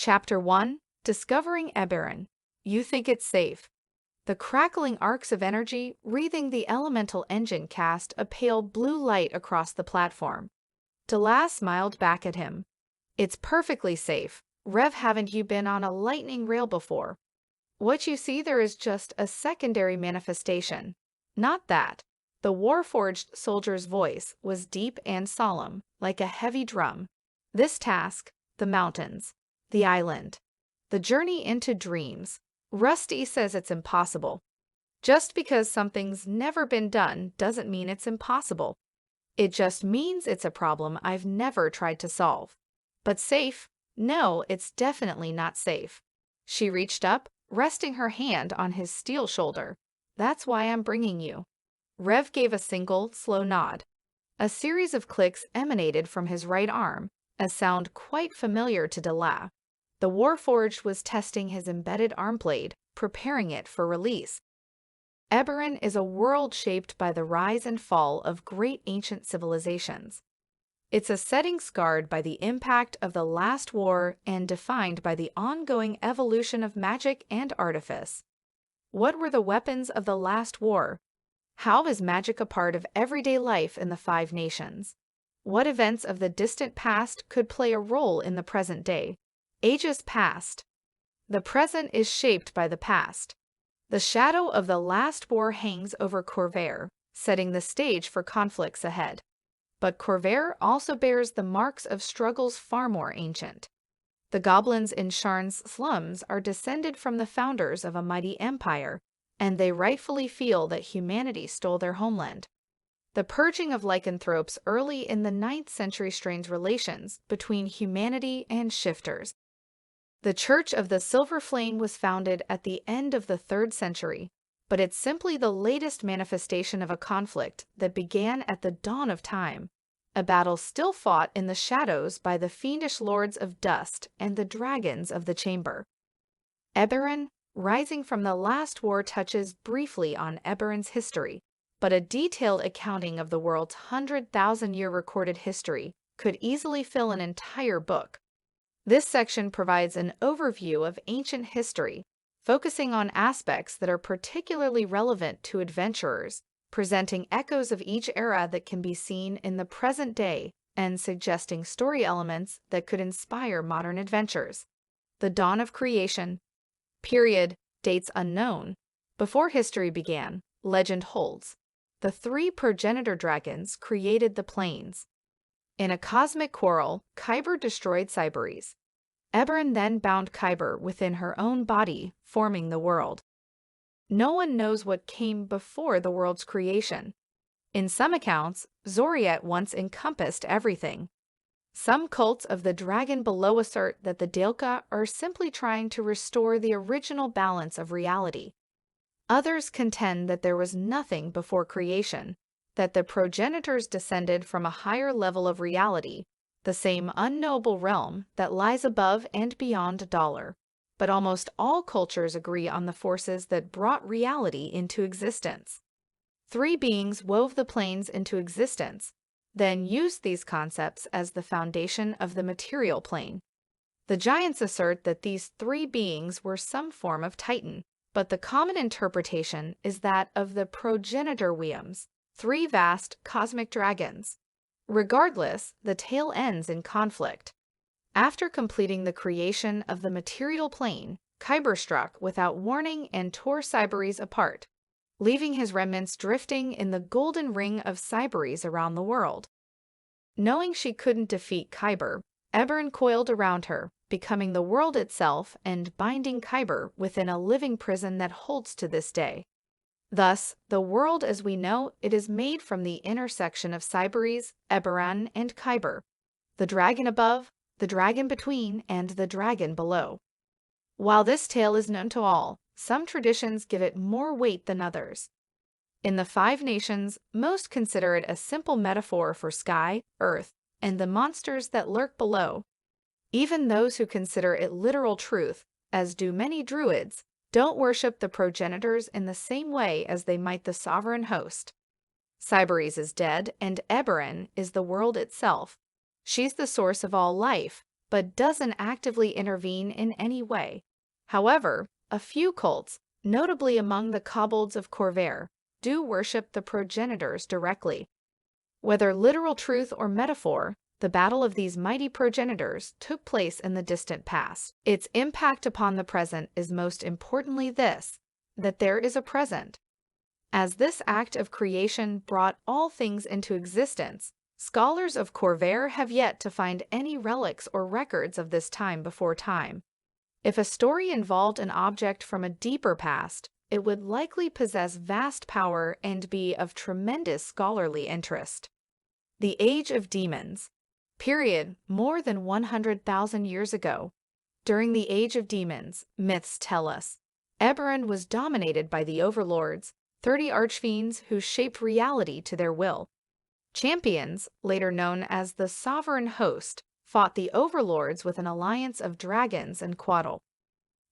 Chapter 1, Discovering Eberron. You think it's safe. The crackling arcs of energy wreathing the elemental engine cast a pale blue light across the platform. Dela smiled back at him. It's perfectly safe. Rev, haven't you been on a lightning rail before? What you see there is just a secondary manifestation. Not that. The Warforged soldier's voice was deep and solemn, like a heavy drum. This task, the mountains, the island, the journey into dreams. Rusty says it's impossible. Just because something's never been done doesn't mean it's impossible. It just means it's a problem I've never tried to solve. But safe? No, it's definitely not safe. She reached up, resting her hand on his steel shoulder. That's why I'm bringing you. Rev gave a single, slow nod. A series of clicks emanated from his right arm, a sound quite familiar to Dela. The Warforged was testing his embedded arm blade, preparing it for release. Eberron is a world shaped by the rise and fall of great ancient civilizations. It's a setting scarred by the impact of the last war and defined by the ongoing evolution of magic and artifice. What were the weapons of the last war? How is magic a part of everyday life in the Five Nations? What events of the distant past could play a role in the present day? Ages past. The present is shaped by the past. The shadow of the last war hangs over Corvair, setting the stage for conflicts ahead. But Corvair also bears the marks of struggles far more ancient. The goblins in Sharn's slums are descended from the founders of a mighty empire, and they rightfully feel that humanity stole their homeland. The purging of lycanthropes early in the 9th century strains relations between humanity and shifters. The Church of the Silver Flame was founded at the end of the 3rd century, but it's simply the latest manifestation of a conflict that began at the dawn of time, a battle still fought in the shadows by the fiendish lords of dust and the dragons of the chamber. Eberron, rising from the last war, touches briefly on Eberron's history, but a detailed accounting of the world's 100,000-year recorded history could easily fill an entire book. This section provides an overview of ancient history, focusing on aspects that are particularly relevant to adventurers, presenting echoes of each era that can be seen in the present day and suggesting story elements that could inspire modern adventures. The dawn of creation. Period, dates unknown. Before history began, legend holds. The 3 progenitor dragons created the planes. In a cosmic quarrel, Kyber destroyed Cyberes. Eberron then bound Kyber within her own body, forming the world. No one knows what came before the world's creation. In some accounts, Zoriet once encompassed everything. Some cults of the dragon below assert that the Daelka are simply trying to restore the original balance of reality. Others contend that there was nothing before creation, that the progenitors descended from a higher level of reality, the same unknowable realm that lies above and beyond dollar. But almost all cultures agree on the forces that brought reality into existence. 3 beings wove the planes into existence, then used these concepts as the foundation of the material plane. The giants assert that these 3 beings were some form of Titan, but the common interpretation is that of the progenitor Weums, 3 vast cosmic dragons. Regardless, the tale ends in conflict. After completing the creation of the material plane, Kyber struck without warning and tore Cyberes apart, leaving his remnants drifting in the golden ring of Cyberes around the world. Knowing she couldn't defeat Kyber, Eberron coiled around her, becoming the world itself and binding Kyber within a living prison that holds to this day. Thus, the world as we know it is made from the intersection of Cyberes, Eberron, and Kyber, the dragon above, the dragon between, and the dragon below. While this tale is known to all, some traditions give it more weight than others. In the Five Nations, most consider it a simple metaphor for sky, earth, and the monsters that lurk below. Even those who consider it literal truth, as do many druids, don't worship the progenitors in the same way as they might the sovereign host. Cyberes is dead, and Eberron is the world itself. She's the source of all life, but doesn't actively intervene in any way. However, a few cults, notably among the kobolds of Corvair, do worship the progenitors directly. Whether literal truth or metaphor, the battle of these mighty progenitors took place in the distant past. Its impact upon the present is most importantly this, that there is a present. As this act of creation brought all things into existence, scholars of Corvair have yet to find any relics or records of this time before time. If a story involved an object from a deeper past, it would likely possess vast power and be of tremendous scholarly interest. The Age of Demons. Period, more than 100,000 years ago. During the Age of Demons, myths tell us, Eberron was dominated by the overlords, 30 archfiends who shaped reality to their will. Champions, later known as the Sovereign Host, fought the overlords with an alliance of dragons and quattle.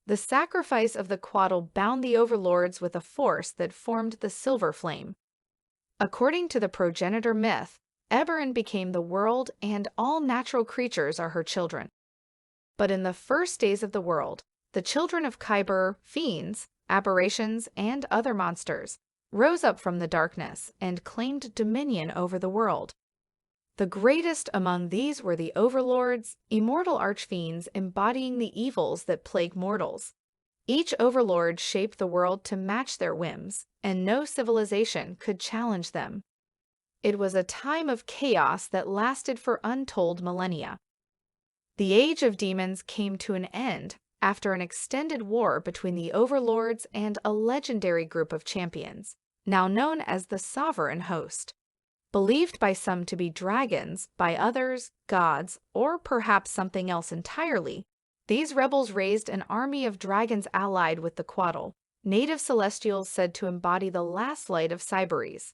The sacrifice of the quattle bound the overlords with a force that formed the Silver Flame. According to the progenitor myth, Eberron became the world and all natural creatures are her children. But in the first days of the world, the children of Kyber, fiends, aberrations, and other monsters, rose up from the darkness and claimed dominion over the world. The greatest among these were the overlords, immortal archfiends embodying the evils that plague mortals. Each overlord shaped the world to match their whims, and no civilization could challenge them. It was a time of chaos that lasted for untold millennia. The Age of Demons came to an end after an extended war between the overlords and a legendary group of champions, now known as the Sovereign Host. Believed by some to be dragons, by others, gods, or perhaps something else entirely, these rebels raised an army of dragons allied with the quattle, native celestials said to embody the last light of Cyberes.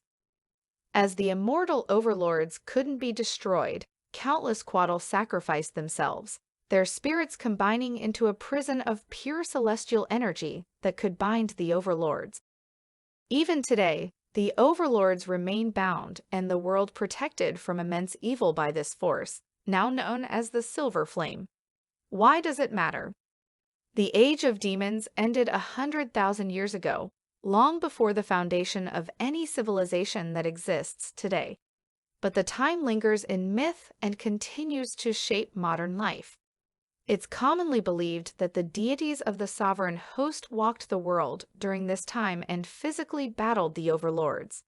As the immortal overlords couldn't be destroyed, countless quattle sacrificed themselves, their spirits combining into a prison of pure celestial energy that could bind the overlords. Even today, the overlords remain bound and the world protected from immense evil by this force, now known as the Silver Flame. Why does it matter? The Age of Demons ended 100,000 years ago, long before the foundation of any civilization that exists today. But the time lingers in myth and continues to shape modern life. It's commonly believed that the deities of the Sovereign Host walked the world during this time and physically battled the overlords.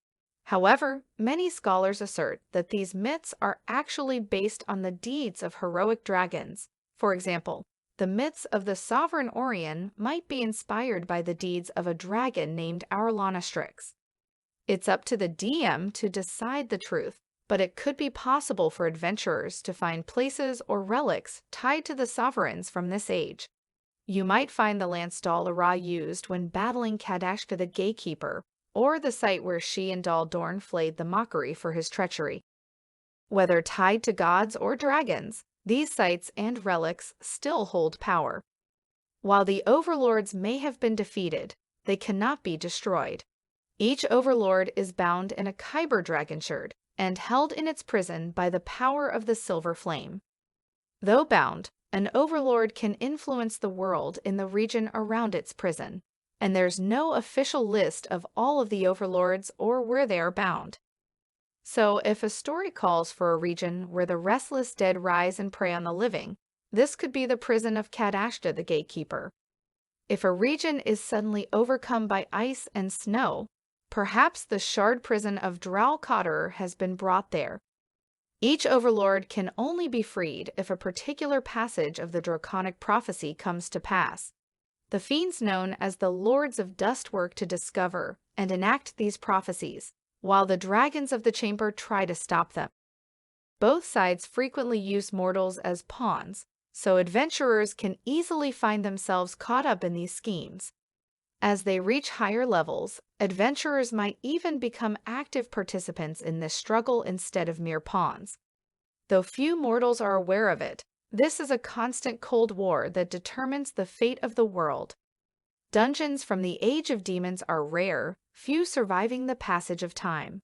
However, many scholars assert that these myths are actually based on the deeds of heroic dragons. For example, the myths of the Sovereign Orion might be inspired by the deeds of a dragon named Aurlanastrix. It's up to the DM to decide the truth, but it could be possible for adventurers to find places or relics tied to the sovereigns from this age. You might find the lance Dal-Ra used when battling Kadashka the Gatekeeper, or the site where she and Dal-Dorn flayed the Mockery for his treachery. Whether tied to gods or dragons, these sites and relics still hold power. While the overlords may have been defeated, they cannot be destroyed. Each overlord is bound in a Kyber dragon sherd and held in its prison by the power of the Silver Flame. Though bound, an overlord can influence the world in the region around its prison, and there's no official list of all of the overlords or where they are bound. So, if a story calls for a region where the restless dead rise and prey on the living, this could be the prison of Kadashka the Gatekeeper. If a region is suddenly overcome by ice and snow, perhaps the shard prison of Drow Cotterer has been brought there. Each overlord can only be freed if a particular passage of the draconic prophecy comes to pass. The fiends known as the Lords of Dust work to discover and enact these prophecies, while the dragons of the chamber try to stop them. Both sides frequently use mortals as pawns, so adventurers can easily find themselves caught up in these schemes. As they reach higher levels, adventurers might even become active participants in this struggle instead of mere pawns. Though few mortals are aware of it, this is a constant cold war that determines the fate of the world. Dungeons from the Age of Demons are rare, few surviving the passage of time.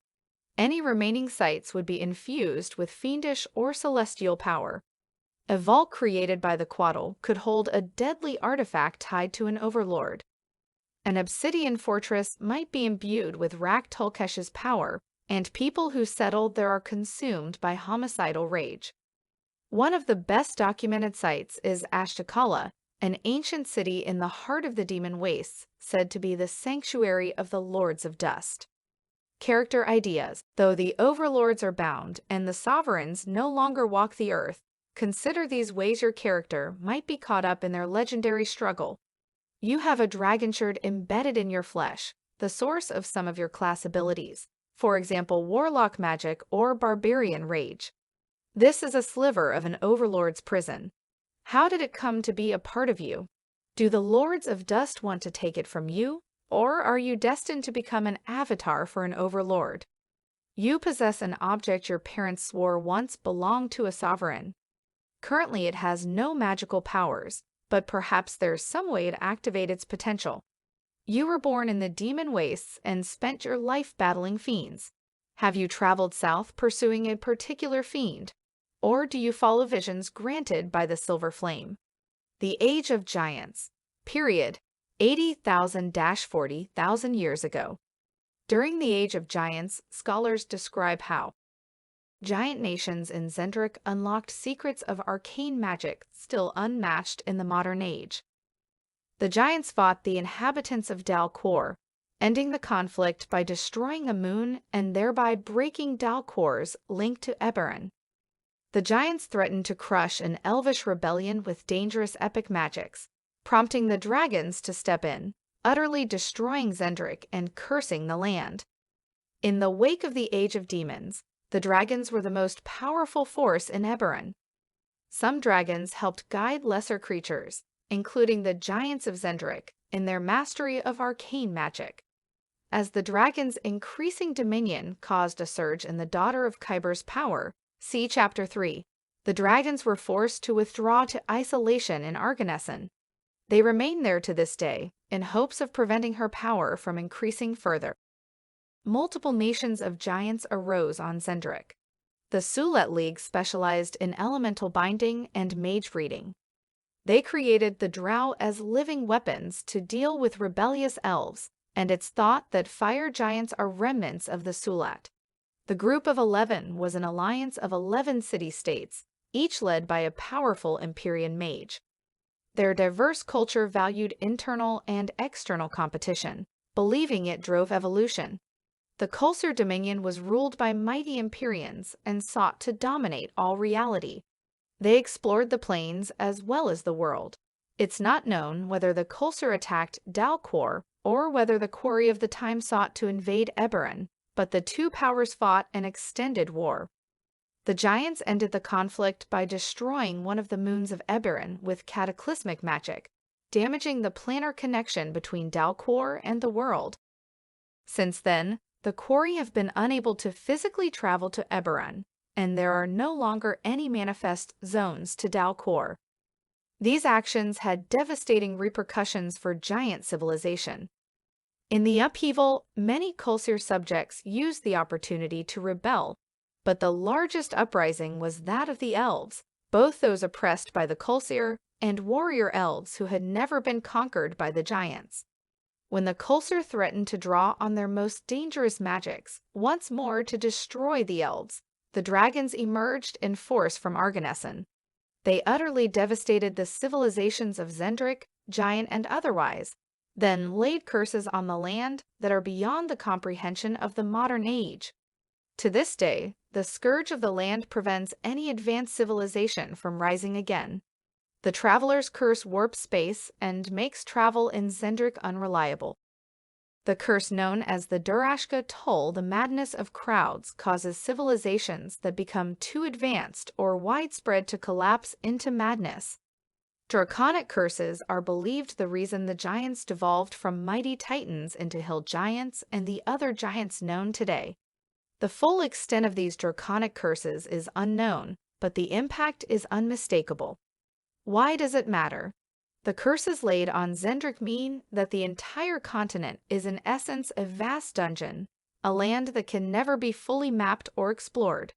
Any remaining sites would be infused with fiendish or celestial power. A vault created by the Quattle could hold a deadly artifact tied to an overlord. An obsidian fortress might be imbued with Rak-Tulkesh's power, and people who settle there are consumed by homicidal rage. One of the best documented sites is Ashtakala, an ancient city in the heart of the Demon Wastes, said to be the sanctuary of the Lords of Dust. Character ideas. Though the overlords are bound and the sovereigns no longer walk the earth, consider these ways your character might be caught up in their legendary struggle. You have a dragon shard embedded in your flesh, the source of some of your class abilities, for example warlock magic or barbarian rage. This is a sliver of an overlord's prison. How did it come to be a part of you? Do the Lords of Dust want to take it from you, or are you destined to become an avatar for an overlord? You possess an object your parents swore once belonged to a sovereign. Currently it has no magical powers, but perhaps there's some way to activate its potential. You were born in the Demon Wastes and spent your life battling fiends. Have you traveled south pursuing a particular fiend? Or do you follow visions granted by the Silver Flame? The Age of Giants. Period. 80,000–40,000 years ago. During the Age of Giants, scholars describe how giant nations in Zendrick unlocked secrets of arcane magic still unmatched in the modern age. The giants fought the inhabitants of Dalcor, ending the conflict by destroying a moon and thereby breaking Dalcor's link to Eberron. The giants threatened to crush an elvish rebellion with dangerous epic magics, prompting the dragons to step in, utterly destroying Zendrick and cursing the land. In the wake of the Age of Demons, the dragons were the most powerful force in Eberron. Some dragons helped guide lesser creatures, including the giants of Zendrick, in their mastery of arcane magic. As the dragon's increasing dominion caused a surge in the Daughter of Kyber's power, see Chapter 3, the dragons were forced to withdraw to isolation in Argonesson. They remain there to this day, in hopes of preventing her power from increasing further. Multiple nations of giants arose on Zendrick. The Sulet League specialized in elemental binding and mage breeding. They created the drow as living weapons to deal with rebellious elves, and it's thought that fire giants are remnants of the Sulat. The Group of 11 was an alliance of 11 city-states, each led by a powerful Empyrean mage. Their diverse culture valued internal and external competition, believing it drove evolution. The Kulsar Dominion was ruled by mighty Empyreans and sought to dominate all reality. They explored the planes as well as the world. It's not known whether the Kulsar attacked Dalcor or whether the Quarry of the Time sought to invade Eberron, but the two powers fought an extended war. The giants ended the conflict by destroying one of the moons of Eberron with cataclysmic magic, damaging the planar connection between Dalcor and the world. Since then, the Quarry have been unable to physically travel to Eberron, and there are no longer any manifest zones to Dalcor. These actions had devastating repercussions for giant civilization. In the upheaval, many Kulsar subjects used the opportunity to rebel, but the largest uprising was that of the elves, both those oppressed by the Kulsar and warrior elves who had never been conquered by the giants. When the Kulsar threatened to draw on their most dangerous magics, once more to destroy the elves, the dragons emerged in force from Argonesson. They utterly devastated the civilizations of Zendrick, giant and otherwise, then laid curses on the land that are beyond the comprehension of the modern age. To this day, the scourge of the land prevents any advanced civilization from rising again. The Traveler's Curse warps space and makes travel in Zendrick unreliable. The curse known as the Durashka Toll, the madness of crowds, causes civilizations that become too advanced or widespread to collapse into madness. Draconic curses are believed the reason the giants devolved from mighty titans into hill giants and the other giants known today. The full extent of these draconic curses is unknown, but the impact is unmistakable. Why does it matter? The curses laid on Zendrick mean that the entire continent is in essence a vast dungeon, a land that can never be fully mapped or explored.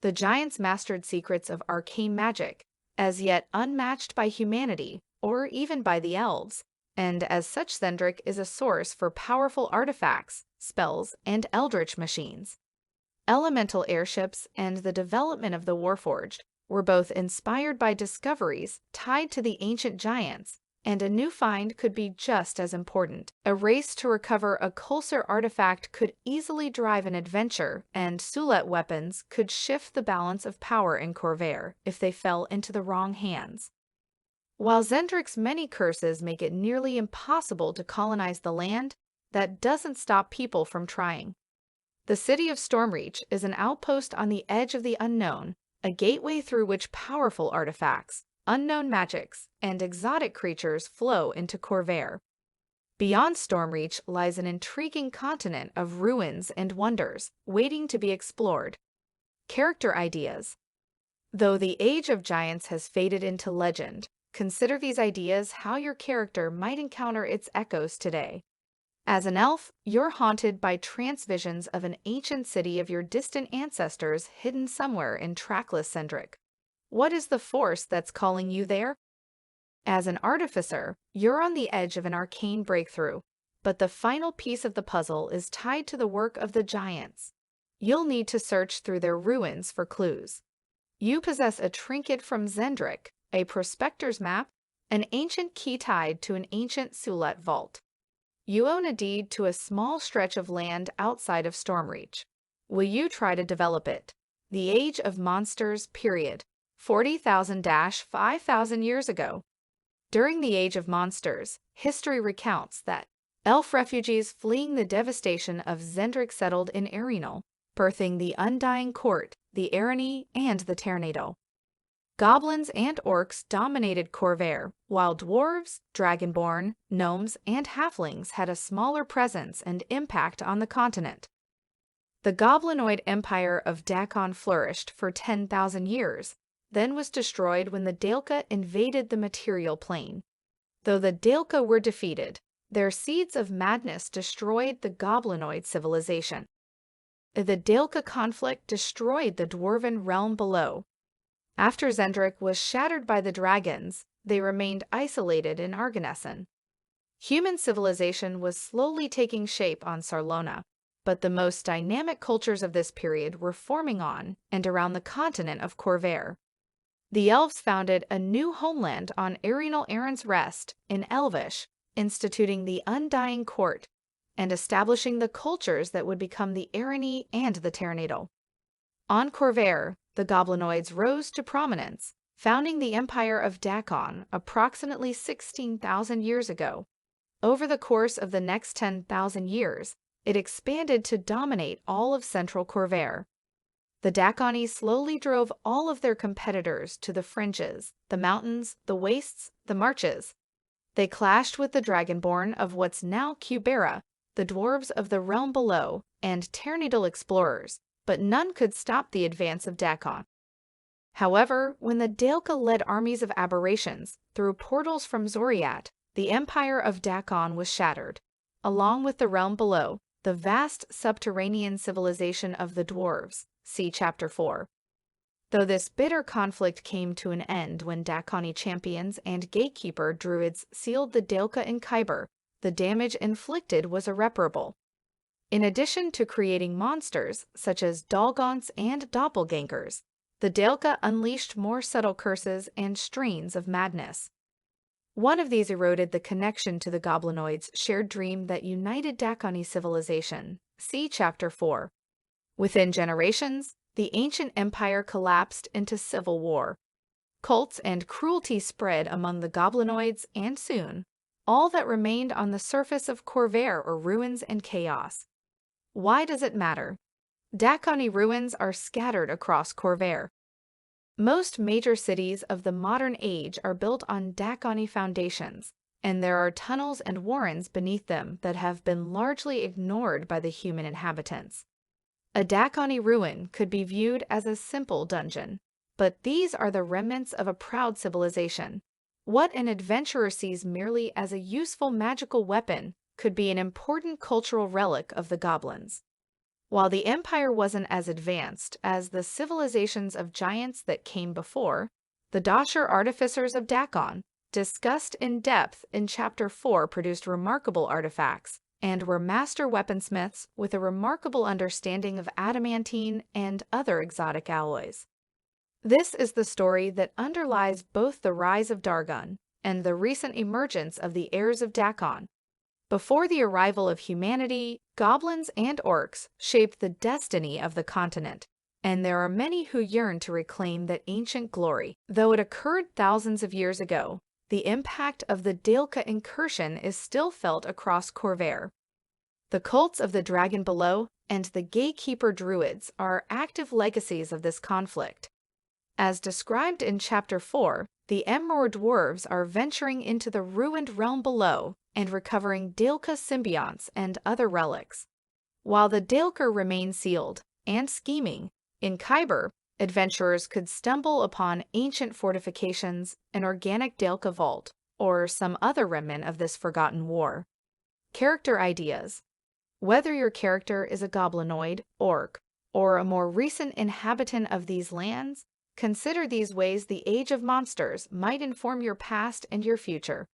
The giants mastered secrets of arcane magic, as yet unmatched by humanity or even by the elves, and as such Zendrik is a source for powerful artifacts, spells, and eldritch machines. Elemental airships and the development of the Warforged were both inspired by discoveries tied to the ancient giants, and a new find could be just as important. A race to recover a Kulsar artifact could easily drive an adventure, and Sulet weapons could shift the balance of power in Corvair if they fell into the wrong hands. While Zendrik's many curses make it nearly impossible to colonize the land, that doesn't stop people from trying. The city of Stormreach is an outpost on the edge of the unknown, a gateway through which powerful artifacts, unknown magics, and exotic creatures flow into Corvair. Beyond Stormreach lies an intriguing continent of ruins and wonders, waiting to be explored. Character ideas. Though the Age of Giants has faded into legend, consider these ideas how your character might encounter its echoes today. As an elf, you're haunted by trance visions of an ancient city of your distant ancestors hidden somewhere in trackless Zendrik. What is the force that's calling you there? As an artificer, you're on the edge of an arcane breakthrough, but the final piece of the puzzle is tied to the work of the giants. You'll need to search through their ruins for clues. You possess a trinket from Zendrik, a prospector's map, an ancient key tied to an ancient Sulet vault. You own a deed to a small stretch of land outside of Stormreach. Will you try to develop it? The Age of Monsters, period. 40,000-5,000 years ago. During the Age of Monsters, history recounts that elf refugees fleeing the devastation of Zendrik settled in Erenal, birthing the Undying Court, the Arani, and the Tornado. Goblins and orcs dominated Corvair, while dwarves, dragonborn, gnomes, and halflings had a smaller presence and impact on the continent. The goblinoid empire of Dakon flourished for 10,000 years, then was destroyed when the Daelka invaded the material plane. Though the Daelka were defeated, their seeds of madness destroyed the goblinoid civilization. The Daelka conflict destroyed the dwarven realm below. After Zendrik was shattered by the dragons, they remained isolated in Arganessen. Human civilization was slowly taking shape on Sarlona, but the most dynamic cultures of this period were forming on and around the continent of Corvair. The elves founded a new homeland on Erenal Aran's Rest in Elvish, instituting the Undying Court and establishing the cultures that would become the Arani and the Tornado. On Corvair, the goblinoids rose to prominence, founding the Empire of Dakon approximately 16,000 years ago. Over the course of the next 10,000 years, it expanded to dominate all of central Corvair. The Dakoni slowly drove all of their competitors to the fringes, the mountains, the wastes, the marches. They clashed with the Dragonborn of what's now Cubera, the dwarves of the realm below, and Tornadal explorers, but none could stop the advance of Dakon. However, when the Daelka led armies of aberrations through portals from Zoriat, the empire of Dakon was shattered. Along with the realm below, the vast subterranean civilization of the dwarves, see Chapter 4. Though this bitter conflict came to an end when Dakoni champions and gatekeeper druids sealed the Daelka in Kyber, the damage inflicted was irreparable. In addition to creating monsters such as Dalgons and doppelgangers, the Daelka unleashed more subtle curses and strains of madness. One of these eroded the connection to the goblinoids' shared dream that united Dakoni civilization, see Chapter 4. Within generations, the ancient empire collapsed into civil war. Cults and cruelty spread among the goblinoids, and soon, all that remained on the surface of Corvair were ruins and chaos. Why does it matter? Dakoni ruins are scattered across Corvair. Most major cities of the modern age are built on Dakoni foundations, and there are tunnels and warrens beneath them that have been largely ignored by the human inhabitants. A Dakoni ruin could be viewed as a simple dungeon, but these are the remnants of a proud civilization. What an adventurer sees merely as a useful magical weapon could be an important cultural relic of the goblins. While the empire wasn't as advanced as the civilizations of giants that came before, The Dashur Artificers of Dakon, discussed in depth in Chapter 4, produced remarkable artifacts and were master weaponsmiths with a remarkable understanding of adamantine and other exotic alloys. This is the story that underlies both the rise of Dargon and the recent emergence of the heirs of Dakon. Before the arrival of humanity, goblins and orcs shaped the destiny of the continent, and there are many who yearn to reclaim that ancient glory. Though it occurred thousands of years ago, the impact of the Daelka incursion is still felt across Corvair. The cults of the Dragon Below and the Gatekeeper Druids are active legacies of this conflict. As described in Chapter 4, the Emror dwarves are venturing into the ruined realm below and recovering Daelka symbionts and other relics. While the Daelker remain sealed and scheming, in Kyber, adventurers could stumble upon ancient fortifications, an organic Daelka vault, or some other remnant of this forgotten war. Character ideas. Whether your character is a goblinoid, orc, or a more recent inhabitant of these lands, consider these ways the Age of Monsters might inform your past and your future.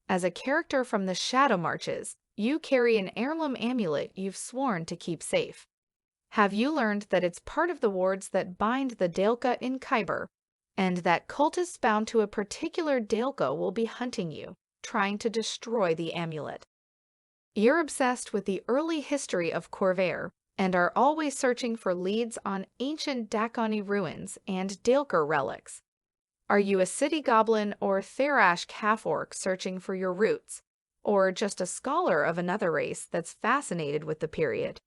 As a character from the Shadow Marches, you carry an heirloom amulet you've sworn to keep safe. Have you learned that it's part of the wards that bind the Daelka in Kyber, and that cultists bound to a particular Daelka will be hunting you, trying to destroy the amulet? You're obsessed with the early history of Corvair, and are always searching for leads on ancient Dakoni ruins and Daelker relics. Are you a city goblin or Therash half-orc searching for your roots, or just a scholar of another race that's fascinated with the period?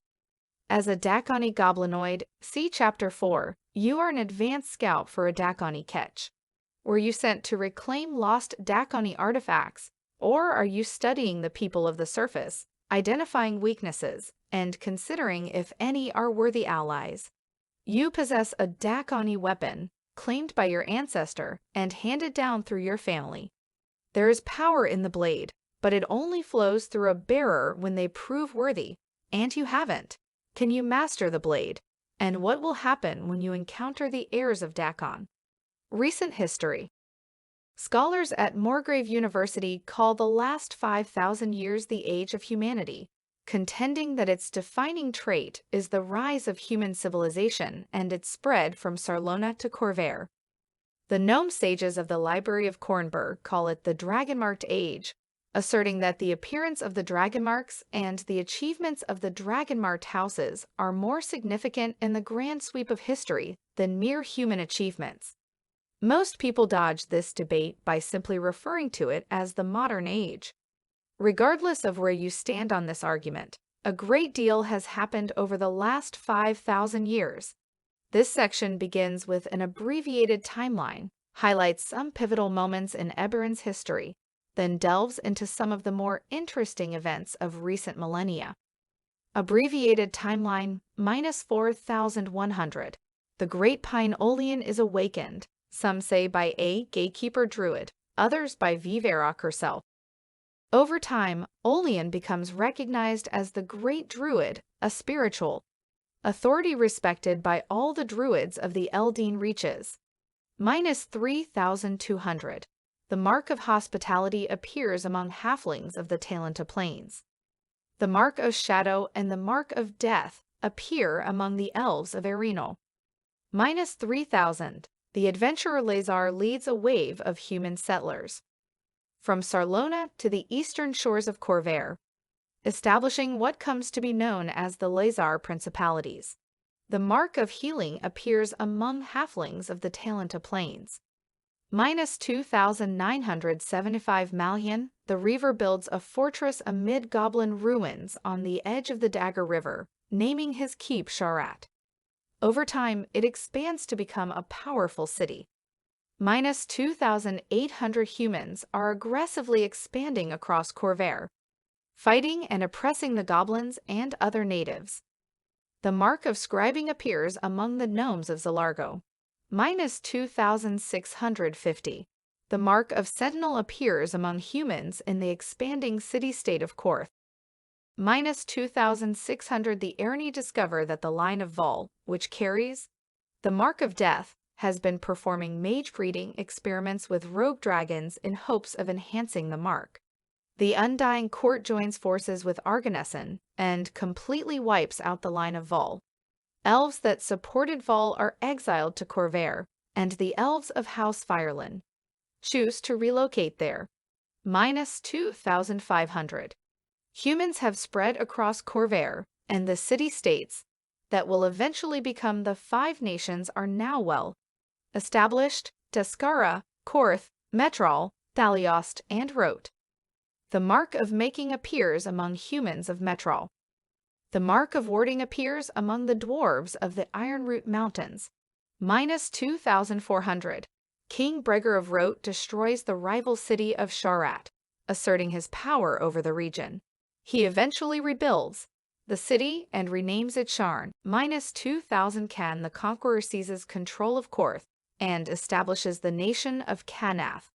As a Dakoni goblinoid, see Chapter 4, you are an advanced scout for a Dakoni catch. Were you sent to reclaim lost Dakoni artifacts, or are you studying the people of the surface, identifying weaknesses, and considering if any are worthy allies? You possess a Dakoni weapon, claimed by your ancestor and handed down through your family. There is power in the blade, but it only flows through a bearer when they prove worthy, and you haven't. Can you master the blade? And what will happen when you encounter the heirs of Dakon? Recent history. Scholars at Morgrave University call the last 5,000 years the Age of Humanity, contending that its defining trait is the rise of human civilization and its spread from Sarlona to Corvair. The gnome sages of the Library of Kornberg call it the Dragonmarked Age, asserting that the appearance of the Dragonmarks and the achievements of the Dragonmarked houses are more significant in the grand sweep of history than mere human achievements. Most people dodge this debate by simply referring to it as the modern age. Regardless of where you stand on this argument, a great deal has happened over the last 5,000 years. This section begins with an abbreviated timeline, highlights some pivotal moments in Eberron's history, then delves into some of the more interesting events of recent millennia. Abbreviated timeline -4100. The Great Pine Olean is awakened, some say by a gatekeeper druid, others by Vivarok herself. Over time, Olean becomes recognized as the Great Druid, a spiritual authority respected by all the druids of the Eldeen reaches. -3200. The Mark of Hospitality appears among halflings of the Talenta Plains. The Mark of Shadow and the Mark of Death appear among the elves of Erenal. -3000. The adventurer Lazar leads a wave of human settlers from Sarlona to the eastern shores of Corvair, establishing what comes to be known as the Lazar Principalities. The Mark of Healing appears among halflings of the Talenta Plains. -2975 Malian, the Reaver builds a fortress amid goblin ruins on the edge of the Dagger River, naming his keep Sharat. Over time, it expands to become a powerful city. -2800 humans are aggressively expanding across Corvair, fighting and oppressing the goblins and other natives. The Mark of Scribing appears among the gnomes of Zalargo. -2650. The Mark of Sentinel appears among humans in the expanding city-state of Korth. -2600. The Erni discover that the line of Vol, which carries the Mark of Death, has been performing mage breeding experiments with rogue dragons in hopes of enhancing the mark. The Undying Court joins forces with Argonesson and completely wipes out the line of Vol. Elves that supported Vol are exiled to Corvair, and the elves of House Fireland choose to relocate there. -2,500. Humans have spread across Corvair, and the city-states that will eventually become the 5 nations are now well established: Descara, Korth, Metrol, Thaliost, and Rote. The mark of making appears among humans of Metrol. The mark of warding appears among the dwarves of the Ironroot Mountains. -2,400. King Breger of Rote destroys the rival city of Sharat, asserting his power over the region. He eventually rebuilds the city and renames it Sharn. -2,000. Can the Conqueror seizes control of Korth and establishes the nation of Kanath.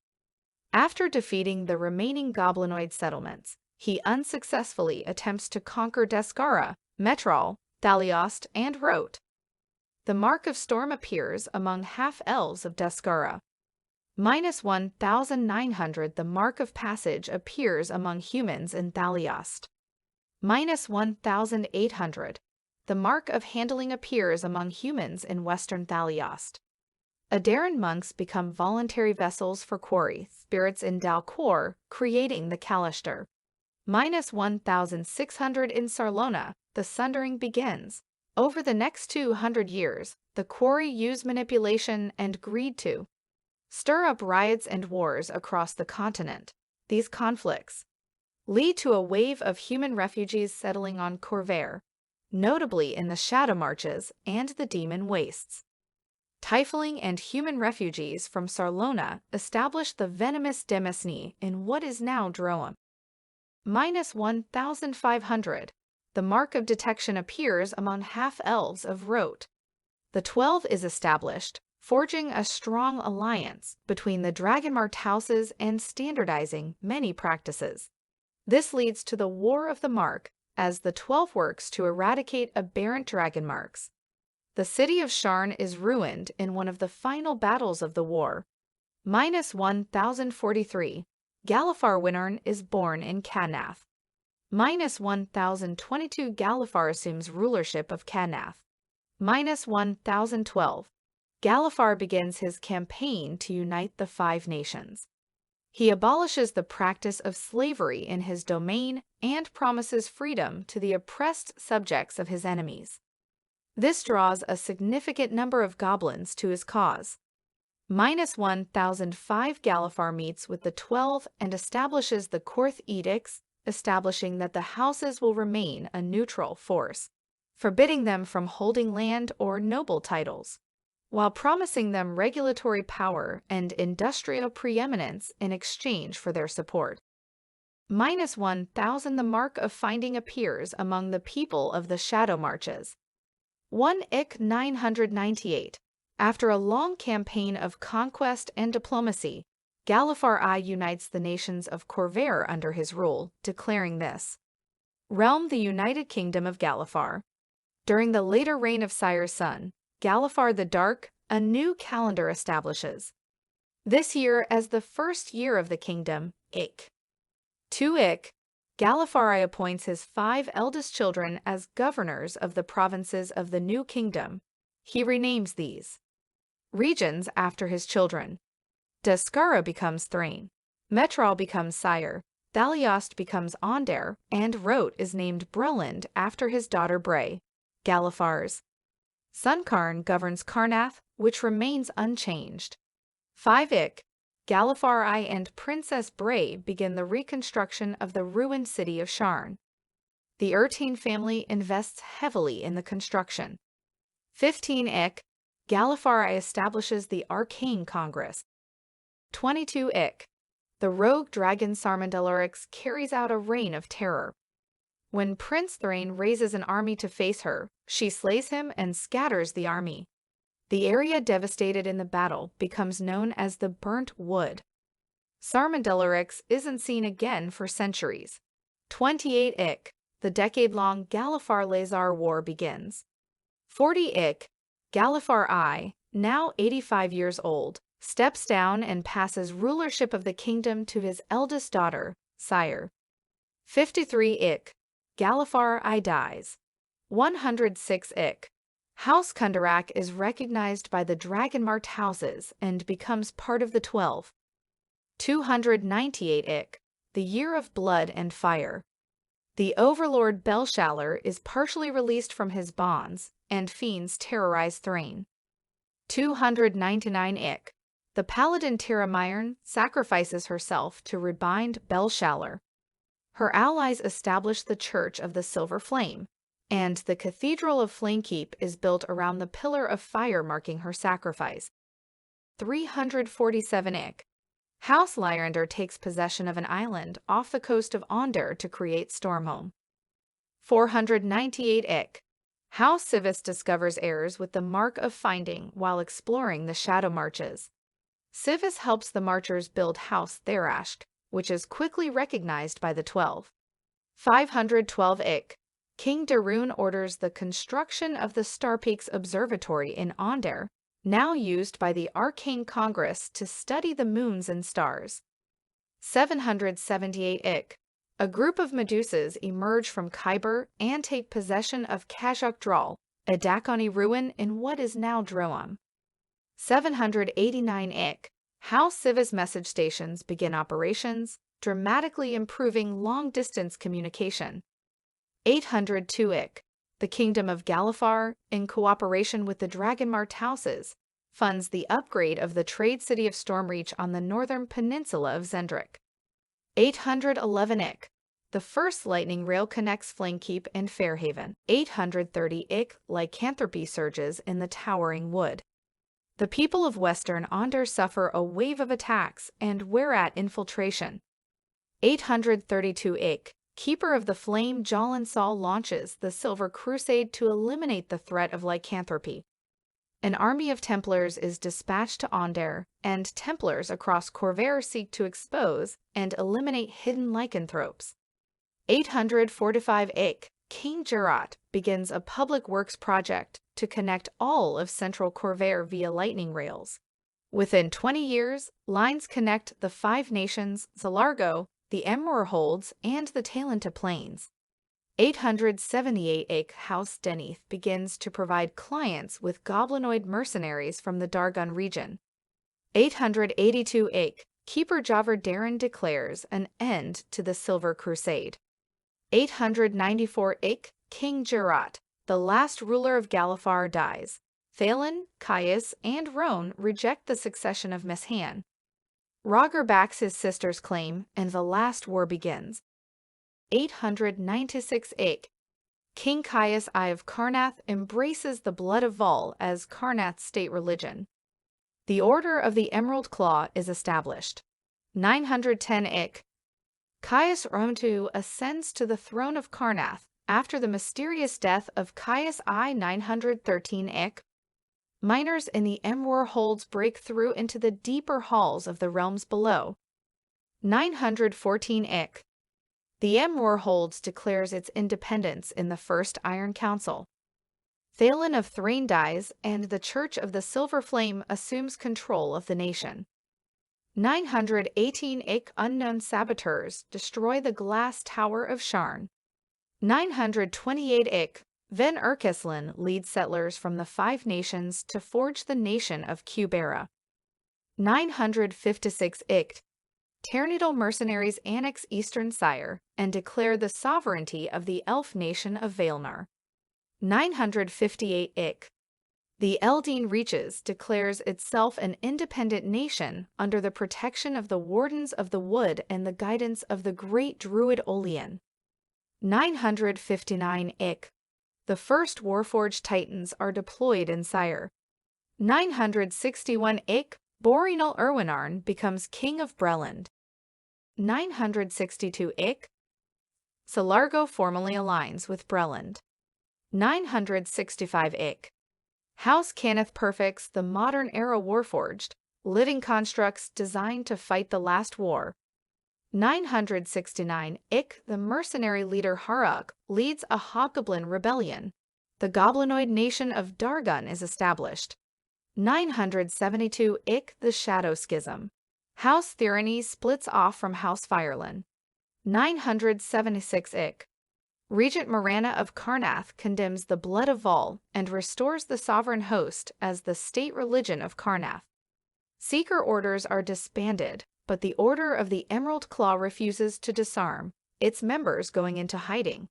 After defeating the remaining goblinoid settlements, he unsuccessfully attempts to conquer Descara, Metrol, Thaliost, and Rote. The Mark of Storm appears among half-elves of Descara. -1,900. The Mark of Passage appears among humans in Thaliost. -1,800. The Mark of Handling appears among humans in Western Thaliost. Adaran monks become voluntary vessels for quarry spirits in Dalcor, creating the Kalashtar. -1,600. In Sarlona, the sundering begins. Over the next 200 years, the quarry use manipulation and greed to stir up riots and wars across the continent. These conflicts lead to a wave of human refugees settling on Corvair, notably in the Shadow Marches and the Demon Wastes. Tiefling and human refugees from Sarlona established the venomous Demesne in what is now Droam. -1,500. The Mark of Detection appears among half-elves of Rote. The 12 is established, forging a strong alliance between the Dragonmarked houses and standardizing many practices. This leads to the War of the Mark, as the 12 works to eradicate aberrant Dragonmarks. The city of Sharn is ruined in one of the final battles of the war. -1,043. Galifar Winarn is born in Kanath. -1,022. Galifar assumes rulership of Kanath. -1,012. Galifar begins his campaign to unite the 5 nations. He abolishes the practice of slavery in his domain and promises freedom to the oppressed subjects of his enemies. This draws a significant number of goblins to his cause. -1,005. Galifar meets with the 12 and establishes the Korth Edicts, establishing that the houses will remain a neutral force, forbidding them from holding land or noble titles, while promising them regulatory power and industrial preeminence in exchange for their support. -1,000. The Mark of Finding appears among the people of the Shadow Marches. 998. After a long campaign of conquest and diplomacy, Galifar I unites the nations of Corvair under his rule, declaring this realm the United Kingdom of Galifar. During the later reign of Cyre's son, Galifar the Dark, a new calendar establishes this year as the first year of the kingdom, Ik. To Ik, Galifar I appoints his 5 eldest children as governors of the provinces of the new kingdom. He renames these regions after his children. Descara becomes Thrain, Metrol becomes Cyre, Thaliost becomes Onder, and Rote is named Breland after his daughter Bray. Galifar's son Karn governs Karnath, which remains unchanged. 5 Ik, Galifar I and Princess Bray begin the reconstruction of the ruined city of Sharn. The Ertain family invests heavily in the construction. 15 Ik, Galifar I establishes the Arcane Congress. 22 Ik, the rogue dragon Sarmandelorix carries out a reign of terror. When Prince Thrain raises an army to face her, she slays him and scatters the army. The area devastated in the battle becomes known as the Burnt Wood. Sarmandelorix isn't seen again for centuries. 28 Ik, the decade-long Galifar-Lazar War begins. 40 Ik, Galifar I, now 85 years old, steps down and passes rulership of the kingdom to his eldest daughter, Cyre. 53 Galifar I dies. 106 House Kundarak is recognized by the dragon-marked houses and becomes part of the 12. 298 The Year of Blood and Fire. The overlord Belshazzar is partially released from his bonds, and fiends terrorize Thrain. 299 The paladin Tiramirn sacrifices herself to rebind Belshazzar. Her allies establish the Church of the Silver Flame, and the Cathedral of Flamekeep is built around the Pillar of Fire marking her sacrifice. 347 House Lyrander takes possession of an island off the coast of Onder to create Stormhome. 498 House Sivis discovers heirs with the Mark of Finding while exploring the Shadow Marches. Sivis helps the Marchers build House Tharashk, which is quickly recognized by the 12. 512 King Darun orders the construction of the Starpeaks Observatory in Onder, now used by the Arcane Congress to study the moons and stars. 778 A group of Medusas emerge from Khyber and take possession of Kazakh Dral, a Dakoni ruin in what is now Droam. 789 House Sivis message stations begin operations, dramatically improving long-distance communication. 802 The Kingdom of Galifar, in cooperation with the dragon-marked houses, funds the upgrade of the trade city of Stormreach on the northern peninsula of Zendrik. 811 The first lightning rail connects Flamekeep and Fairhaven. 830 Lycanthropy surges in the Towering Wood. The people of Western Onder suffer a wave of attacks and whereat infiltration. 832 Keeper of the Flame Jalin Sol launches the Silver Crusade to eliminate the threat of lycanthropy. An army of Templars is dispatched to Onder, and Templars across Corvair seek to expose and eliminate hidden lycanthropes. 845 King Jurat begins a public works project to connect all of central Corvair via lightning rails. Within 20 years, lines connect the Five Nations, Zalargo, the Emrorholds, and the Talenta Plains. 878 House Denith begins to provide clients with goblinoid mercenaries from the Dargun region. 882 Keeper Javar Darren declares an end to the Silver Crusade. 894 King Jurat, the last ruler of Galifar, dies. Thalen, Caius, and Roan reject the succession of Meshan. Roger backs his sister's claim, and the last war begins. 896 King Caius I of Karnath embraces the blood of Vol as Karnath's state religion. The Order of the Emerald Claw is established. 910 Caius Romtu ascends to the throne of Karnath after the mysterious death of Caius I. 913 Miners in the Emrorholds break through into the deeper halls of the realms below. 914 The Emrorholds declares its independence in the First Iron Council. Thalen of Thrain dies, and the Church of the Silver Flame assumes control of the nation. 918 Unknown saboteurs destroy the glass tower of Sharn. 928 Ven Urkeslin leads settlers from the Five Nations to forge the nation of Kubera. 956 Ternidal mercenaries annex eastern Cyre and declare the sovereignty of the elf nation of Vaelnar. 958 The Eldine Reaches declares itself an independent nation under the protection of the Wardens of the Wood and the guidance of the great Druid Olian. 959 The first Warforged Titans are deployed in Cyre. 961 Borinal Erwinarn becomes King of Breland. 962 Solargo formally aligns with Breland. 965 House Cannith perfects the modern-era Warforged, living constructs designed to fight the last war. 969 The mercenary leader Haruk leads a hobgoblin rebellion. The goblinoid nation of Dargun is established. 972 The Shadow Schism. House Tyranny splits off from House Fireland. 976 Regent Morana of Karnath condemns the blood of Vol and restores the sovereign host as the state religion of Karnath. Seeker orders are disbanded, but the Order of the Emerald Claw refuses to disarm, its members going into hiding.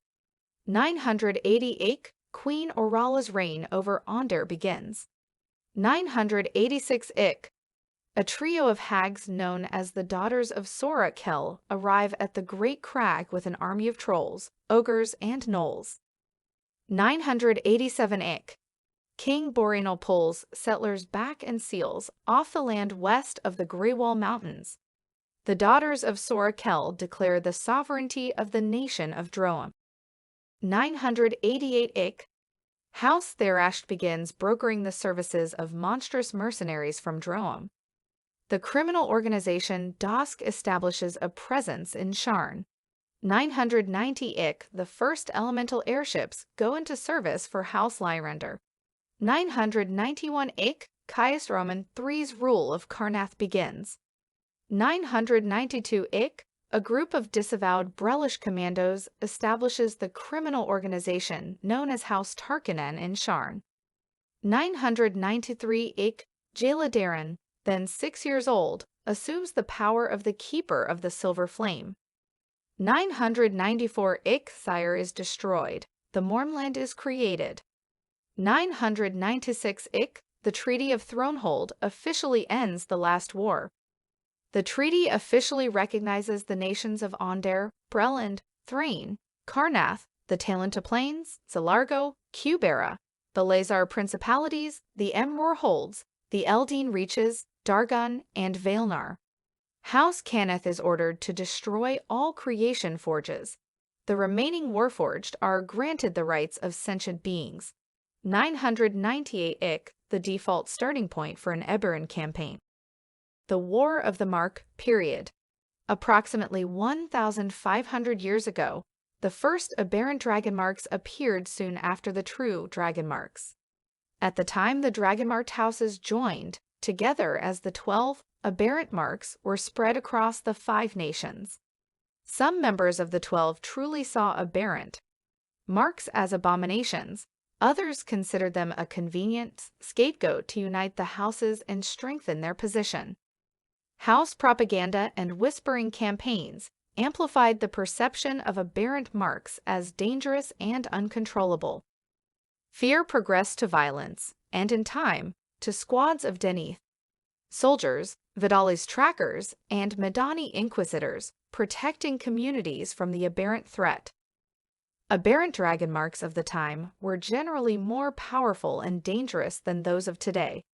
980 Queen Orala's reign over Onder begins. 986 A trio of hags known as the Daughters of Sora Kel arrive at the Great Crag with an army of trolls, ogres, and gnolls. 987 King Boreanal pulls settlers back and seals off the land west of the Greywall Mountains. The Daughters of Sora Kel declare the sovereignty of the nation of Droam. 988 House Therash begins brokering the services of monstrous mercenaries from Droam. The criminal organization Dosk establishes a presence in Sharn. 990 The first elemental airships go into service for House Lyrender. 991 Caius Roman III's rule of Karnath begins. 992 a group of disavowed Brelish commandos establishes the criminal organization known as House Tarkanen in Sharn. 993 Jaladarin, then 6 years old, assumes the power of the Keeper of the Silver Flame. 994 Cyre is destroyed, the Mormland is created. 996 the Treaty of Thronehold officially ends the last war. The treaty officially recognizes the nations of Onder, Breland, Thrain, Karnath, the Talenta Plains, Zalargo, Cubera, the Lazar Principalities, the Emror Holds, the Eldine Reaches, Dargun, and Vaelnar. House Cannith is ordered to destroy all creation forges. The remaining Warforged are granted the rights of sentient beings. 998 the default starting point for an Eberron campaign. The War of the Mark, period. Approximately 1,500 years ago, the first aberrant dragon marks appeared soon after the true dragon marks. At the time the dragon-marked houses joined together as the 12 aberrant marks were spread across the 5 nations. Some members of the 12 truly saw aberrant marks as abominations. Others considered them a convenient scapegoat to unite the houses and strengthen their position. House propaganda and whispering campaigns amplified the perception of aberrant marks as dangerous and uncontrollable. Fear progressed to violence, and in time, to squads of Denith soldiers, Vidali's trackers, and Medani inquisitors, protecting communities from the aberrant threat. Aberrant dragon marks of the time were generally more powerful and dangerous than those of today.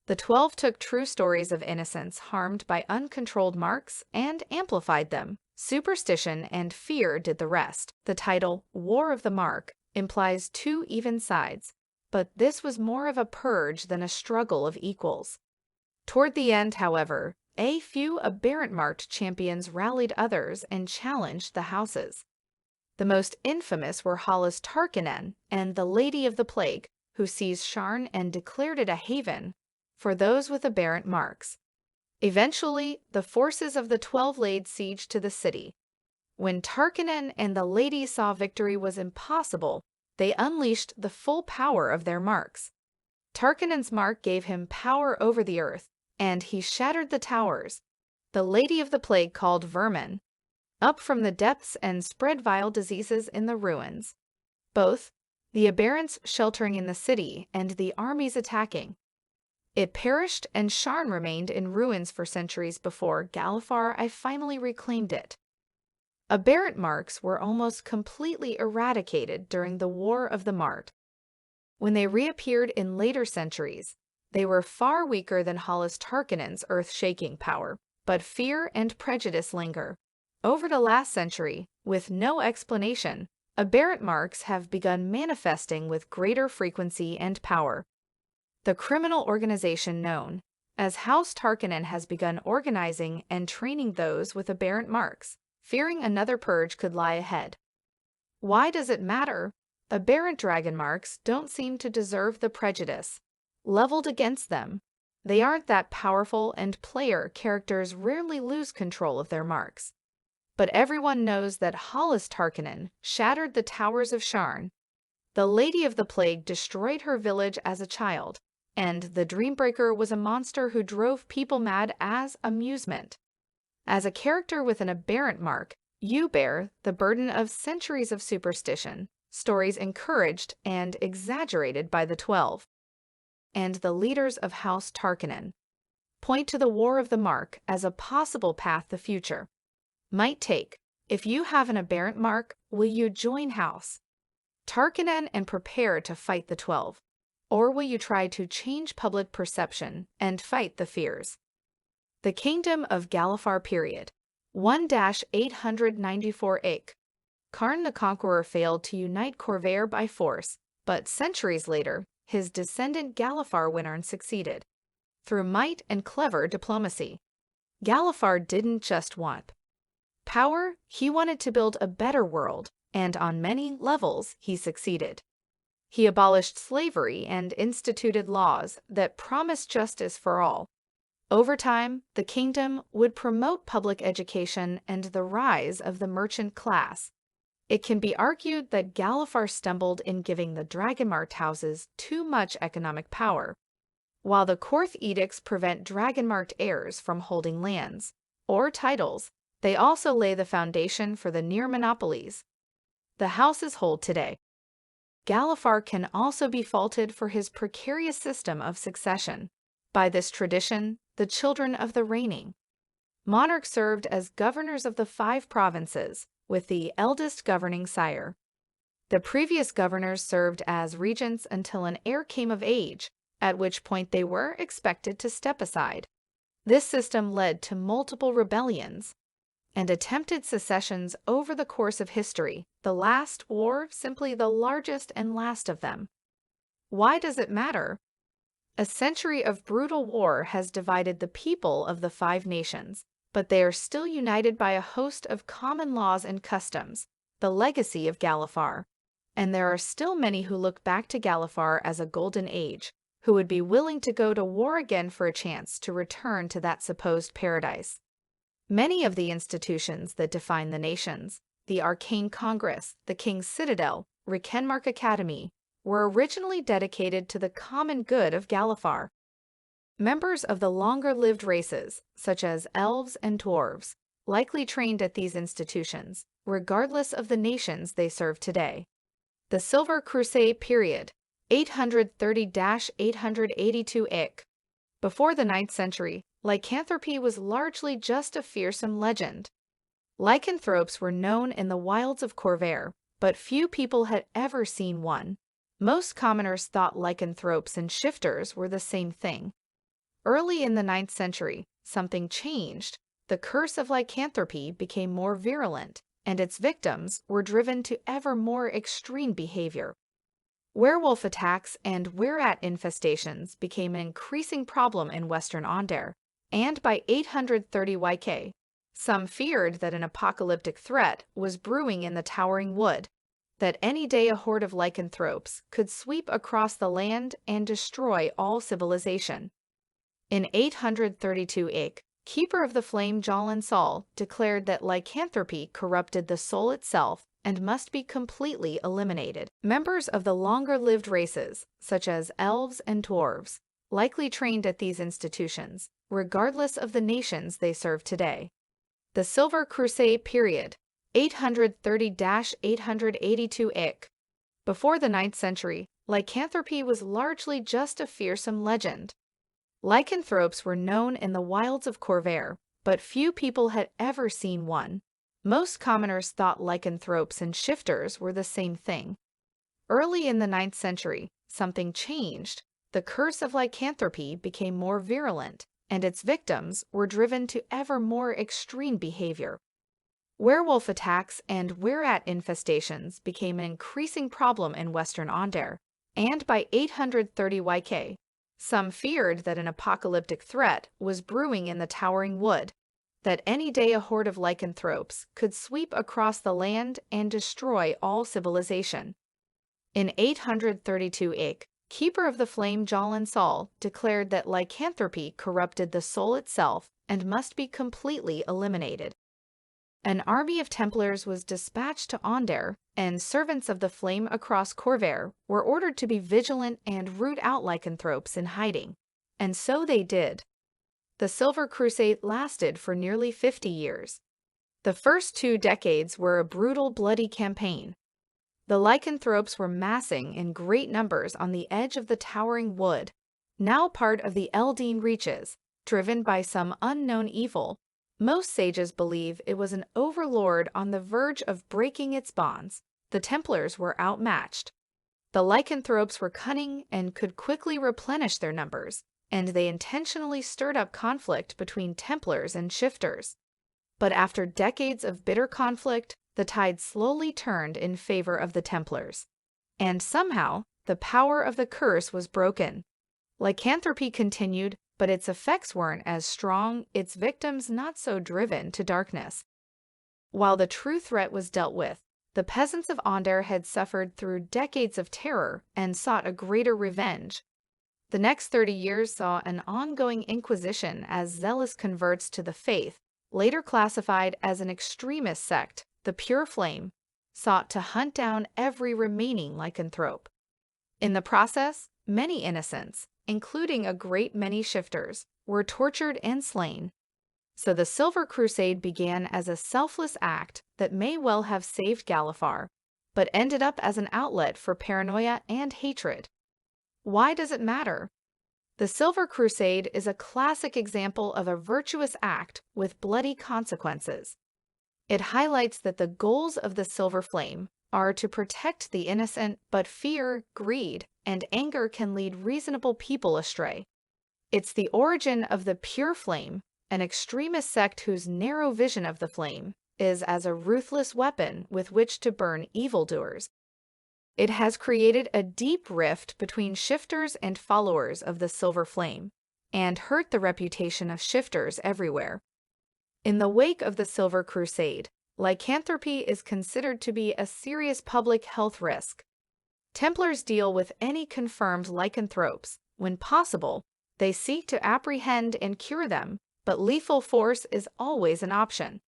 The 12 took true stories of innocents harmed by uncontrolled marks and amplified them. Superstition and fear did the rest. The title, War of the Mark, implies 2 even sides, but this was more of a purge than a struggle of equals. Toward the end, however, a few aberrant-marked champions rallied others and challenged the houses. The most infamous were Hollis Tarkanen and the Lady of the Plague, who seized Sharn and declared it a haven for those with aberrant marks. Eventually, the forces of the 12 laid siege to the city. When Tarkanen and the Lady saw victory was impossible, they unleashed the full power of their marks. Tarkanen's mark gave him power over the earth, and he shattered the towers. The Lady of the Plague called vermin up from the depths and spread vile diseases in the ruins. Both the aberrants sheltering in the city and the armies attacking. It perished, and Sharn remained in ruins for centuries before Galifar I finally reclaimed it. Aberrant marks were almost completely eradicated during the War of the Mart. When they reappeared in later centuries, they were far weaker than Hollis Tarkanen's earth-shaking power, but fear and prejudice linger. Over the last century, with no explanation, aberrant marks have begun manifesting with greater frequency and power. The criminal organization known as House Tarkanen has begun organizing and training those with aberrant marks, fearing another purge could lie ahead. Why does it matter? Aberrant dragon marks don't seem to deserve the prejudice. leveled against them. They aren't that powerful, and player characters rarely lose control of their marks. But everyone knows that Hollis Tarkinen shattered the towers of Sharn. The Lady of the Plague destroyed her village as a child, and the Dreambreaker was a monster who drove people mad as amusement. As a character with an aberrant mark, you bear the burden of centuries of superstition, stories encouraged and exaggerated by the 12. And the leaders of House Tarkinen point to the War of the Mark as a possible path the future might take. If you have an aberrant mark, will you join House Tarkinen and prepare to fight the 12? Or will you try to change public perception and fight the fears? The Kingdom of Galifar period 1-894 Ik. Karn the Conqueror failed to unite Khorvaire by force, but centuries later, his descendant Galifar Winarn succeeded. Through might and clever diplomacy. Galifar didn't just want power, he wanted to build a better world, and on many levels he succeeded. He abolished slavery and instituted laws that promised justice for all. Over time, the kingdom would promote public education and the rise of the merchant class. It can be argued that Galifar stumbled in giving the Dragonmarked houses too much economic power. While the Korth edicts prevent Dragonmarked heirs from holding lands or titles, they also lay the foundation for the near monopolies the houses hold today. Galifar can also be faulted for his precarious system of succession. By this tradition, the children of the reigning monarch served as governors of the 5 provinces, with the eldest governing Cyre. The previous governors served as regents until an heir came of age, at which point they were expected to step aside. This system led to multiple rebellions and attempted secessions over the course of history, the last war simply the largest and last of them. Why does it matter? A century of brutal war has divided the people of the 5 nations, but they are still united by a host of common laws and customs, the legacy of Galifar. And there are still many who look back to Galifar as a golden age, who would be willing to go to war again for a chance to return to that supposed paradise. Many of the institutions that define the nations, the Arcane Congress, the King's Citadel, Rekenmark Academy, were originally dedicated to the common good of Galifar. Members of the longer-lived races, such as elves and dwarves, likely trained at these institutions, regardless of the nations they serve today. The Silver Crusade period, 830-882 Ik. Before the 9th century, lycanthropy was largely just a fearsome legend. Lycanthropes were known in the wilds of Khorvaire, but few people had ever seen one. Most commoners thought lycanthropes and shifters were the same thing. Early in the 9th century, something changed. The curse of lycanthropy became more virulent, and its victims were driven to ever more extreme behavior. Werewolf attacks and wereat infestations became an increasing problem in Western Onder, and by 830 YK, some feared that an apocalyptic threat was brewing in the Towering Wood, that any day a horde of lycanthropes could sweep across the land and destroy all civilization. In 832 Ik, Keeper of the Flame Jalin Sol declared that lycanthropy corrupted the soul itself and must be completely eliminated. Members of the longer-lived races, such as elves and dwarves, likely trained at these institutions, regardless of the nations they serve today. The Silver Crusade period, 830-882 Ik. Before the 9th century, lycanthropy was largely just a fearsome legend. Lycanthropes were known in the wilds of Khorvaire, but few people had ever seen one. Most commoners thought lycanthropes and shifters were the same thing. Early in the 9th century, something changed. The curse of lycanthropy became more virulent, and its victims were driven to ever more extreme behavior. Werewolf attacks and wereat infestations became an increasing problem in Western Onder, and by 830 YK, some feared that an apocalyptic threat was brewing in the Towering Wood, that any day a horde of lycanthropes could sweep across the land and destroy all civilization. In 832 Ik, Keeper of the Flame Jolin Sol declared that lycanthropy corrupted the soul itself and must be completely eliminated. An army of Templars was dispatched to Onder, and servants of the flame across Corvair were ordered to be vigilant and root out lycanthropes in hiding. And so they did. The Silver Crusade lasted for nearly 50 years. The first 2 decades were a brutal, bloody campaign. The lycanthropes were massing in great numbers on the edge of the towering wood, now part of the Eldine Reaches, driven by some unknown evil. Most sages believe it was an overlord on the verge of breaking its bonds. The Templars were outmatched. The lycanthropes were cunning and could quickly replenish their numbers, and they intentionally stirred up conflict between Templars and shifters. But after decades of bitter conflict, the tide slowly turned in favor of the Templars. And somehow, the power of the curse was broken. Lycanthropy continued, but its effects weren't as strong, its victims not so driven to darkness. While the true threat was dealt with, the peasants of Onder had suffered through decades of terror and sought a greater revenge. The next 30 years saw an ongoing inquisition as zealous converts to the faith, later classified as an extremist sect, the Pure Flame, sought to hunt down every remaining lycanthrope. In the process, many innocents, including a great many shifters, were tortured and slain. So the Silver Crusade began as a selfless act that may well have saved Galifar, but ended up as an outlet for paranoia and hatred. Why does it matter? The Silver Crusade is a classic example of a virtuous act with bloody consequences. It highlights that the goals of the Silver Flame are to protect the innocent, but fear, greed, and anger can lead reasonable people astray. It's the origin of the Pure Flame, an extremist sect whose narrow vision of the flame is as a ruthless weapon with which to burn evildoers. It has created a deep rift between shifters and followers of the Silver Flame, and hurt the reputation of shifters everywhere. In the wake of the Silver Crusade, lycanthropy is considered to be a serious public health risk. Templars deal with any confirmed lycanthropes. When possible, they seek to apprehend and cure them, but lethal force is always an option.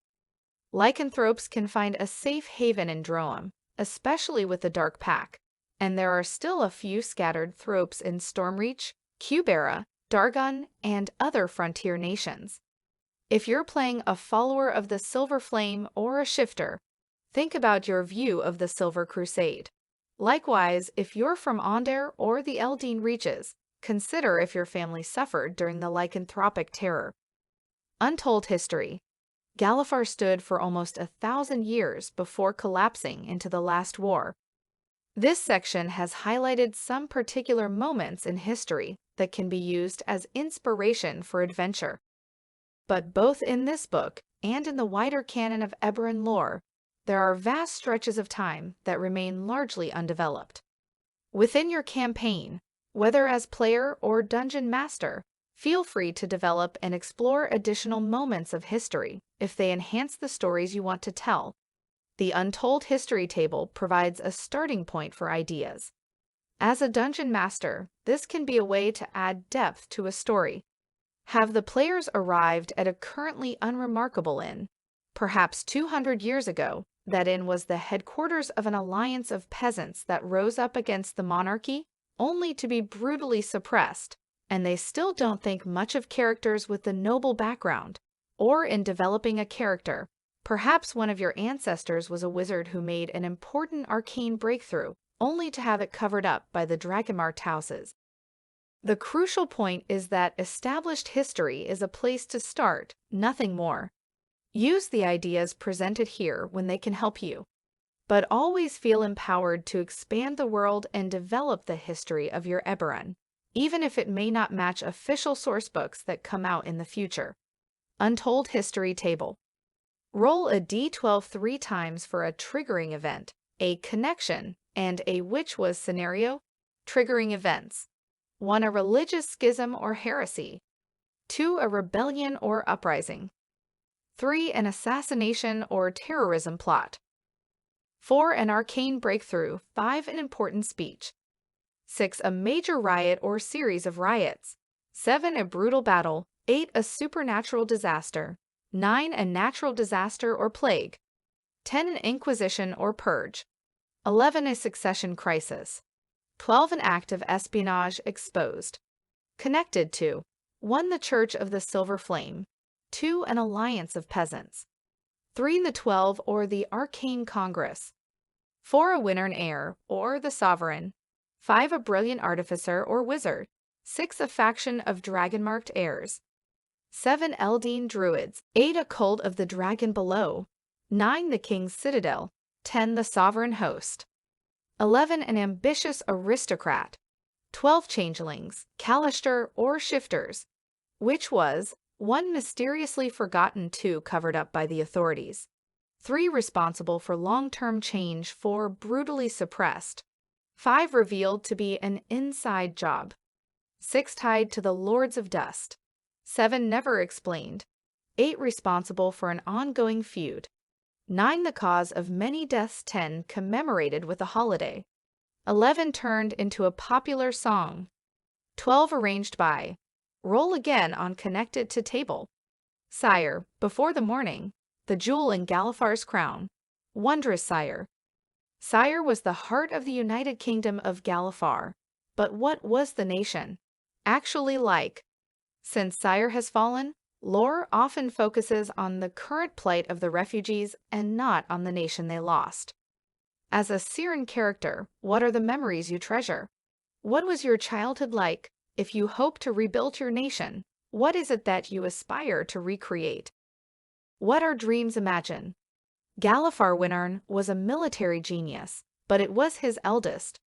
Lycanthropes can find a safe haven in Droam, especially with the Dark Pack, and there are still a few scattered thropes in Stormreach, Cubera, Dargon, and other frontier nations. If you're playing a follower of the Silver Flame or a shifter, think about your view of the Silver Crusade. Likewise, if you're from Onder or the Eldine Reaches, consider if your family suffered during the lycanthropic terror. Untold History. Galifar stood for almost 1,000 years before collapsing into the last war. This section has highlighted some particular moments in history that can be used as inspiration for adventure. But both in this book and in the wider canon of Eberron lore, there are vast stretches of time that remain largely undeveloped. Within your campaign, whether as player or dungeon master, feel free to develop and explore additional moments of history if they enhance the stories you want to tell. The Untold History table provides a starting point for ideas. As a dungeon master, this can be a way to add depth to a story. Have the players arrived at a currently unremarkable inn? Perhaps 200 years ago, that inn was the headquarters of an alliance of peasants that rose up against the monarchy, only to be brutally suppressed, and they still don't think much of characters with the noble background, or in developing a character. Perhaps one of your ancestors was a wizard who made an important arcane breakthrough, only to have it covered up by the Dragonmarked houses. The crucial point is that established history is a place to start, nothing more. Use the ideas presented here when they can help you, but always feel empowered to expand the world and develop the history of your Eberron, even if it may not match official sourcebooks that come out in the future. Untold History table. Roll a d12 3 times for a triggering event, a connection, and a which was scenario. Triggering events. 1. A religious schism or heresy. 2. A rebellion or uprising. 3. An assassination or terrorism plot. 4. An arcane breakthrough. 5. An important speech. 6. A major riot or series of riots. 7. A brutal battle. 8. A supernatural disaster. 9. A natural disaster or plague. 10. An inquisition or purge. 11. A succession crisis. 12. An act of espionage exposed. Connected to 1. The Church of the Silver Flame. 2. An alliance of peasants. 3. The 12 or the Arcane Congress. 4. A winner and heir, or the sovereign. 5. A brilliant artificer or wizard. 6. A faction of dragon-marked heirs. 7. Eldine druids. 8. A cult of the dragon below. 9. The king's citadel. 10. The sovereign host. 11. An ambitious aristocrat. 12. Changelings, Kalister, or shifters, which was 1. Mysteriously forgotten, 2. Covered up by the authorities, 3. Responsible for long-term change, 4. Brutally suppressed, 5. Revealed to be an inside job, 6. Tied to the Lords of Dust, 7. Never explained, 8. Responsible for an ongoing feud, 9. The cause of many deaths, 10. Commemorated with a holiday, 11. Turned into a popular song, 12. Arranged by. Roll again on connected to table. Cyre, before the morning, the jewel in Galifar's crown. Wondrous Cyre. Cyre was the heart of the United Kingdom of Galifar. But what was the nation actually like? Since Cyre has fallen, lore often focuses on the current plight of the refugees and not on the nation they lost. As a Cyren character, what are the memories you treasure? What was your childhood like? If you hope to rebuild your nation, what is it that you aspire to recreate? What are dreams imagine? Galifar Winarn was a military genius, but it was his eldest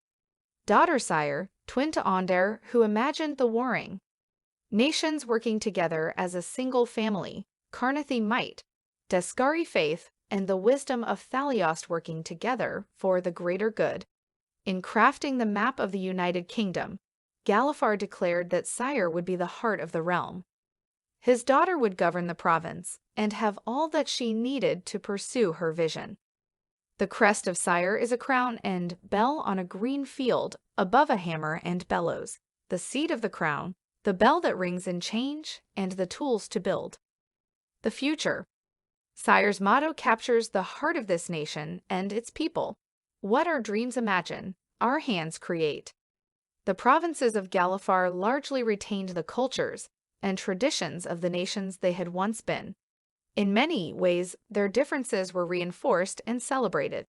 daughter Cyre, twin to Onder, who imagined the warring nations working together as a single family, Carnathy might, Deskari faith, and the wisdom of Thaliost working together for the greater good. In crafting the map of the United Kingdom, Galifar declared that Cyre would be the heart of the realm. His daughter would govern the province and have all that she needed to pursue her vision. The crest of Cyre is a crown and bell on a green field above a hammer and bellows, the seat of the crown, the bell that rings in change, and the tools to build. The future. Cyre's motto captures the heart of this nation and its people. What our dreams imagine, our hands create. The provinces of Galifar largely retained the cultures and traditions of the nations they had once been. In many ways, their differences were reinforced and celebrated.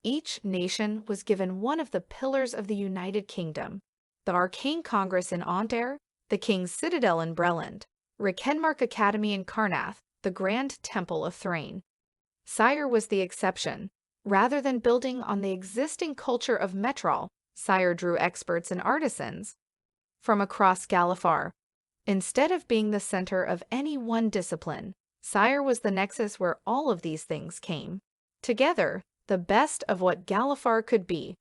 Each nation was given one of the pillars of the United Kingdom: the Arcane Congress in Onder, the King's Citadel in Breland, Rikenmark Academy in Carnath, the Grand Temple of Thrain. Cyre was the exception. Rather than building on the existing culture of Metrol, Cyre drew experts and artisans from across Galifar. Instead of being the center of any one discipline, Cyre was the nexus where all of these things came together, the best of what Galifar could be.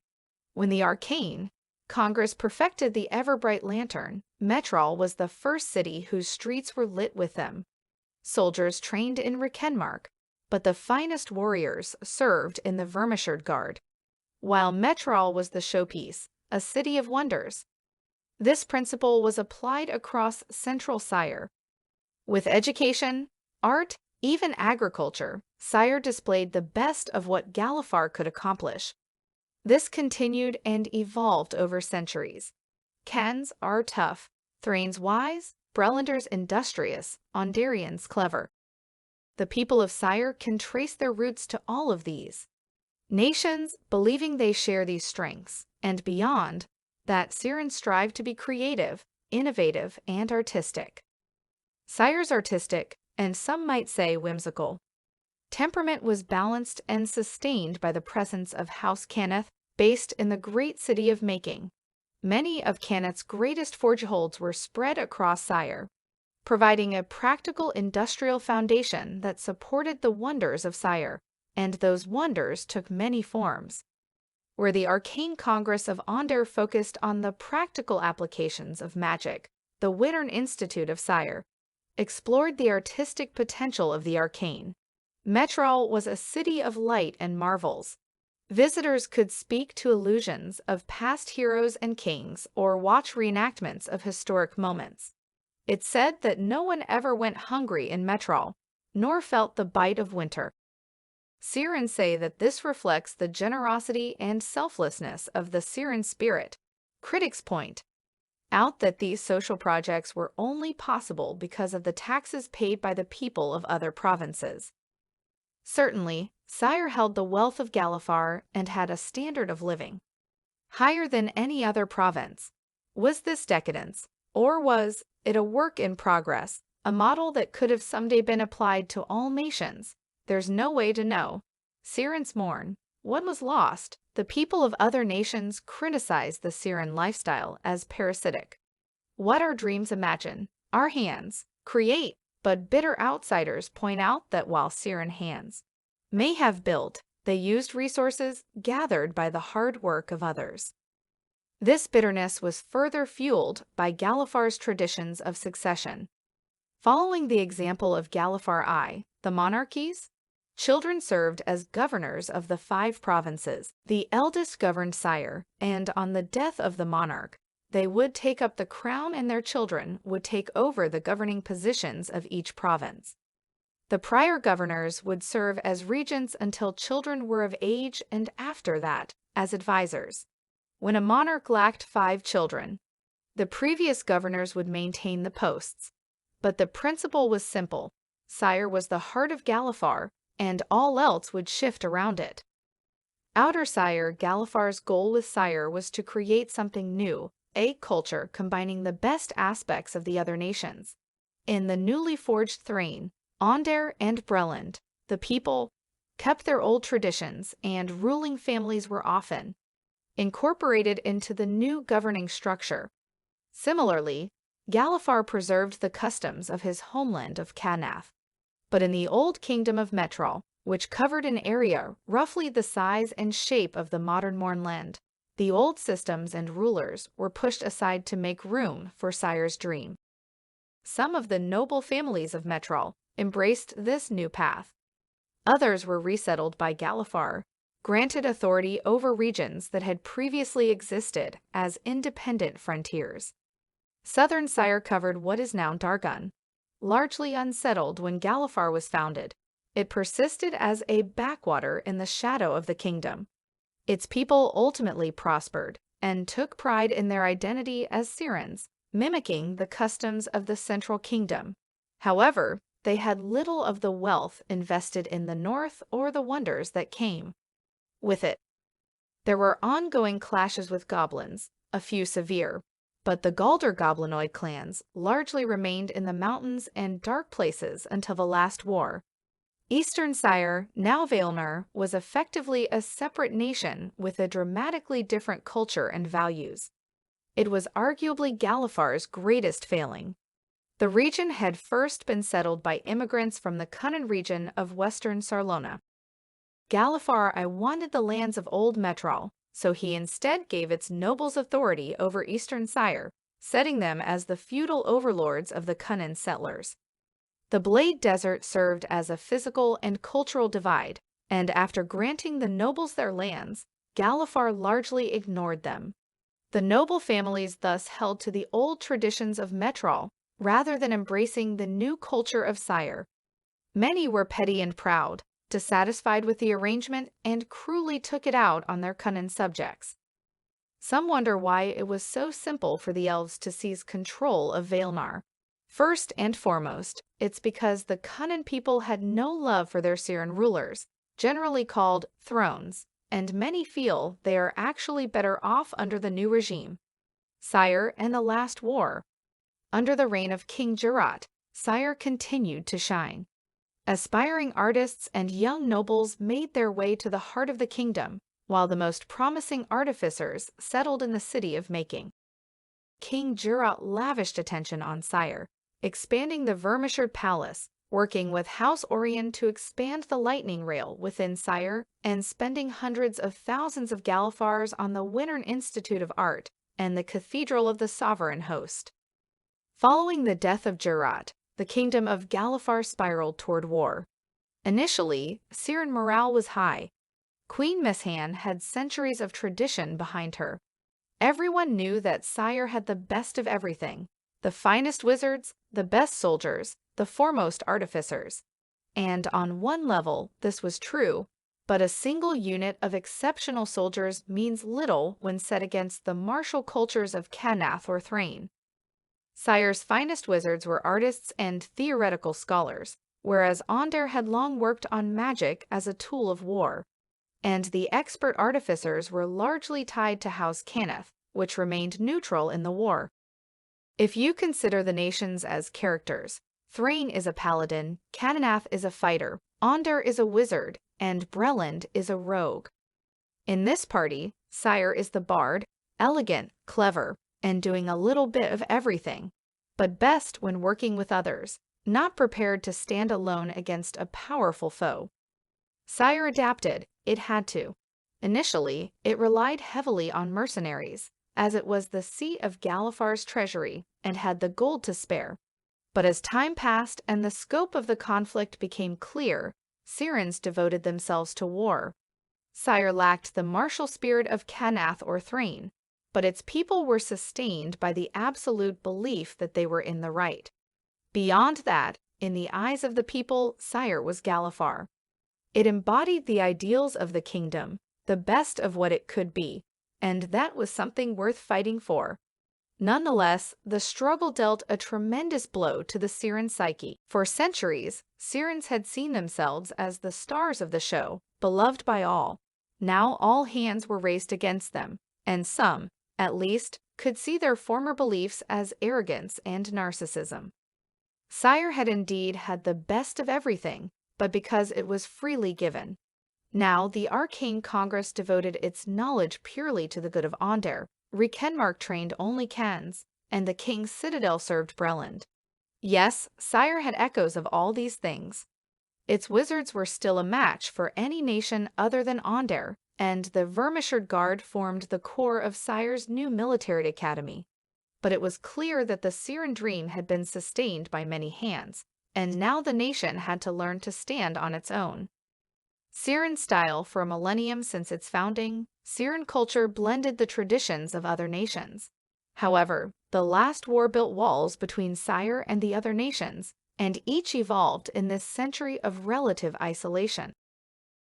When the Arcane Congress perfected the ever-bright lantern, Metrol was the first city whose streets were lit with them. Soldiers trained in Rikenmark, but the finest warriors served in the Vermishard Guard, while Metrol was the showpiece, a city of wonders. This principle was applied across central Cyre. With education, art, even agriculture, Cyre displayed the best of what Galifar could accomplish. This continued and evolved over centuries. Cans are tough, Thrains wise, Brelanders industrious, Ondarians clever. The people of Cyre can trace their roots to all of these nations, believing they share these strengths, and beyond that, Cyren strive to be creative, innovative, and artistic. Cyre's artistic, and some might say whimsical, temperament was balanced and sustained by the presence of House Cannith, based in the great city of Making. Many of Cannith's greatest forgeholds were spread across Cyre, providing a practical industrial foundation that supported the wonders of Cyre, and those wonders took many forms. Where the Arcane Congress of Onder focused on the practical applications of magic, the Winarn Institute of Cyre explored the artistic potential of the arcane. Metrol was a city of light and marvels. Visitors could speak to illusions of past heroes and kings or watch reenactments of historic moments. It's said that no one ever went hungry in Metrol, nor felt the bite of winter. Sirens say that this reflects the generosity and selflessness of the Siren spirit. Critics point out that these social projects were only possible because of the taxes paid by the people of other provinces. Certainly, Cyre held the wealth of Galifar and had a standard of living higher than any other province. Was this decadence, or was it a work in progress, a model that could have someday been applied to all nations? There's no way to know. Sirens mourn what was lost. The people of other nations criticize the Siren lifestyle as parasitic. What our dreams imagine, our hands create, but bitter outsiders point out that while Siren hands may have built, they used resources gathered by the hard work of others. This bitterness was further fueled by Galifar's traditions of succession. Following the example of Galifar I, the monarchies, children served as governors of the 5 provinces. The eldest governed Cyre, and on the death of the monarch, they would take up the crown and their children would take over the governing positions of each province. The prior governors would serve as regents until children were of age and after that, as advisors. When a monarch lacked 5 children, the previous governors would maintain the posts. But the principle was simple. Cyre was the heart of Galifar, and all else would shift around it. Outer Cyre, Galifar's goal with Cyre was to create something new, a culture combining the best aspects of the other nations. In the newly forged Thrain, Onder and Breland, the people kept their old traditions and ruling families were often incorporated into the new governing structure. Similarly, Galifar preserved the customs of his homeland of Canath. But in the old Kingdom of Metrol, which covered an area roughly the size and shape of the modern Mournland, the old systems and rulers were pushed aside to make room for Cyre's dream. Some of the noble families of Metrol embraced this new path. Others were resettled by Galifar, granted authority over regions that had previously existed as independent frontiers. Southern Cyre covered what is now Dargun. Largely unsettled when Galifar was founded, it persisted as a backwater in the shadow of the kingdom. Its people ultimately prospered and took pride in their identity as Sirens, mimicking the customs of the central kingdom. However, they had little of the wealth invested in the north or the wonders that came with it. There were ongoing clashes with goblins, a few severe, but the Galder goblinoid clans largely remained in the mountains and dark places until the last war. Eastern Cyre, now Vaelnar, was effectively a separate nation with a dramatically different culture and values. It was arguably Galifar's greatest failing. The region had first been settled by immigrants from the Cunnan region of western Sarlona. Galifar I wanted the lands of Old Metrol, so he instead gave its nobles authority over Eastern Cyre, setting them as the feudal overlords of the Cunnan settlers. The Blade Desert served as a physical and cultural divide, and after granting the nobles their lands, Galifar largely ignored them. The noble families thus held to the old traditions of Metrol, rather than embracing the new culture of Cyre. Many were petty and proud, dissatisfied with the arrangement, and cruelly took it out on their Cunnan subjects. Some wonder why it was so simple for the elves to seize control of Vaelnar. First and foremost, it's because the Cunnan people had no love for their Siren rulers, generally called thrones, and many feel they are actually better off under the new regime. Cyre and the Last War. Under the reign of King Jurat, Cyre continued to shine. Aspiring artists and young nobles made their way to the heart of the kingdom, while the most promising artificers settled in the city of making. King Jurat lavished attention on Cyre, expanding the Vermishard Palace, working with House Orion to expand the lightning rail within Cyre, and spending hundreds of thousands of Galifars on the Wintern Institute of Art and the Cathedral of the Sovereign Host. Following the death of Jurat, the kingdom of Galifar spiraled toward war. Initially, Siren morale was high. Queen Mishan had centuries of tradition behind her. Everyone knew that Cyre had the best of everything: the finest wizards, the best soldiers, the foremost artificers. And on one level, this was true, but a single unit of exceptional soldiers means little when set against the martial cultures of Canath or Thrain. Cyre's finest wizards were artists and theoretical scholars, whereas Onder had long worked on magic as a tool of war. And the expert artificers were largely tied to House Canath, which remained neutral in the war. If you consider the nations as characters, Thrain is a paladin, Canath is a fighter, Onder is a wizard, and Breland is a rogue. In this party, Cyre is the bard, elegant, clever, and doing a little bit of everything, but best when working with others, not prepared to stand alone against a powerful foe. Cyre adapted. It had to. Initially, it relied heavily on mercenaries, as it was the seat of Galifar's treasury and had the gold to spare. But as time passed and the scope of the conflict became clear, Cyrans devoted themselves to war. Cyre lacked the martial spirit of Canath or Thrain, but its people were sustained by the absolute belief that they were in the right. Beyond that, in the eyes of the people, Cyre was Galifar. It embodied the ideals of the kingdom, the best of what it could be, and that was something worth fighting for. Nonetheless, the struggle dealt a tremendous blow to the Cyran psyche. For centuries, Cyrans had seen themselves as the stars of the show, beloved by all. Now all hands were raised against them, and some, at least, could see their former beliefs as arrogance and narcissism. Cyre had indeed had the best of everything, but because it was freely given. Now the Arcane Congress devoted its knowledge purely to the good of Onder, Rikenmark trained only Cans, and the King's Citadel served Breland. Yes, Cyre had echoes of all these things. Its wizards were still a match for any nation other than Onder, and the Vermishard Guard formed the core of Cyre's new military academy. But it was clear that the Cyran dream had been sustained by many hands, and now the nation had to learn to stand on its own. Cyran style. For a millennium since its founding, Cyran culture blended the traditions of other nations. However, the last war built walls between Cyre and the other nations, and each evolved in this century of relative isolation.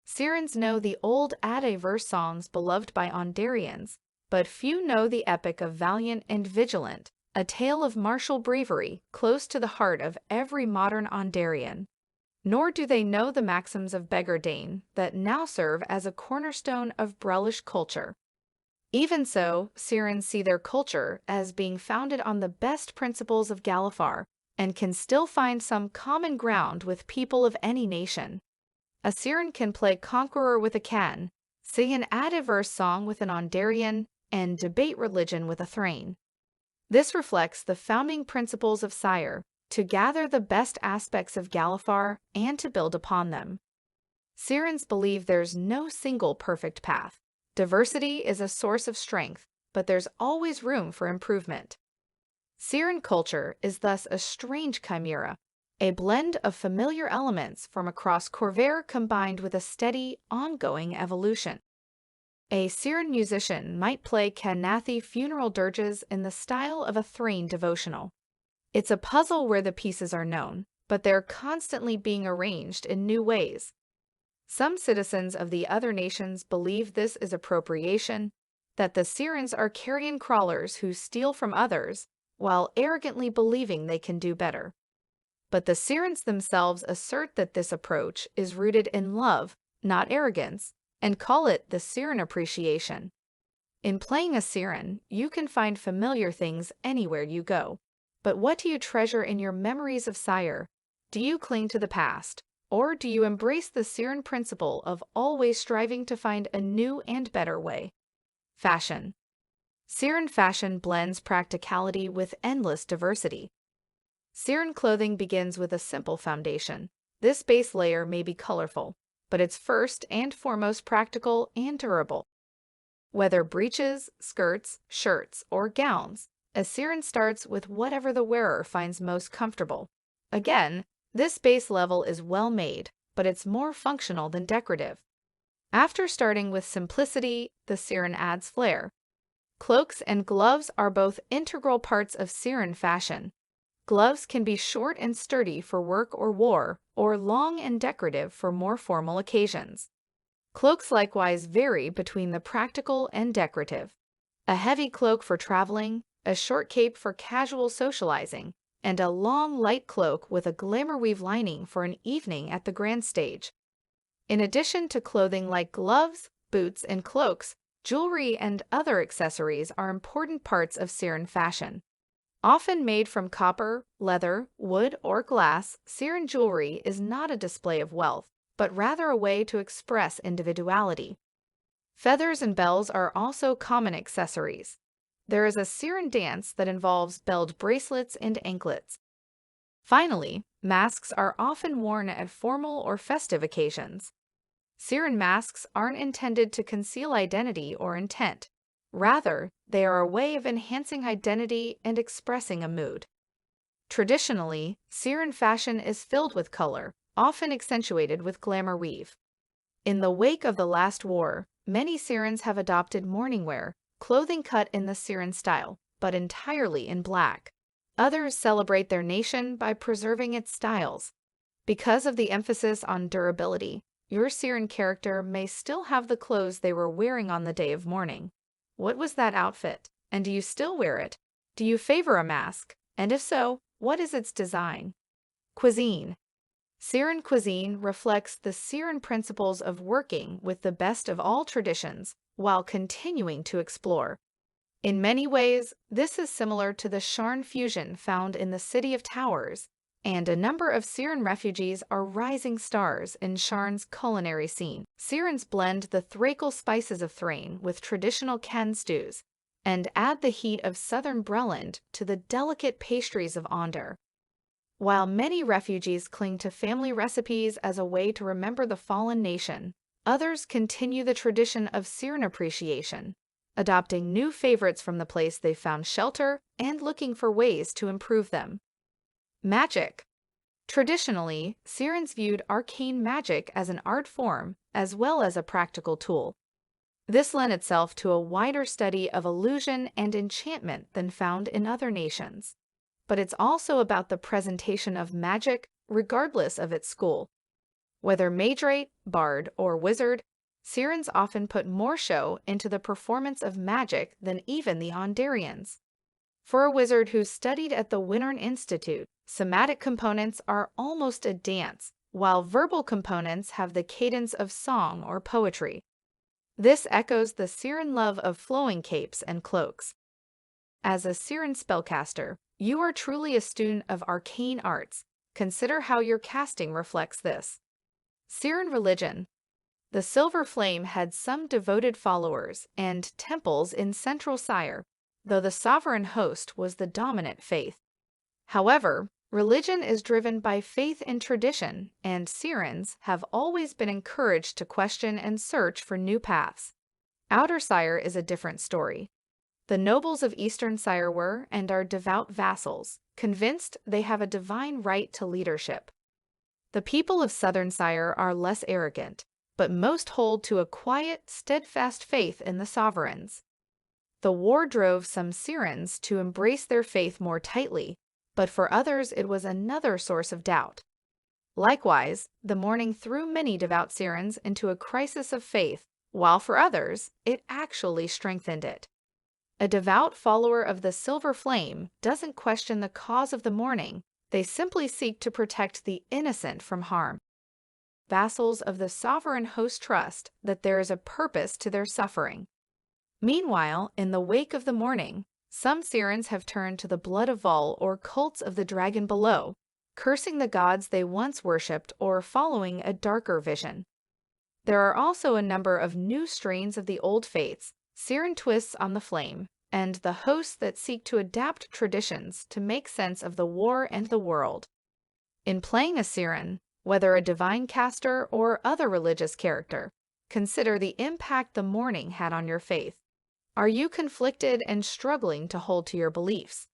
Cyrans know the old Artificers songs beloved by Ondarians, but few know the epic of Valiant and Vigilant, a tale of martial bravery close to the heart of every modern Ondarian. Nor do they know the maxims of Begardane that now serve as a cornerstone of Brelish culture. Even so, Cyrans see their culture as being founded on the best principles of Galifar, and can still find some common ground with people of any nation. A Cyran can play conqueror with a Can, sing an Artificers song with an Ondarian, and debate religion with a Thrain. This reflects the founding principles of Cyre, to gather the best aspects of Galifar and to build upon them. Cyrans believe there's no single perfect path. Diversity is a source of strength, but there's always room for improvement. Cyran culture is thus a strange chimera, a blend of familiar elements from across Corvair combined with a steady, ongoing evolution. A Cyran musician might play Canathi funeral dirges in the style of a Thrain devotional. It's a puzzle where the pieces are known, but they're constantly being arranged in new ways. Some citizens of the other nations believe this is appropriation, that the Cyrans are carrion crawlers who steal from others, while arrogantly believing they can do better. But the Cyrans themselves assert that this approach is rooted in love, not arrogance, and call it the Cyran appreciation. In playing a Cyran, you can find familiar things anywhere you go. But what do you treasure in your memories of Cyre? Do you cling to the past, or do you embrace the Cyran principle of always striving to find a new and better way? Fashion. Cyran fashion blends practicality with endless diversity. Cyran clothing begins with a simple foundation. This base layer may be colorful, but it's first and foremost practical and durable. Whether breeches, skirts, shirts, or gowns, a Cyran starts with whatever the wearer finds most comfortable. Again, this base level is well made, but it's more functional than decorative. After starting with simplicity, the Cyren adds flair. Cloaks and gloves are both integral parts of Cyren fashion. Gloves can be short and sturdy for work or war, or long and decorative for more formal occasions. Cloaks likewise vary between the practical and decorative. A heavy cloak for traveling, a short cape for casual socializing, and a long, light cloak with a glamour weave lining for an evening at the grand stage. In addition to clothing like gloves, boots, and cloaks, jewelry and other accessories are important parts of Cyren fashion. Often made from copper, leather, wood, or glass, Cyren jewelry is not a display of wealth, but rather a way to express individuality. Feathers and bells are also common accessories. There is a Cyren dance that involves belled bracelets and anklets. Finally, masks are often worn at formal or festive occasions. Cyren masks aren't intended to conceal identity or intent. Rather, they are a way of enhancing identity and expressing a mood. Traditionally, Cyren fashion is filled with color, often accentuated with glamour weave. In the wake of the last war, many Cyrens have adopted mourning wear, clothing cut in the Cyren style, but entirely in black. Others celebrate their nation by preserving its styles. Because of the emphasis on durability, your Cyren character may still have the clothes they were wearing on the day of mourning. What was that outfit? And do you still wear it? Do you favor a mask? And if so, what is its design? Cuisine. Cyren cuisine reflects the Cyren principles of working with the best of all traditions while continuing to explore. In many ways, this is similar to the Sharn fusion found in the City of Towers, and a number of Cyren refugees are rising stars in Sharn's culinary scene. Cyrens blend the Thrakel spices of Thrain with traditional Ken stews, and add the heat of southern Breland to the delicate pastries of Onder. While many refugees cling to family recipes as a way to remember the fallen nation, others continue the tradition of Cyren appreciation, adopting new favorites from the place they found shelter and looking for ways to improve them. Magic. Traditionally, Cyrens viewed arcane magic as an art form as well as a practical tool. This lent itself to a wider study of illusion and enchantment than found in other nations. But it's also about the presentation of magic, regardless of its school. Whether Magerate, Bard, or Wizard, Cyrens often put more show into the performance of magic than even the Ondarians. For a wizard who studied at the Winern Institute, somatic components are almost a dance, while verbal components have the cadence of song or poetry. This echoes the Cyren love of flowing capes and cloaks. As a Cyren spellcaster, you are truly a student of arcane arts. Consider how your casting reflects this. Cyren religion. The Silver Flame had some devoted followers and temples in central Cyre, though the sovereign host was the dominant faith. However, religion is driven by faith and tradition, and Cyrens have always been encouraged to question and search for new paths. Outer Cyre is a different story. The nobles of Eastern Cyre were and are devout vassals, convinced they have a divine right to leadership. The people of Southern Cyre are less arrogant, but most hold to a quiet, steadfast faith in the sovereigns. The war drove some Cyrens to embrace their faith more tightly, but for others it was another source of doubt. Likewise, the mourning threw many devout Cyrens into a crisis of faith, while for others, it actually strengthened it. A devout follower of the Silver Flame doesn't question the cause of the mourning, they simply seek to protect the innocent from harm. Vassals of the sovereign host trust that there is a purpose to their suffering. Meanwhile, in the wake of the mourning, some Cyrens have turned to the blood of Vol or cults of the dragon below, cursing the gods they once worshipped or following a darker vision. There are also a number of new strains of the old faiths, Cyren twists on the flame, and the hosts that seek to adapt traditions to make sense of the war and the world. In playing a Cyren, whether a divine caster or other religious character, consider the impact the mourning had on your faith. Are you conflicted and struggling to hold to your beliefs?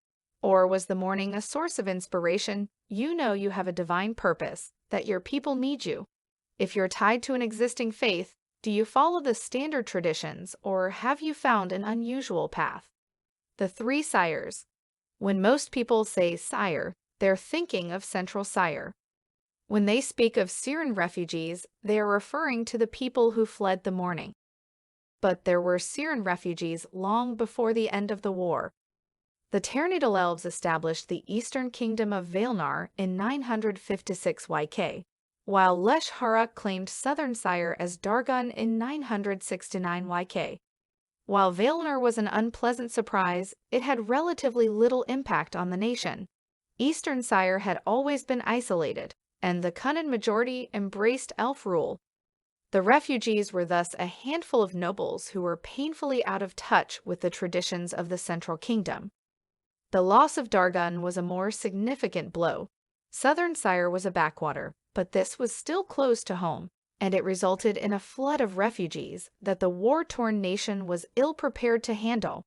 Or was the mourning a source of inspiration? You know you have a divine purpose, that your people need you. If you're tied to an existing faith, Do you follow the standard traditions, or have you found an unusual path? The three sires. When most people say Cyre, they're thinking of Central Cyre. When they speak of Syrian refugees, they are referring to the people who fled the Mourning. But there were Syrian refugees long before the end of the war. The Tyranital elves established the eastern kingdom of Vaelnar in 956 YK, while Lesh-Haruk claimed southern Cyre as Dargun in 969 YK. While Vaelnar was an unpleasant surprise, it had relatively little impact on the nation. Eastern Cyre had always been isolated, and the Cunnan majority embraced elf rule. The refugees were thus a handful of nobles who were painfully out of touch with the traditions of the Central Kingdom. The loss of Dargun was a more significant blow. Southern Cyre was a backwater, but this was still close to home, and it resulted in a flood of refugees that the war-torn nation was ill-prepared to handle.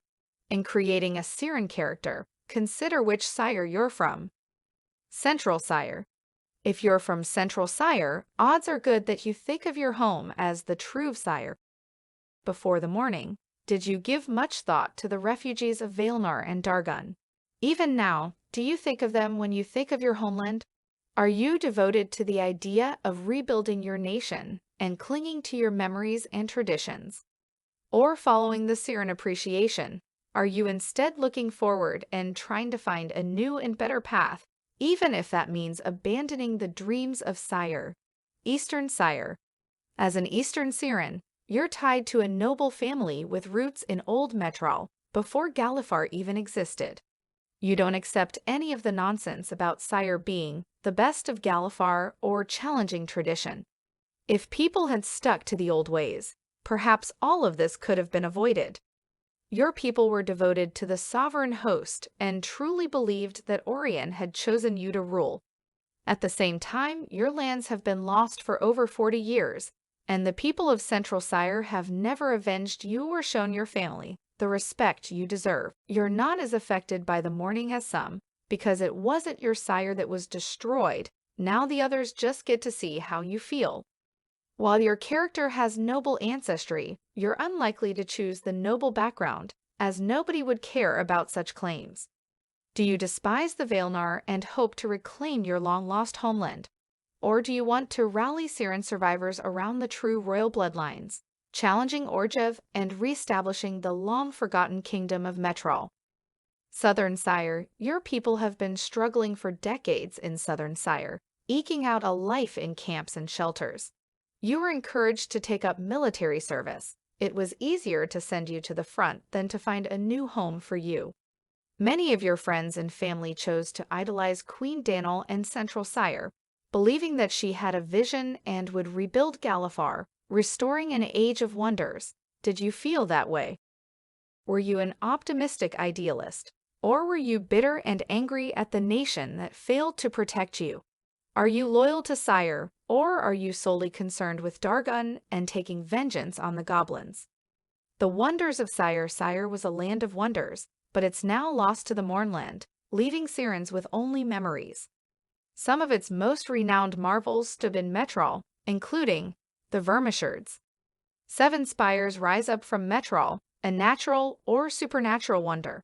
In creating a Syrian character, consider which Cyre you're from. Central Cyre. If you're from Central Cyre, odds are good that you think of your home as the true Cyre. Before the Mourning, did you give much thought to the refugees of Vaelnar and Dargun? Even now, do you think of them when you think of your homeland? Are you devoted to the idea of rebuilding your nation and clinging to your memories and traditions? Or following the Syrian appreciation, are you instead looking forward and trying to find a new and better path, even if that means abandoning the dreams of Cyre? Eastern Cyre. As an Eastern Syrian, you're tied to a noble family with roots in Old Metral, before Galifar even existed. You don't accept any of the nonsense about Cyre being the best of Galifar or challenging tradition. If people had stuck to the old ways, perhaps all of this could have been avoided. Your people were devoted to the sovereign host and truly believed that Orion had chosen you to rule. At the same time, your lands have been lost for over 40 years, and the people of Central Cyre have never avenged you or shown your family the respect you deserve. You're not as affected by the Mourning as some, because it wasn't your sire that was destroyed. Now the others just get to see how you feel. While your character has noble ancestry, you're unlikely to choose the noble background, as nobody would care about such claims. Do you despise the Vaelnar and hope to reclaim your long-lost homeland? Or do you want to rally Syrian survivors around the true royal bloodlines, challenging Orgev and re-establishing the long-forgotten kingdom of Metral? Southern Cyre. Your people have been struggling for decades in Southern Cyre, eking out a life in camps and shelters. You were encouraged to take up military service. It was easier to send you to the front than to find a new home for you. Many of your friends and family chose to idolize Queen Danal and Central Cyre, believing that she had a vision and would rebuild Galifar, restoring an age of wonders. Did you feel that way? Were you an optimistic idealist, or were you bitter and angry at the nation that failed to protect you? Are you loyal to Cyre, or are you solely concerned with Dargun and taking vengeance on the goblins? The wonders of Cyre. Cyre was a land of wonders, but it's now lost to the Mournland, leaving Syrians with only memories. Some of its most renowned marvels stood in Metral, including the Vermishards. 7 spires rise up from Metral, a natural or supernatural wonder.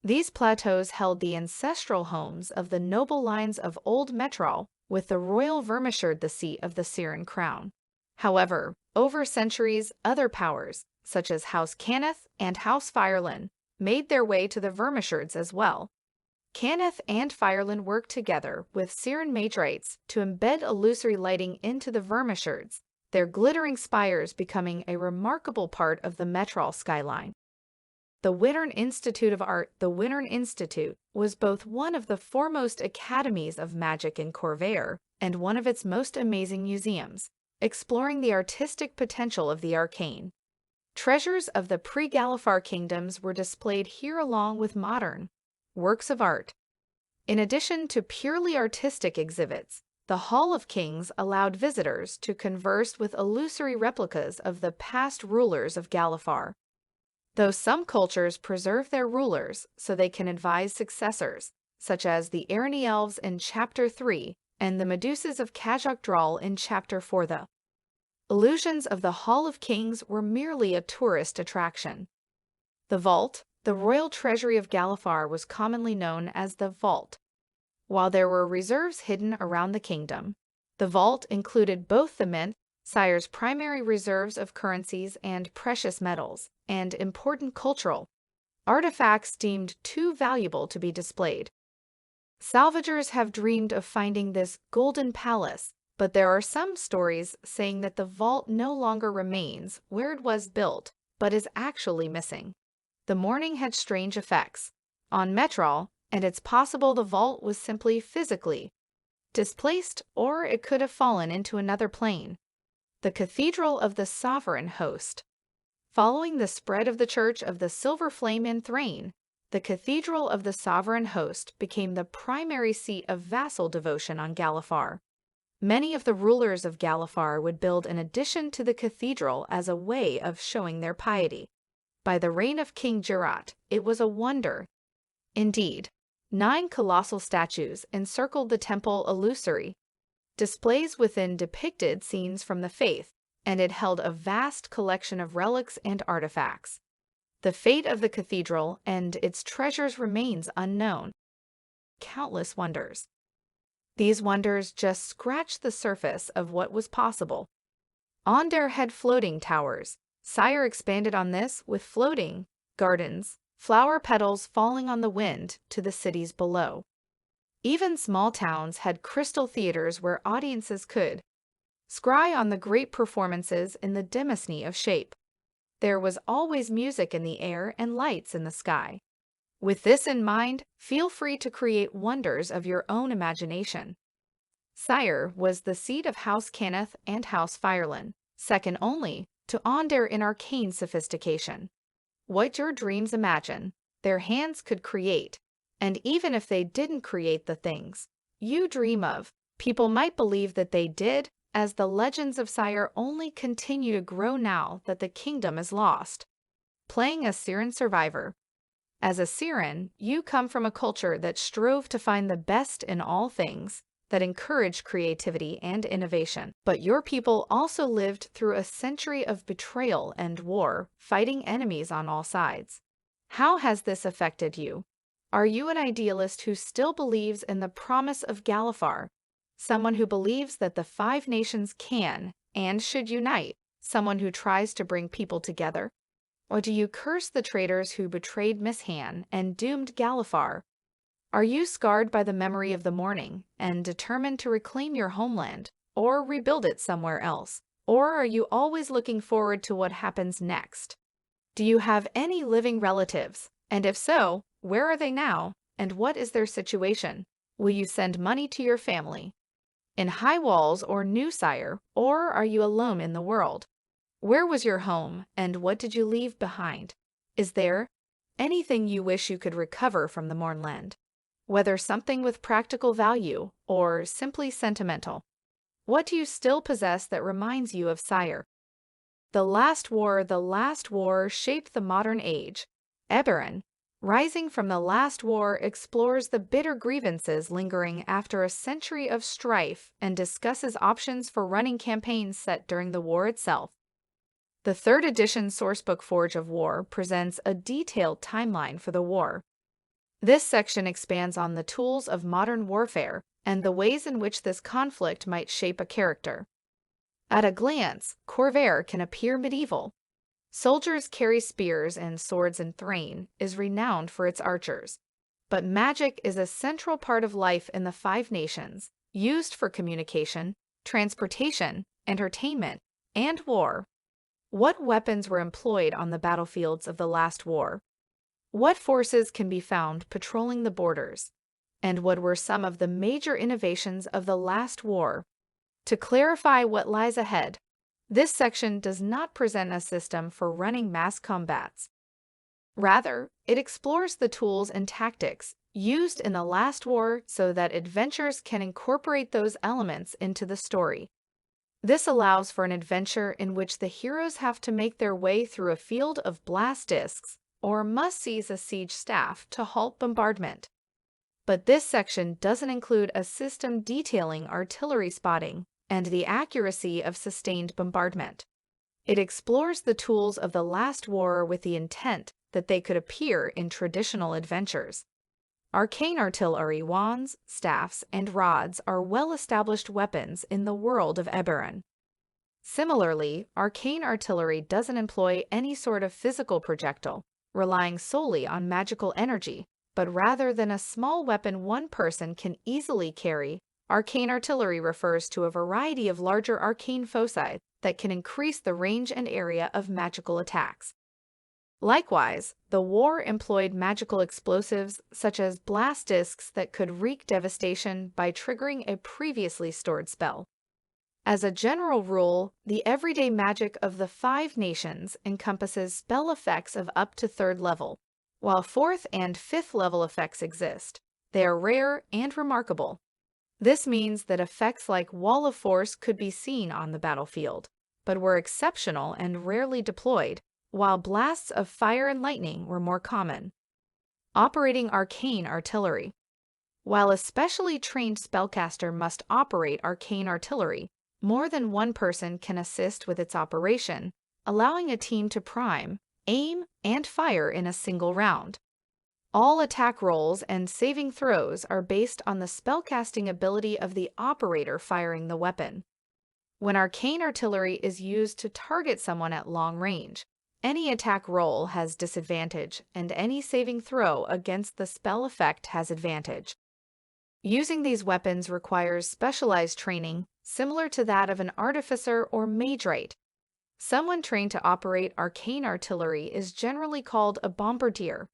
These plateaus held the ancestral homes of the noble lines of Old Metral, with the royal Vermishard the seat of the Syrian crown. However, over centuries, other powers, such as House Cannith and House Fireland, made their way to the Vermishards as well. Cannith and Fireland worked together with Syrian Magrites to embed illusory lighting into the Vermishards, their glittering spires becoming a remarkable part of the Metral skyline. The Wittern Institute of Art. The Wittern Institute was both one of the foremost academies of magic in Corvair and one of its most amazing museums, exploring the artistic potential of the arcane. Treasures of the pre-Galifar kingdoms were displayed here along with modern works of art. In addition to purely artistic exhibits, the Hall of Kings allowed visitors to converse with illusory replicas of the past rulers of Galifar. Though some cultures preserve their rulers so they can advise successors, such as the Arani Elves in Chapter 3 and the Medusas of Kajak Dral in Chapter 4. The Illusions of the Hall of Kings were merely a tourist attraction. The Vault, the royal treasury of Galifar, was commonly known as the Vault. While there were reserves hidden around the kingdom, the Vault included both the mint, Cyre's primary reserves of currencies and precious metals, and important cultural artifacts deemed too valuable to be displayed. Salvagers have dreamed of finding this golden palace, but there are some stories saying that the vault no longer remains where it was built, but is actually missing. The Mourning had strange effects on Metral, and it's possible the vault was simply physically displaced, or it could have fallen into another plane. The Cathedral of the Sovereign Host. Following the spread of the Church of the Silver Flame in Thrain, the Cathedral of the Sovereign Host became the primary seat of vassal devotion on Galifar. Many of the rulers of Galifar would build an addition to the cathedral as a way of showing their piety. By the reign of King Jurat, it was a wonder. Indeed, 9 colossal statues encircled the temple illusory. Displays within depicted scenes from the faith, and it held a vast collection of relics and artifacts. The fate of the cathedral and its treasures remains unknown. Countless wonders. These wonders just scratch the surface of what was possible. Onder had floating towers. Cyre expanded on this with floating gardens, flower petals falling on the wind to the cities below. Even small towns had crystal theaters where audiences could scry on the great performances in the demoscene of shape. There was always music in the air and lights in the sky. With this in mind, feel free to create wonders of your own imagination. Cyre was the seat of House Cannith and House Fireland, second only to Onder in arcane sophistication. What your dreams imagine, their hands could create, and even if they didn't create the things you dream of, people might believe that they did, as the legends of Cyre only continue to grow now that the kingdom is lost. Playing a Cyran survivor. As a Cyran, you come from a culture that strove to find the best in all things, that encouraged creativity and innovation. But your people also lived through a century of betrayal and war, fighting enemies on all sides. How has this affected you? Are you an idealist who still believes in the promise of Galifar? Someone who believes that the 5 nations can and should unite? Someone who tries to bring people together? Or do you curse the traitors who betrayed Miss Han and doomed Galifar? Are you scarred by the memory of the Mourning and determined to reclaim your homeland or rebuild it somewhere else? Or are you always looking forward to what happens next? Do you have any living relatives? And if so, where are they now? And what is their situation? Will you send money to your family? In High Walls or New Cyre, or are you alone in the world? Where was your home, and what did you leave behind? Is there anything you wish you could recover from the Mournland? Whether something with practical value or simply sentimental. What do you still possess that reminds you of Cyre? The Last War shaped the modern age. Eberron, rising from the last war, explores the bitter grievances lingering after a century of strife and discusses options for running campaigns set during the war itself. The 3rd edition sourcebook Forge of War presents a detailed timeline for the war. This section expands on the tools of modern warfare and the ways in which this conflict might shape a character. At a glance, Corvair can appear medieval. Soldiers carry spears and swords, and Thrain is renowned for its archers. But magic is a central part of life in the 5 nations, used for communication, transportation, entertainment, and war. What weapons were employed on the battlefields of the last war? What forces can be found patrolling the borders? And what were some of the major innovations of the last war? To clarify what lies ahead, this section does not present a system for running mass combats. Rather, it explores the tools and tactics used in the last war so that adventurers can incorporate those elements into the story. This allows for an adventure in which the heroes have to make their way through a field of blast discs or must seize a siege staff to halt bombardment. But this section doesn't include a system detailing artillery spotting and the accuracy of sustained bombardment. It explores the tools of the last war with the intent that they could appear in traditional adventures. Arcane artillery wands, staffs, and rods are well-established weapons in the world of Eberron. Similarly, arcane artillery doesn't employ any sort of physical projectile, relying solely on magical energy, but rather than a small weapon one person can easily carry. Arcane artillery refers to a variety of larger arcane foci that can increase the range and area of magical attacks. Likewise, the war employed magical explosives such as blast discs that could wreak devastation by triggering a previously stored spell. As a general rule, the everyday magic of the 5 nations encompasses spell effects of up to 3rd level, while 4th and 5th level effects exist. They are rare and remarkable. This means that effects like Wall of Force could be seen on the battlefield, but were exceptional and rarely deployed, while blasts of fire and lightning were more common. Operating arcane artillery. While a specially trained spellcaster must operate arcane artillery, more than one person can assist with its operation, allowing a team to prime, aim, and fire in a single round. All attack rolls and saving throws are based on the spellcasting ability of the operator firing the weapon. When arcane artillery is used to target someone at long range, any attack roll has disadvantage, and any saving throw against the spell effect has advantage. Using these weapons requires specialized training, similar to that of an artificer or mage-rite. Someone trained to operate arcane artillery is generally called a bombardier.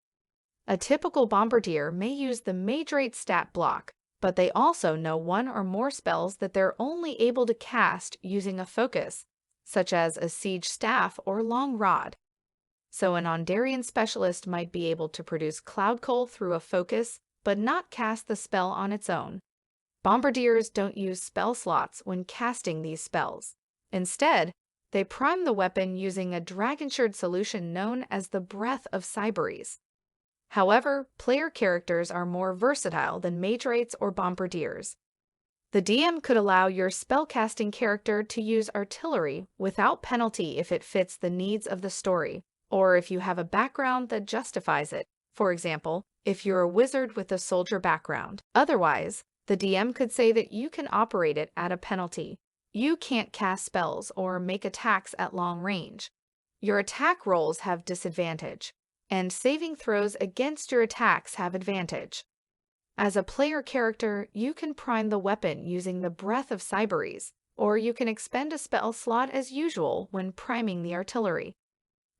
A typical bombardier may use the mage-rite stat block, but they also know one or more spells that they're only able to cast using a focus, such as a siege staff or long rod. So an Ondarian specialist might be able to produce cloud coal through a focus, but not cast the spell on its own. Bombardiers don't use spell slots when casting these spells. Instead, they prime the weapon using a dragon-shard solution known as the Breath of Cyberes. However, player characters are more versatile than mage-rites or bombardiers. The DM could allow your spellcasting character to use artillery without penalty if it fits the needs of the story, or if you have a background that justifies it. For example, if you're a wizard with a soldier background. Otherwise, the DM could say that you can operate it at a penalty. You can't cast spells or make attacks at long range. Your attack rolls have disadvantage, and saving throws against your attacks have advantage. As a player character, you can prime the weapon using the Breath of Cyberes, or you can expend a spell slot as usual when priming the artillery.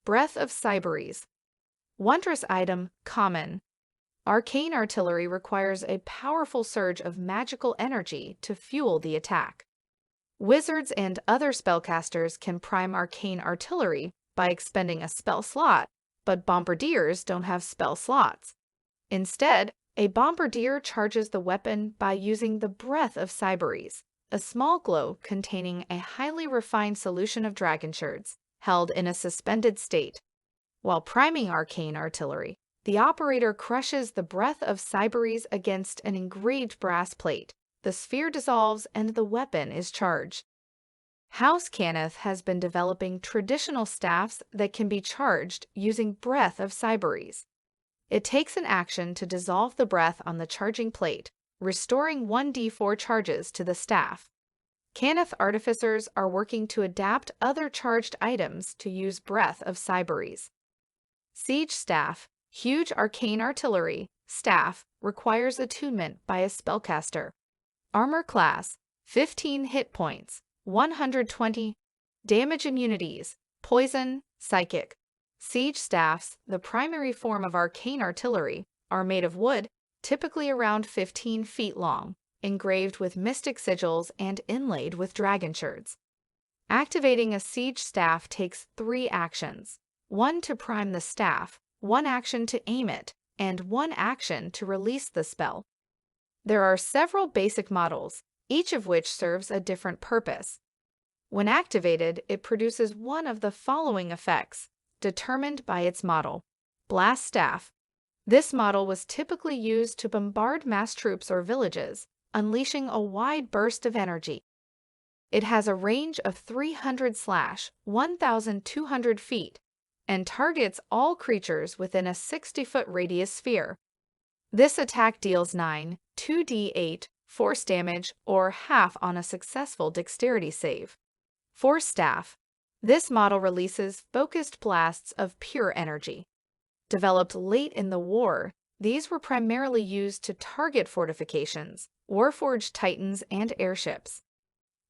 Breath of Cyberes. Wondrous item, common. Arcane artillery requires a powerful surge of magical energy to fuel the attack. Wizards and other spellcasters can prime arcane artillery by expending a spell slot, but bombardiers don't have spell slots. Instead, a bombardier charges the weapon by using the Breath of Cyberes, a small globe containing a highly refined solution of dragon shards, held in a suspended state. While priming arcane artillery, the operator crushes the Breath of Cyberes against an engraved brass plate. The sphere dissolves and the weapon is charged. House Cannith has been developing traditional staffs that can be charged using Breath of Cyberes. It takes an action to dissolve the breath on the charging plate, restoring 1d4 charges to the staff. Cannith Artificers are working to adapt other charged items to use Breath of Cyberes. Siege Staff, huge arcane artillery, staff, requires attunement by a spellcaster. Armor class, 15 hit points, 120. Damage immunities, poison, psychic. Siege staffs, the primary form of arcane artillery, are made of wood, typically around 15 feet long, engraved with mystic sigils and inlaid with dragon shards. Activating a siege staff takes 3 actions: 1 to prime the staff, 1 action to aim it, and 1 action to release the spell. There are several basic models, each of which serves a different purpose. When activated, it produces one of the following effects, determined by its model. Blast Staff. This model was typically used to bombard mass troops or villages, unleashing a wide burst of energy. It has a range of 300/1,200 feet and targets all creatures within a 60-foot radius sphere. This attack deals 9 2d8 force damage or half on a successful dexterity save. Force Staff. This model releases focused blasts of pure energy. Developed late in the war, these were primarily used to target fortifications, warforged titans, and airships.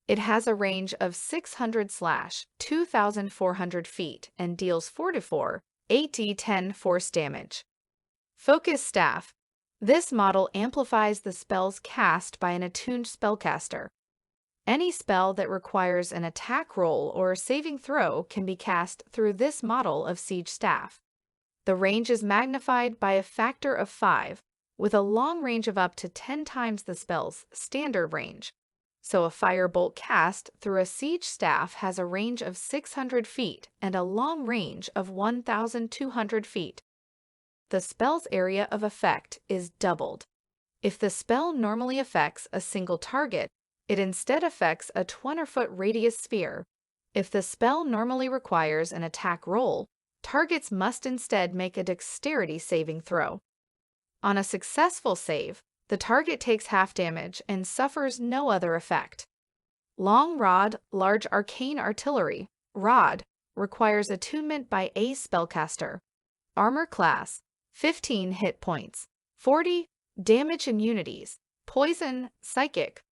It has a range of 600/2,400 feet and deals 4 8d10 force damage. Focus Staff. This model amplifies the spells cast by an attuned spellcaster. Any spell that requires an attack roll or saving throw can be cast through this model of siege staff. The range is magnified by a factor of 5, with a long range of up to 10 times the spell's standard range. So a firebolt cast through a siege staff has a range of 600 feet and a long range of 1,200 feet. The spell's area of effect is doubled. If the spell normally affects a single target, it instead affects a 20-foot radius sphere. If the spell normally requires an attack roll, targets must instead make a dexterity saving throw. On a successful save, the target takes half damage and suffers no other effect. Long Rod, Large Arcane Artillery, Rod, requires attunement by a spellcaster. Armor Class, 15 hit points, 40 damage immunities, poison, psychic.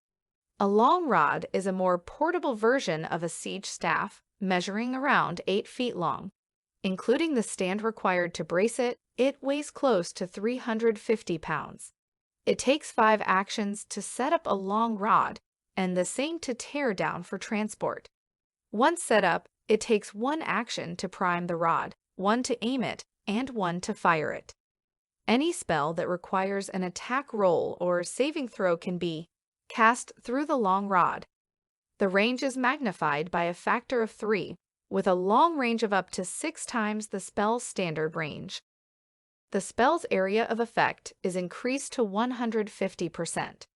A long rod is a more portable version of a siege staff, measuring around 8 feet long. Including the stand required to brace it, it weighs close to 350 pounds. It takes 5 actions to set up a long rod, and the same to tear down for transport. Once set up, it takes 1 action to prime the rod, 1 to aim it, and 1 to fire it. Any spell that requires an attack roll or saving throw can be cast through the long rod. The range is magnified by a factor of 3, with a long range of up to 6 times the spell's standard range. The spell's area of effect is increased to 150%.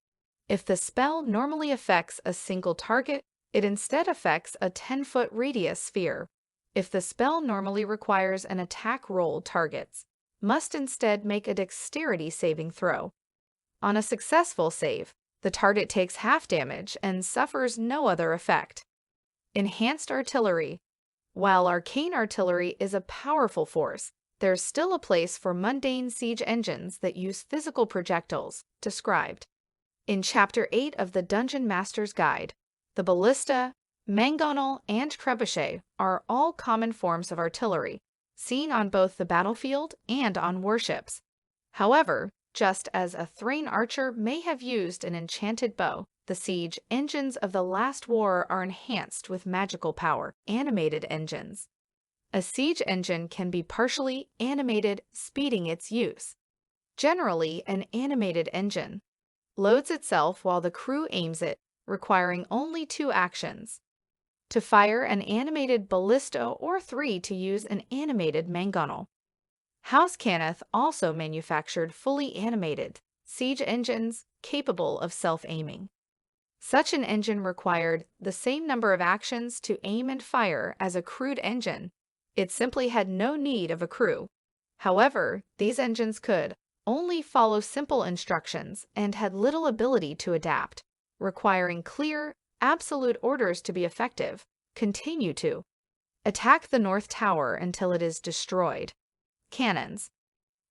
If the spell normally affects a single target, it instead affects a 10-foot radius sphere. If the spell normally requires an attack roll, targets must instead make a dexterity saving throw. On a successful save, the target takes half damage and suffers no other effect. Enhanced Artillery. While Arcane Artillery is a powerful force, there's still a place for mundane siege engines that use physical projectiles, described in Chapter 8 of the Dungeon Master's Guide. The ballista, mangonel, and trebuchet are all common forms of artillery, seen on both the battlefield and on warships. However, just as a Thrain archer may have used an enchanted bow, the siege engines of the last war are enhanced with magical power, animated engines. A siege engine can be partially animated, speeding its use. Generally, an animated engine loads itself while the crew aims it, requiring only 2 actions. To fire an animated ballista or 3 to use an animated mangonel. House Cannith also manufactured fully animated siege engines capable of self-aiming. Such an engine required the same number of actions to aim and fire as a crewed engine. It simply had no need of a crew. However, these engines could only follow simple instructions and had little ability to adapt, requiring clear, absolute orders to be effective. Continue to attack the North Tower until it is destroyed. Cannons.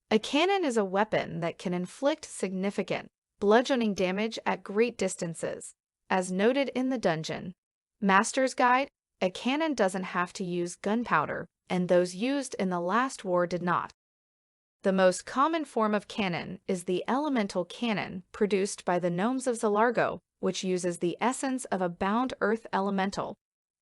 A cannon is a weapon that can inflict significant, bludgeoning damage at great distances. As noted in the Dungeon Master's Guide, a cannon doesn't have to use gunpowder, and those used in the last war did not. The most common form of cannon is the elemental cannon produced by the gnomes of Zilargo, which uses the essence of a bound earth elemental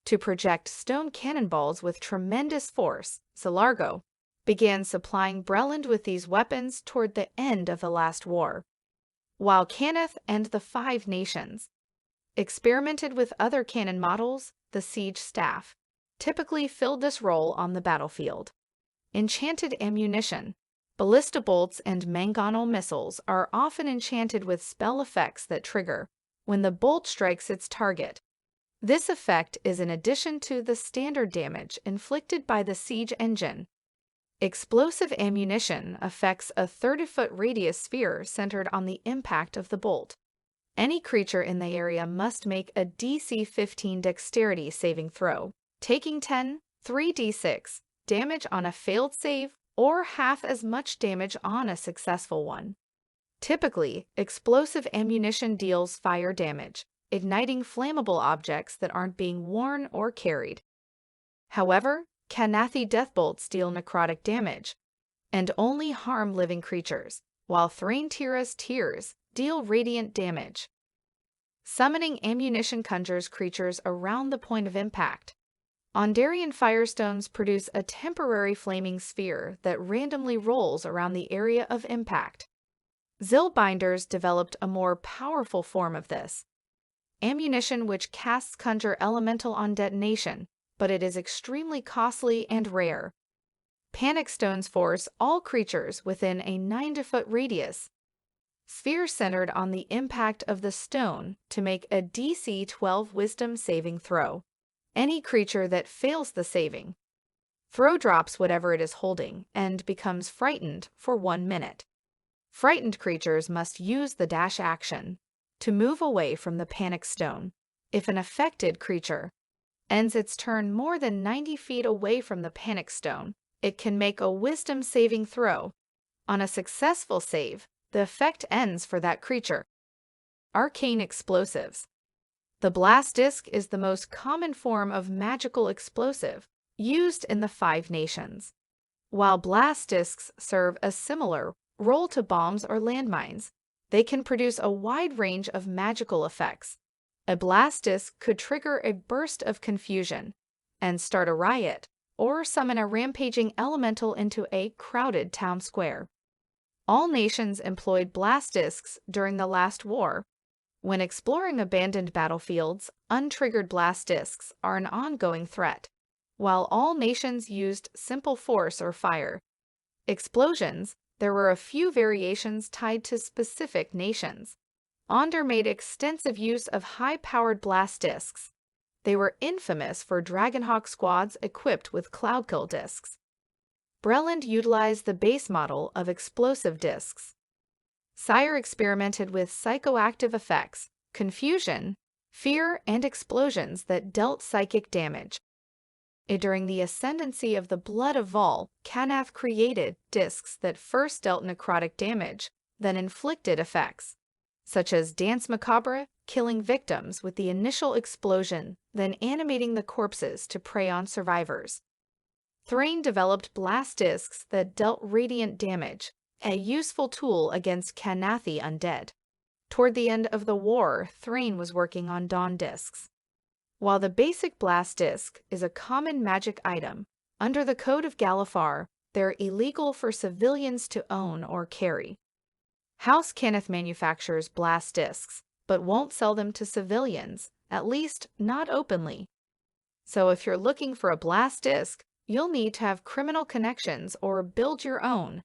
to project stone cannonballs with tremendous force. Zilargo began supplying Breland with these weapons toward the end of the last war, while Cannith and the 5 Nations experimented with other cannon models. The siege staff typically filled this role on the battlefield. Enchanted ammunition. Ballista bolts and mangonel missiles are often enchanted with spell effects that trigger when the bolt strikes its target. This effect is in addition to the standard damage inflicted by the siege engine. Explosive ammunition affects a 30-foot radius sphere centered on the impact of the bolt. Any creature in the area must make a DC 15 dexterity saving throw, taking 3d6 damage on a failed save or half as much damage on a successful one. Typically, explosive ammunition deals fire damage, igniting flammable objects that aren't being worn or carried. However, Kanathi deathbolts deal necrotic damage and only harm living creatures, while Thrain-Tira's tears deal radiant damage. Summoning ammunition conjures creatures around the point of impact. Ondarian firestones produce a temporary flaming sphere that randomly rolls around the area of impact. Zillbinders developed a more powerful form of this. Ammunition which casts conjure elemental on detonation, but it is extremely costly and rare. Panic stones force all creatures within a 90-foot radius. Sphere centered on the impact of the stone to make a DC 12 Wisdom saving throw. Any creature that fails the saving throw drops whatever it is holding and becomes frightened for 1 minute. Frightened creatures must use the dash action to move away from the panic stone. If an affected creature ends its turn more than 90 feet away from the panic stone, it can make a wisdom saving throw. On a successful save, the effect ends for that creature. Arcane explosives. The blast disc is the most common form of magical explosive used in the Five Nations. While blast discs serve a similar role to bombs or landmines, they can produce a wide range of magical effects. A blast disc could trigger a burst of confusion and start a riot, or summon a rampaging elemental into a crowded town square. All nations employed blast discs during the last war. When exploring abandoned battlefields, untriggered blast discs are an ongoing threat. While all nations used simple force or fire explosions, there were a few variations tied to specific nations. Onder made extensive use of high-powered blast discs. They were infamous for Dragonhawk squads equipped with Cloudkill discs. Breland utilized the base model of explosive discs. Cyre experimented with psychoactive effects, confusion, fear, and explosions that dealt psychic damage. During the ascendancy of the Blood of Vol, Kanath created discs that first dealt necrotic damage, then inflicted effects, such as Dance Macabre, killing victims with the initial explosion, then animating the corpses to prey on survivors. Thrain developed blast discs that dealt radiant damage, a useful tool against Kanathi undead. Toward the end of the war, Thrain was working on Dawn discs. While the basic blast disc is a common magic item, under the Code of Galifar, they're illegal for civilians to own or carry. House Cannith manufactures blast discs, but won't sell them to civilians, at least not openly. So if you're looking for a blast disc, you'll need to have criminal connections or build your own.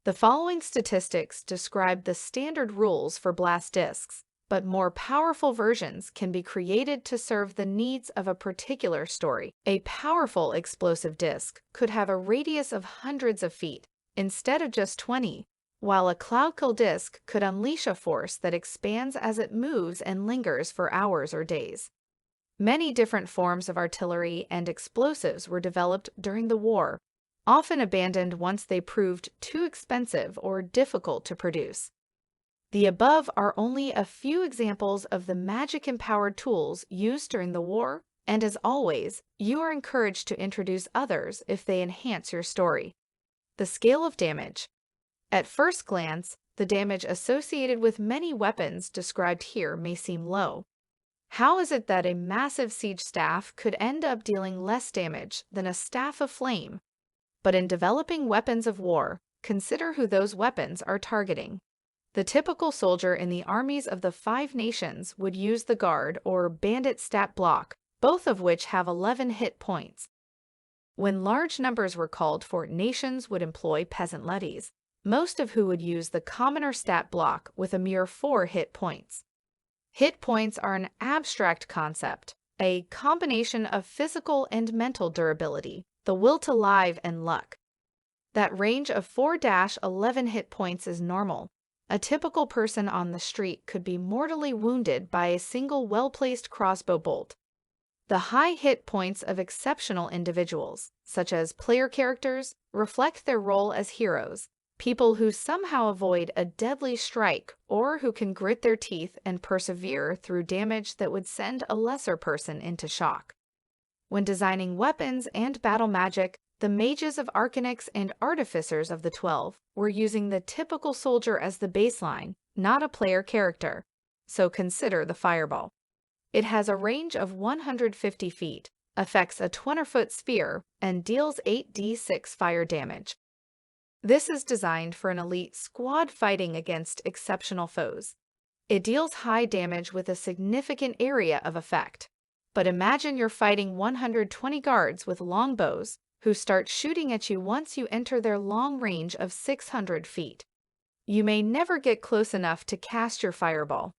The following statistics describe the standard rules for blast discs, but more powerful versions can be created to serve the needs of a particular story. A powerful explosive disc could have a radius of hundreds of feet, instead of just 20, while a Cloudkill disc could unleash a force that expands as it moves and lingers for hours or days. Many different forms of artillery and explosives were developed during the war, often abandoned once they proved too expensive or difficult to produce. The above are only a few examples of the magic-empowered tools used during the war, and as always, you are encouraged to introduce others if they enhance your story. The scale of damage. At first glance, the damage associated with many weapons described here may seem low. How is it that a massive siege staff could end up dealing less damage than a staff of flame? But in developing weapons of war, consider who those weapons are targeting. The typical soldier in the armies of the Five Nations would use the Guard or Bandit stat block, both of which have 11 hit points. When large numbers were called for, nations would employ peasant levies, most of who would use the commoner stat block with a mere 4 hit points. Hit points are an abstract concept, a combination of physical and mental durability, the will to live and luck. That range of 4-11 hit points is normal. A typical person on the street could be mortally wounded by a single well-placed crossbow bolt. The high hit points of exceptional individuals, such as player characters, reflect their role as heroes, people who somehow avoid a deadly strike or who can grit their teeth and persevere through damage that would send a lesser person into shock. When designing weapons and battle magic, the mages of Arcanics and Artificers of the 12 were using the typical soldier as the baseline, not a player character. So consider the fireball. It has a range of 150 feet, affects a 20-foot sphere, and deals 8d6 fire damage. This is designed for an elite squad fighting against exceptional foes. It deals high damage with a significant area of effect. But imagine you're fighting 120 guards with longbows who start shooting at you once you enter their long range of 600 feet. You may never get close enough to cast your fireball.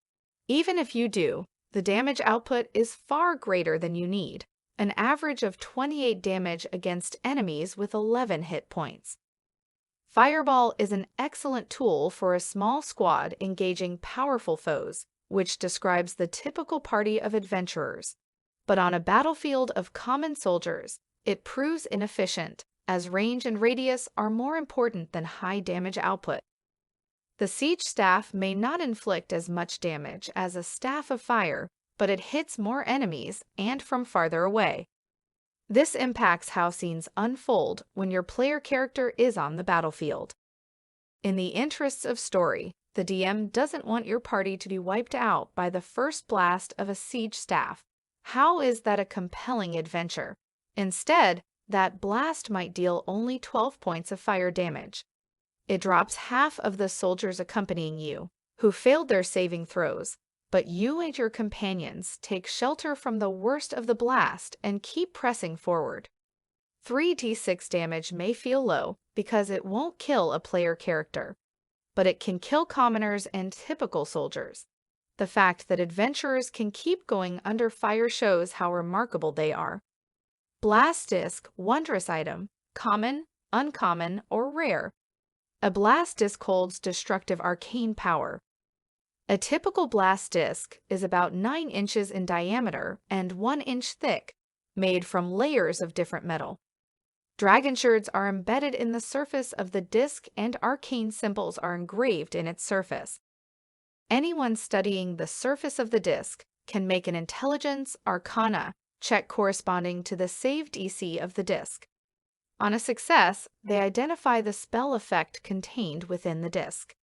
Even if you do, the damage output is far greater than you need, an average of 28 damage against enemies with 11 hit points. Fireball is an excellent tool for a small squad engaging powerful foes, which describes the typical party of adventurers. But on a battlefield of common soldiers, it proves inefficient, as range and radius are more important than high damage output. The siege staff may not inflict as much damage as a staff of fire, but it hits more enemies and from farther away. This impacts how scenes unfold when your player character is on the battlefield. In the interests of story, the DM doesn't want your party to be wiped out by the first blast of a siege staff. How is that a compelling adventure? Instead, that blast might deal only 12 points of fire damage. It drops half of the soldiers accompanying you, who failed their saving throws, but you and your companions take shelter from the worst of the blast and keep pressing forward. 3d6 damage may feel low because it won't kill a player character, but it can kill commoners and typical soldiers. The fact that adventurers can keep going under fire shows how remarkable they are. Blast Disc, wondrous item, common, uncommon, or rare. A blast disc holds destructive arcane power. A typical blast disc is about 9 inches in diameter and 1 inch thick, made from layers of different metal. Dragon shards are embedded in the surface of the disc and arcane symbols are engraved in its surface. Anyone studying the surface of the disc can make an intelligence arcana check corresponding to the save DC of the disc. On a success, they identify the spell effect contained within the disc.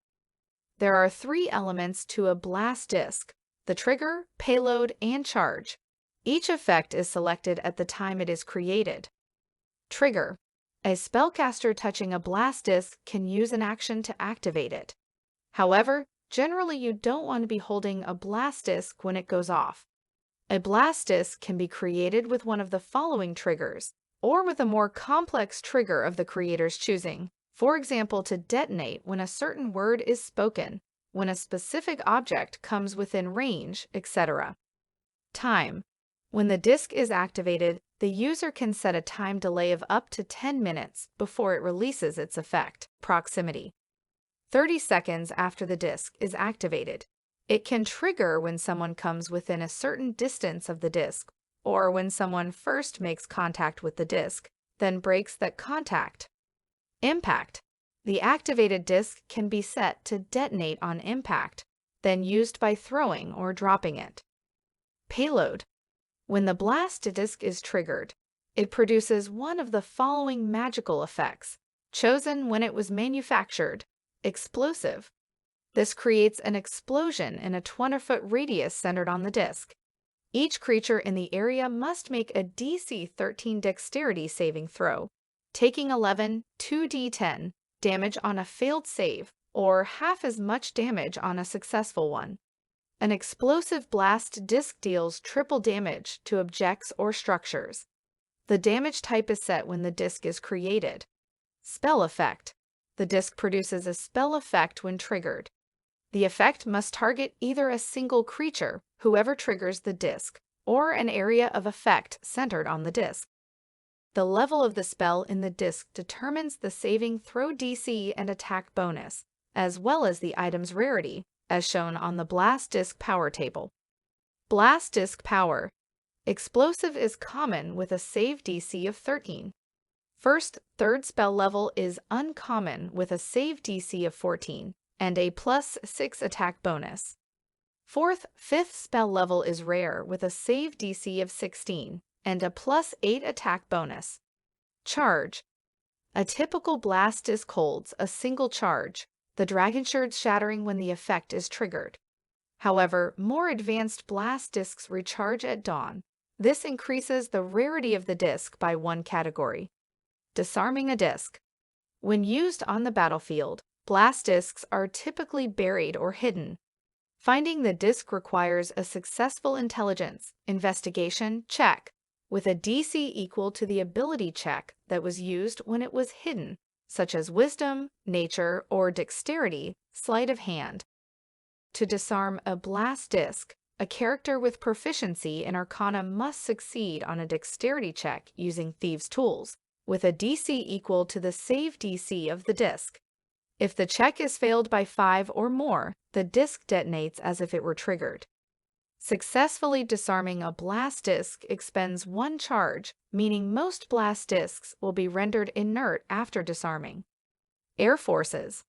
There are 3 elements to a blast disc: the trigger, payload, and charge. Each effect is selected at the time it is created. Trigger. A spellcaster touching a blast disc can use an action to activate it. However, generally you don't want to be holding a blast disc when it goes off. A blast disc can be created with one of the following triggers, or with a more complex trigger of the creator's choosing. For example, to detonate when a certain word is spoken, when a specific object comes within range, etc. Time. When the disc is activated, the user can set a time delay of up to 10 minutes before it releases its effect. Proximity. 30 seconds after the disc is activated. It can trigger when someone comes within a certain distance of the disc, or when someone first makes contact with the disc, then breaks that contact. Impact. The activated disc can be set to detonate on impact, then used by throwing or dropping it. Payload. When the blast disc is triggered, it produces one of the following magical effects, chosen when it was manufactured. Explosive. This creates an explosion in a 20-foot radius centered on the disc. Each creature in the area must make a DC 13 dexterity saving throw, taking 11 2d10 damage on a failed save, or half as much damage on a successful one. An explosive blast disc deals triple damage to objects or structures. The damage type is set when the disc is created. Spell effect. The disc produces a spell effect when triggered. The effect must target either a single creature, whoever triggers the disc, or an area of effect centered on the disc. The level of the spell in the disc determines the saving throw DC and attack bonus, as well as the item's rarity, as shown on the Blast Disc Power table. Blast Disc Power. Explosive is common with a save DC of 13. First, third spell level is uncommon with a save DC of 14 and a +6 attack bonus. Fourth, fifth spell level is rare with a save DC of 16 and a +8 attack bonus. Charge. A typical blast disc holds a single charge, the dragon shards shattering when the effect is triggered. However, more advanced blast discs recharge at dawn. This increases the rarity of the disc by 1 category. Disarming a disc. When used on the battlefield, blast discs are typically buried or hidden. Finding the disc requires a successful intelligence investigation check, with a DC equal to the ability check that was used when it was hidden, such as Wisdom, Nature, or Dexterity, Sleight of Hand. To disarm a blast disc, a character with proficiency in Arcana must succeed on a Dexterity check using Thieves' Tools, with a DC equal to the save DC of the disc. If the check is failed by 5 or more, the disc detonates as if it were triggered. Successfully disarming a blast disc expends 1 charge, meaning most blast discs will be rendered inert after disarming. Air Forces.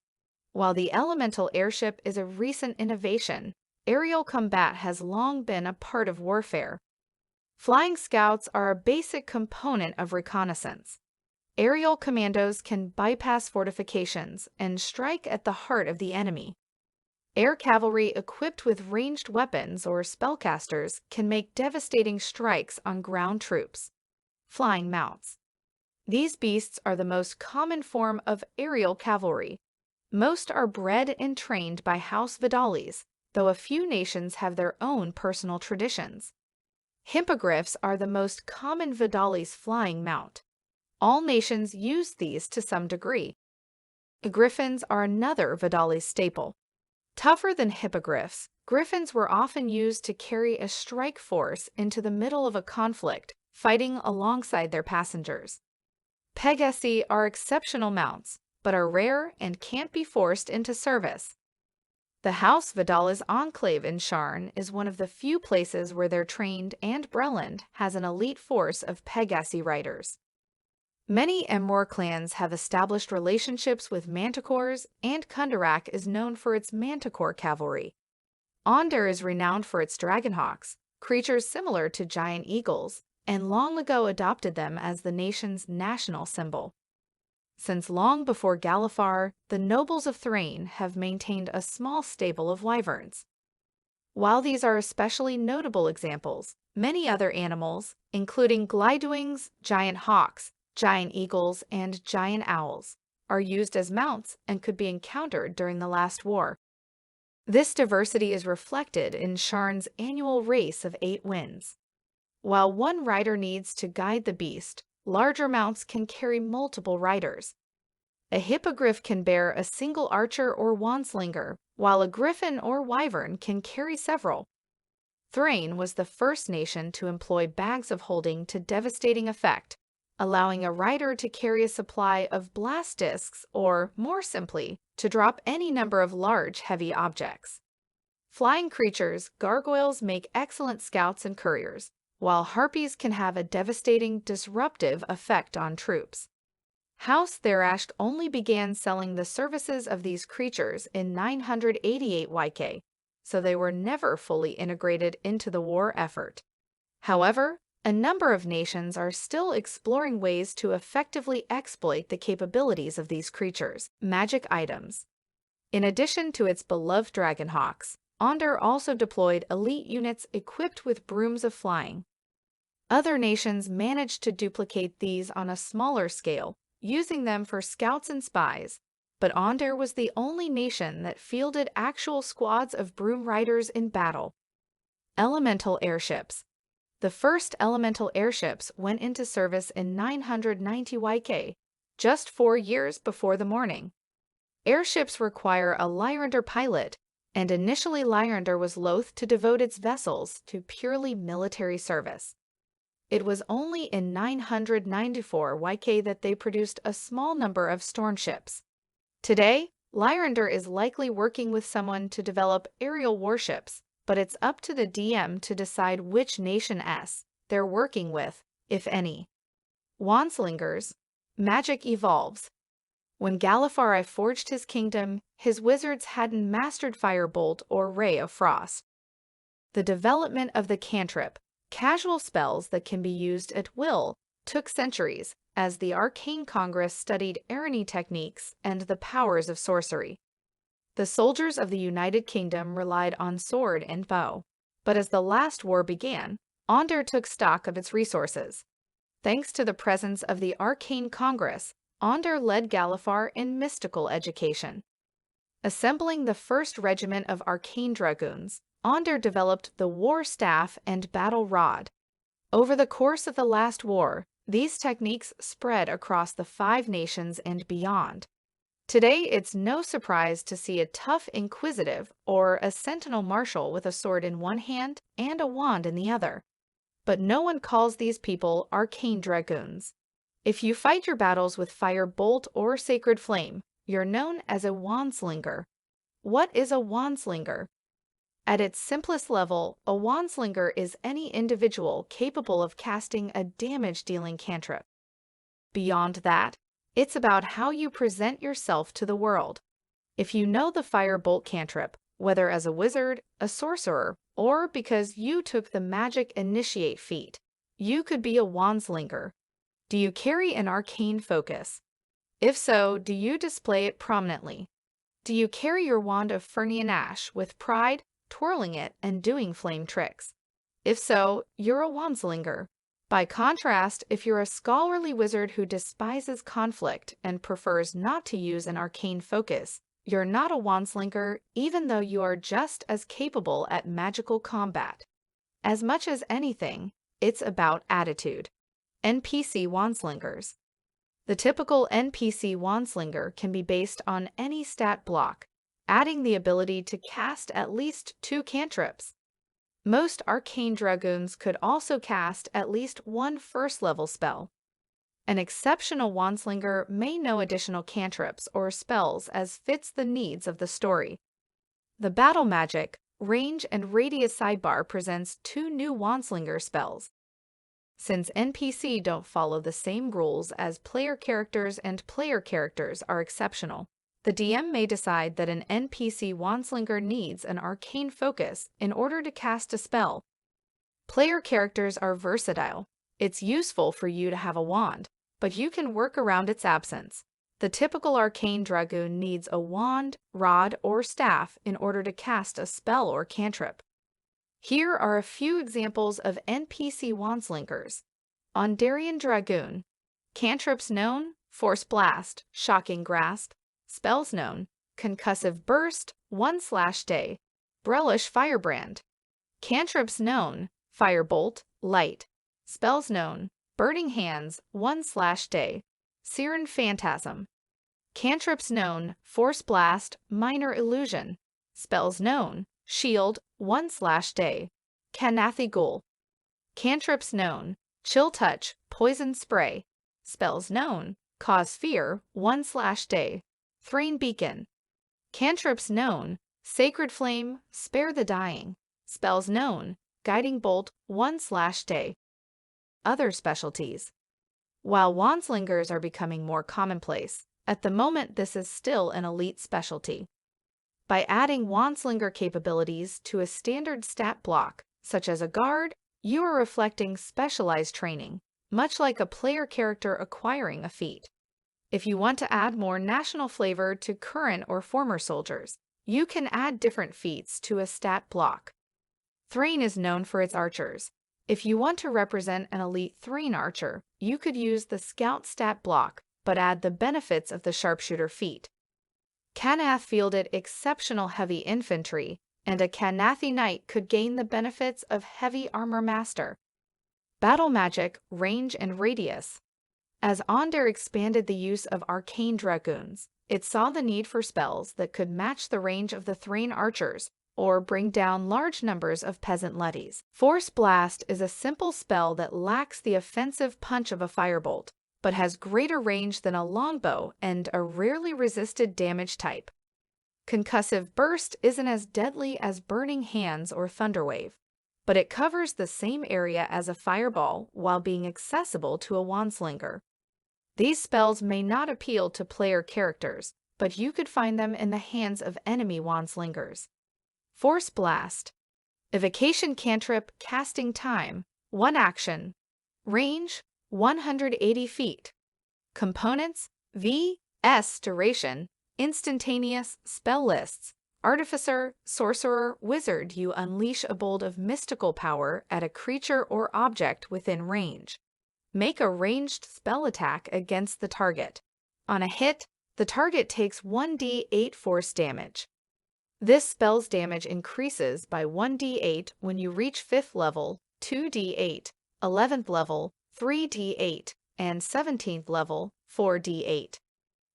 While the elemental airship is a recent innovation, aerial combat has long been a part of warfare. Flying scouts are a basic component of reconnaissance. Aerial commandos can bypass fortifications and strike at the heart of the enemy. Air cavalry equipped with ranged weapons or spellcasters can make devastating strikes on ground troops. Flying mounts. These beasts are the most common form of aerial cavalry. Most are bred and trained by House Vidalis, though a few nations have their own personal traditions. Hippogriffs are the most common Vidalis flying mount. All nations use these to some degree. Griffins are another Vidalis staple. Tougher than hippogriffs, griffins were often used to carry a strike force into the middle of a conflict, fighting alongside their passengers. Pegasi are exceptional mounts, but are rare and can't be forced into service. The House Vidalis enclave in Sharn is one of the few places where they're trained, and Breland has an elite force of Pegasi riders. Many Emor clans have established relationships with manticores, and Kundarak is known for its manticore cavalry. Onder is renowned for its dragonhawks, creatures similar to giant eagles, and long ago adopted them as the nation's national symbol. Since long before Galifar, the nobles of Thrain have maintained a small stable of wyverns. While these are especially notable examples, many other animals, including glidewings, giant hawks, giant eagles, and giant owls, are used as mounts and could be encountered during the last war. This diversity is reflected in Sharn's annual race of 8 winds. While one rider needs to guide the beast, larger mounts can carry multiple riders. A hippogriff can bear a single archer or wandslinger, while a griffin or wyvern can carry several. Thrain was the first nation to employ bags of holding to devastating effect, allowing a rider to carry a supply of blast discs or, more simply, to drop any number of large, heavy objects. Flying creatures, gargoyles make excellent scouts and couriers, while harpies can have a devastating, disruptive effect on troops. House Tharashk only began selling the services of these creatures in 988 YK, so they were never fully integrated into the war effort. However, a number of nations are still exploring ways to effectively exploit the capabilities of these creatures. Magic items. In addition to its beloved dragonhawks, Onder also deployed elite units equipped with brooms of flying. Other nations managed to duplicate these on a smaller scale, using them for scouts and spies, but Onder was the only nation that fielded actual squads of broom riders in battle. Elemental airships. The first elemental airships went into service in 990 YK, just 4 years before the Mourning. Airships require a Lyrander pilot, and initially Lyrander was loath to devote its vessels to purely military service. It was only in 994 YK that they produced a small number of storm ships. Today, Lyrander is likely working with someone to develop aerial warships, but it's up to the DM to decide which nation they're working with, if any. Wandslingers. Magic evolves. When Galifar forged his kingdom, his wizards hadn't mastered Firebolt or Ray of Frost. The development of the cantrip, casual spells that can be used at will, took centuries, as the Arcane Congress studied Arcane techniques and the powers of sorcery. The soldiers of the United Kingdom relied on sword and bow, but as the last war began, Onder took stock of its resources. Thanks to the presence of the Arcane Congress, Onder led Galifar in mystical education. Assembling the first regiment of arcane dragoons, Onder developed the war staff and battle rod. Over the course of the last war, these techniques spread across the 5 nations and beyond. Today, it's no surprise to see a tough inquisitive or a sentinel marshal with a sword in one hand and a wand in the other. But no one calls these people arcane dragoons. If you fight your battles with fire bolt or sacred flame, you're known as a wandslinger. What is a wandslinger? At its simplest level, a wandslinger is any individual capable of casting a damage-dealing cantrip. Beyond that, it's about how you present yourself to the world. If you know the firebolt cantrip, whether as a wizard, a sorcerer, or because you took the Magic Initiate feat, you could be a wandslinger. Do you carry an arcane focus? If so, do you display it prominently? Do you carry your wand of Fernian Ash with pride, twirling it and doing flame tricks? If so, you're a wandslinger. By contrast, if you're a scholarly wizard who despises conflict and prefers not to use an arcane focus, you're not a wandslinger, even though you are just as capable at magical combat. As much as anything, it's about attitude. NPC wandslingers. The typical NPC wandslinger can be based on any stat block, adding the ability to cast at least 2 cantrips. Most arcane dragoons could also cast at least 1 first-level spell. An exceptional wandslinger may know additional cantrips or spells as fits the needs of the story. The Battle Magic, Range and Radius sidebar presents 2 new wandslinger spells. Since NPC don't follow the same rules as player characters and player characters are exceptional, the DM may decide that an NPC wandslinger needs an arcane focus in order to cast a spell. Player characters are versatile. It's useful for you to have a wand, but you can work around its absence. The typical arcane dragoon needs a wand, rod, or staff in order to cast a spell or cantrip. Here are a few examples of NPC wandslingers. Ondarian Dragoon. Cantrips known: Force Blast, Shocking Grasp. Spells known: Concussive Burst, 1/day. Brellish Firebrand. Cantrips known: Firebolt, Light. Spells known: Burning Hands, 1/day. Siren Phantasm. Cantrips known: Force Blast, Minor Illusion. Spells known: Shield, 1/day. Kanathi Ghoul. Cantrips known: Chill Touch, Poison Spray. Spells known: Cause Fear, 1/day. Thrain Beacon. Cantrips known: Sacred Flame, Spare the Dying. Spells known: Guiding Bolt, 1/day. Other specialties. While wandslingers are becoming more commonplace, at the moment this is still an elite specialty. By adding wandslinger capabilities to a standard stat block, such as a guard, you are reflecting specialized training, much like a player character acquiring a feat. If you want to add more national flavor to current or former soldiers, you can add different feats to a stat block. Thrain is known for its archers. If you want to represent an elite Thrain archer, you could use the scout stat block, but add the benefits of the sharpshooter feat. Kanath fielded exceptional heavy infantry, and a Kanathi knight could gain the benefits of heavy armor master. Battle Magic, Range and Radius. As Onder expanded the use of arcane dragoons, It saw the need for spells that could match the range of the Thrain archers, or bring down large numbers of peasant luddies. Force Blast is a simple spell that lacks the offensive punch of a firebolt, but has greater range than a longbow and a rarely resisted damage type. Concussive Burst isn't as deadly as Burning Hands or Thunderwave, but it covers the same area as a fireball while being accessible to a Wandslinger. These spells may not appeal to player characters, but you could find them in the hands of enemy Wandslingers. Force Blast. Evocation cantrip casting time, 1 action. Range, 180 feet. Components, V.S. duration, instantaneous spell lists. Artificer, Sorcerer, Wizard. You unleash a bolt of mystical power at a creature or object within range. Make a ranged spell attack against the target. On a hit, the target takes 1d8 force damage. This spell's damage increases by 1d8 when you reach 5th level, 2d8, 11th level, 3d8, and 17th level, 4d8.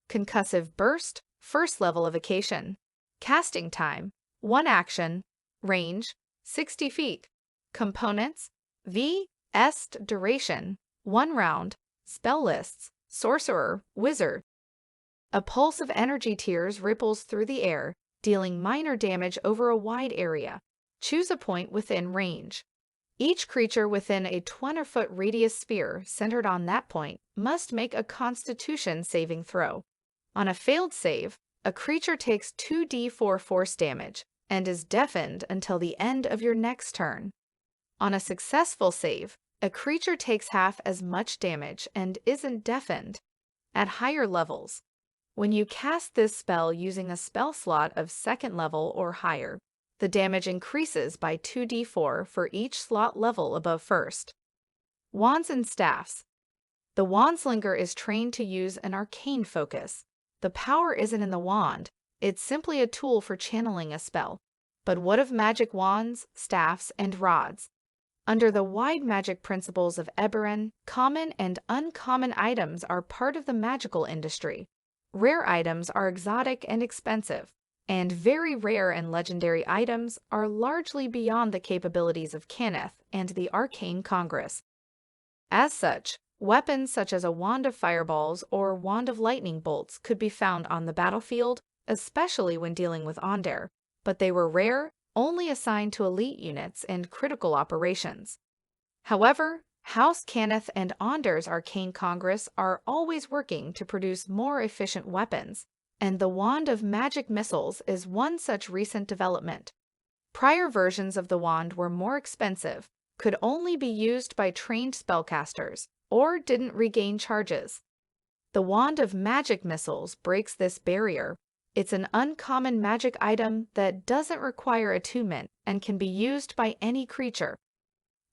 Concussive Burst, 1st level evocation. Casting time, 1 action. Range, 60 feet. Components, V.S. duration, 1 round. Spell lists, Sorcerer, Wizard. A pulse of energy tears ripples through the air, dealing minor damage over a wide area. Choose a point within range. Each creature within a 20-foot radius sphere centered on that point must make a Constitution saving throw. On a failed save, a creature takes 2d4 force damage and is deafened until the end of your next turn. On a successful save, a creature takes half as much damage and isn't deafened. At higher levels, when you cast this spell using a spell slot of 2nd level or higher, the damage increases by 2d4 for each slot level above 1st. Wands and Staffs. The Wandslinger is trained to use an arcane focus. The power isn't in the wand, it's simply a tool for channeling a spell. But what of magic wands, staffs, and rods? Under the wide magic principles of Eberron, common and uncommon items are part of the magical industry. Rare items are exotic and expensive, and very rare and legendary items are largely beyond the capabilities of Cannith and the Arcane Congress. As such, weapons such as a wand of fireballs or wand of lightning bolts could be found on the battlefield, especially when dealing with Aundair, but they were rare, only assigned to elite units and critical operations. However, House Cannith and Aundair's Arcane Congress are always working to produce more efficient weapons, and the Wand of Magic Missiles is one such recent development. Prior versions of the wand were more expensive, could only be used by trained spellcasters, or didn't regain charges. The Wand of Magic Missiles breaks this barrier. It's an uncommon magic item that doesn't require attunement and can be used by any creature.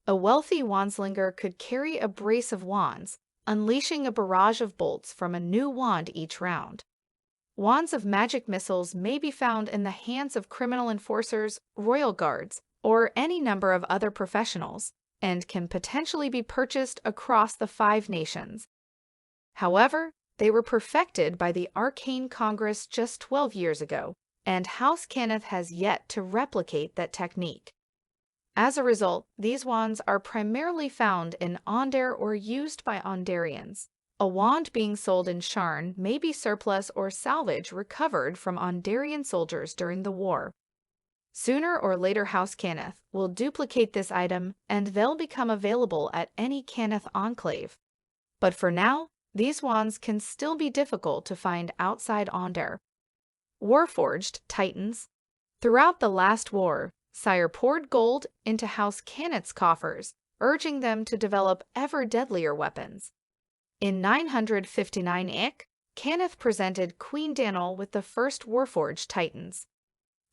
A wealthy Wandslinger could carry a brace of wands, unleashing a barrage of bolts from a new wand each round. Wands of Magic Missiles may be found in the hands of criminal enforcers, royal guards, or any number of other professionals, and can potentially be purchased across the 5 nations. However, they were perfected by the Arcane Congress just 12 years ago, and House Cannith has yet to replicate that technique. As a result, these wands are primarily found in Aundair or used by Aundairians. A wand being sold in Sharn may be surplus or salvage recovered from Aundairian soldiers during the war. Sooner or later House Cannith will duplicate this item and they'll become available at any Cannith enclave. But for now, these wands can still be difficult to find outside Aundair. Warforged Titans. Throughout the last war, Cyre poured gold into House Cannith's coffers, urging them to develop ever deadlier weapons. In 959 IC, Cannith presented Queen Danel with the first Warforged Titans.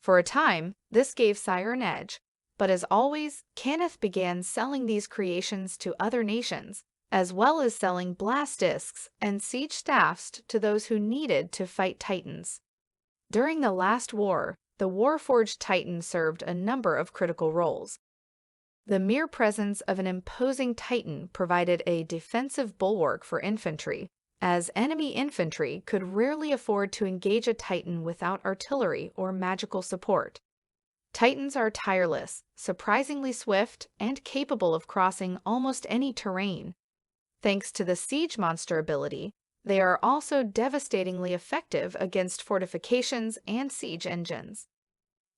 For a time, this gave Cyre an edge, but as always, Cannith began selling these creations to other nations, as well as selling blast discs and siege staffs to those who needed to fight Titans. During the last war, the Warforged Titan served a number of critical roles. The mere presence of an imposing Titan provided a defensive bulwark for infantry, as enemy infantry could rarely afford to engage a Titan without artillery or magical support. Titans are tireless, surprisingly swift, and capable of crossing almost any terrain. Thanks to the siege monster ability, they are also devastatingly effective against fortifications and siege engines.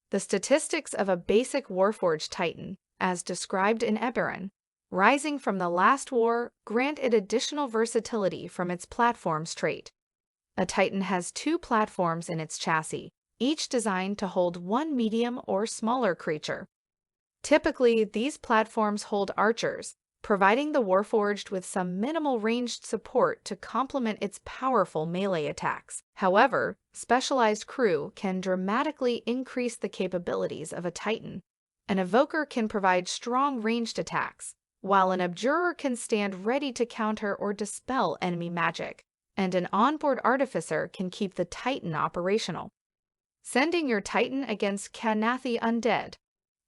The statistics of a basic Warforged Titan, as described in Eberron, rising from the last war, grant it additional versatility from its platforms trait. A Titan has 2 platforms in its chassis, each designed to hold one medium or smaller creature. Typically, these platforms hold archers, providing the Warforged with some minimal ranged support to complement its powerful melee attacks. However, specialized crew can dramatically increase the capabilities of a Titan. An Evoker can provide strong ranged attacks, while an Abjurer can stand ready to counter or dispel enemy magic, and an onboard Artificer can keep the Titan operational. Sending your Titan against Kanathi Undead.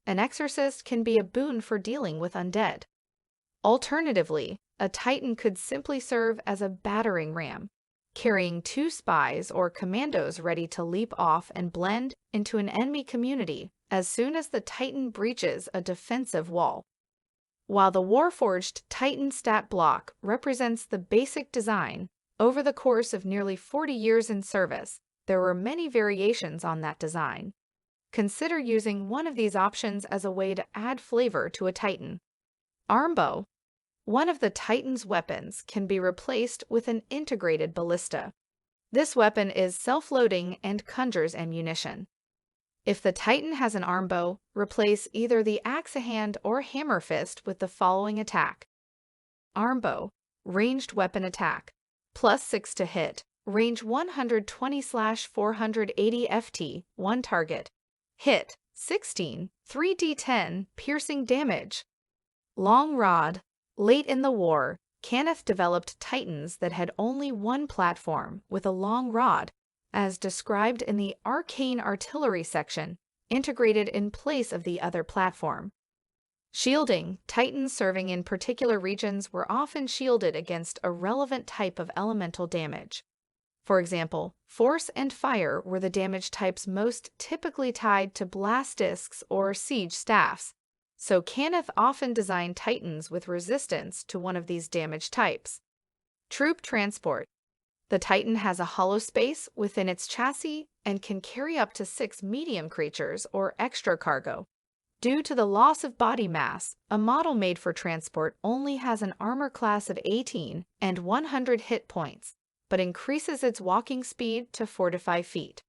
An Exorcist can be a boon for dealing with undead. Alternatively, a Titan could simply serve as a battering ram, carrying 2 spies or commandos ready to leap off and blend into an enemy community as soon as the Titan breaches a defensive wall. While the Warforged Titan stat block represents the basic design, over the course of nearly 40 years in service, there were many variations on that design. Consider using one of these options as a way to add flavor to a Titan. Armbow. One of the Titan's weapons can be replaced with an integrated ballista. This weapon is self-loading and conjures ammunition. If the Titan has an armbow, replace either the axe-hand or hammer fist with the following attack. Armbow, ranged weapon attack, +6 to hit, range 120/480 FT, 1 target. Hit, 16, 3d10, piercing damage. Long rod. Late in the war, Cannith developed Titans that had only one platform with a long rod, as described in the Arcane Artillery section, integrated in place of the other platform. Shielding. Titans serving in particular regions were often shielded against a relevant type of elemental damage. For example, Force and Fire were the damage types most typically tied to blast discs or siege staffs, so Cannith often designed Titans with resistance to one of these damage types. Troop transport. The Titan has a hollow space within its chassis and can carry up to 6 medium creatures or extra cargo. Due to the loss of body mass, a model made for transport only has an armor class of 18 and 100 hit points, but increases its walking speed to 4 to 5 feet.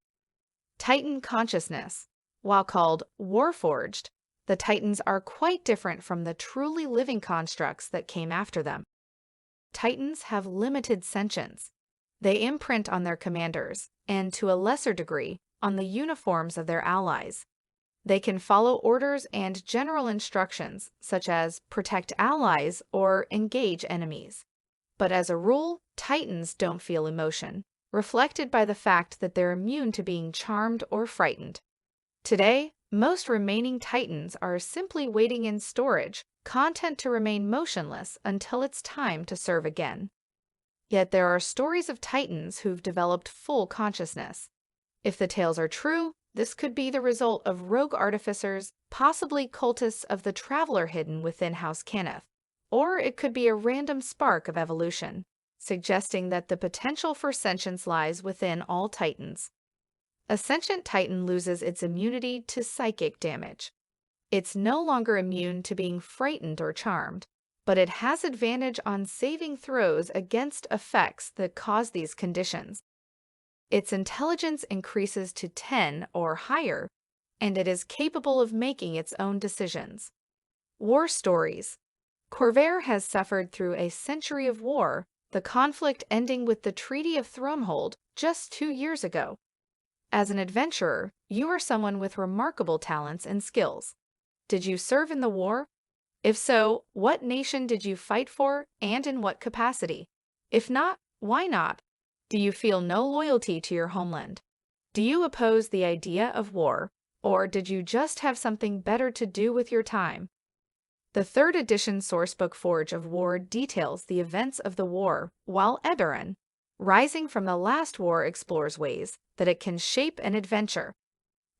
Titan consciousness. While called Warforged, the Titans are quite different from the truly living constructs that came after them. Titans have limited sentience. They imprint on their commanders, and to a lesser degree, on the uniforms of their allies. They can follow orders and general instructions, such as protect allies or engage enemies. But as a rule, Titans don't feel emotion, reflected by the fact that they're immune to being charmed or frightened. Today, most remaining Titans are simply waiting in storage, content to remain motionless until it's time to serve again. Yet there are stories of Titans who've developed full consciousness. If the tales are true, this could be the result of rogue artificers, possibly cultists of the Traveler hidden within House Cannith, or it could be a random spark of evolution, suggesting that the potential for sentience lies within all Titans. A sentient Titan loses its immunity to psychic damage. It's no longer immune to being frightened or charmed, but it has advantage on saving throws against effects that cause these conditions. Its intelligence increases to 10 or higher, and it is capable of making its own decisions. War stories. Corvair has suffered through a century of war, the conflict ending with the Treaty of Thronehold just 2 years ago. As an adventurer, you are someone with remarkable talents and skills. Did you serve in the war? If so, what nation did you fight for and in what capacity? If not, why not? Do you feel no loyalty to your homeland? Do you oppose the idea of war, or did you just have something better to do with your time? The 3rd edition sourcebook Forge of War details the events of the war, while Eberron, Rising from the Last War explores ways that it can shape an adventure.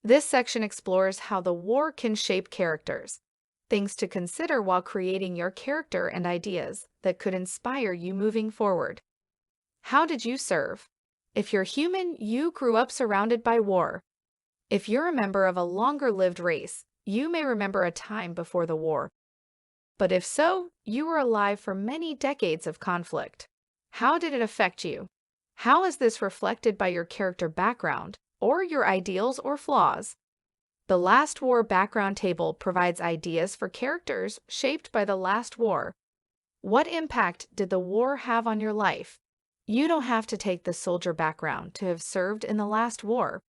This section explores how the war can shape characters, things to consider while creating your character and ideas that could inspire you moving forward. How did you serve? If you're human, you grew up surrounded by war. If you're a member of a longer-lived race, you may remember a time before the war. But if so, you were alive for many decades of conflict. How did it affect you? How is this reflected by your character background, or your ideals or flaws? The Last War background table provides ideas for characters shaped by the last war. What impact did the war have on your life? You don't have to take the soldier background to have served in the last war.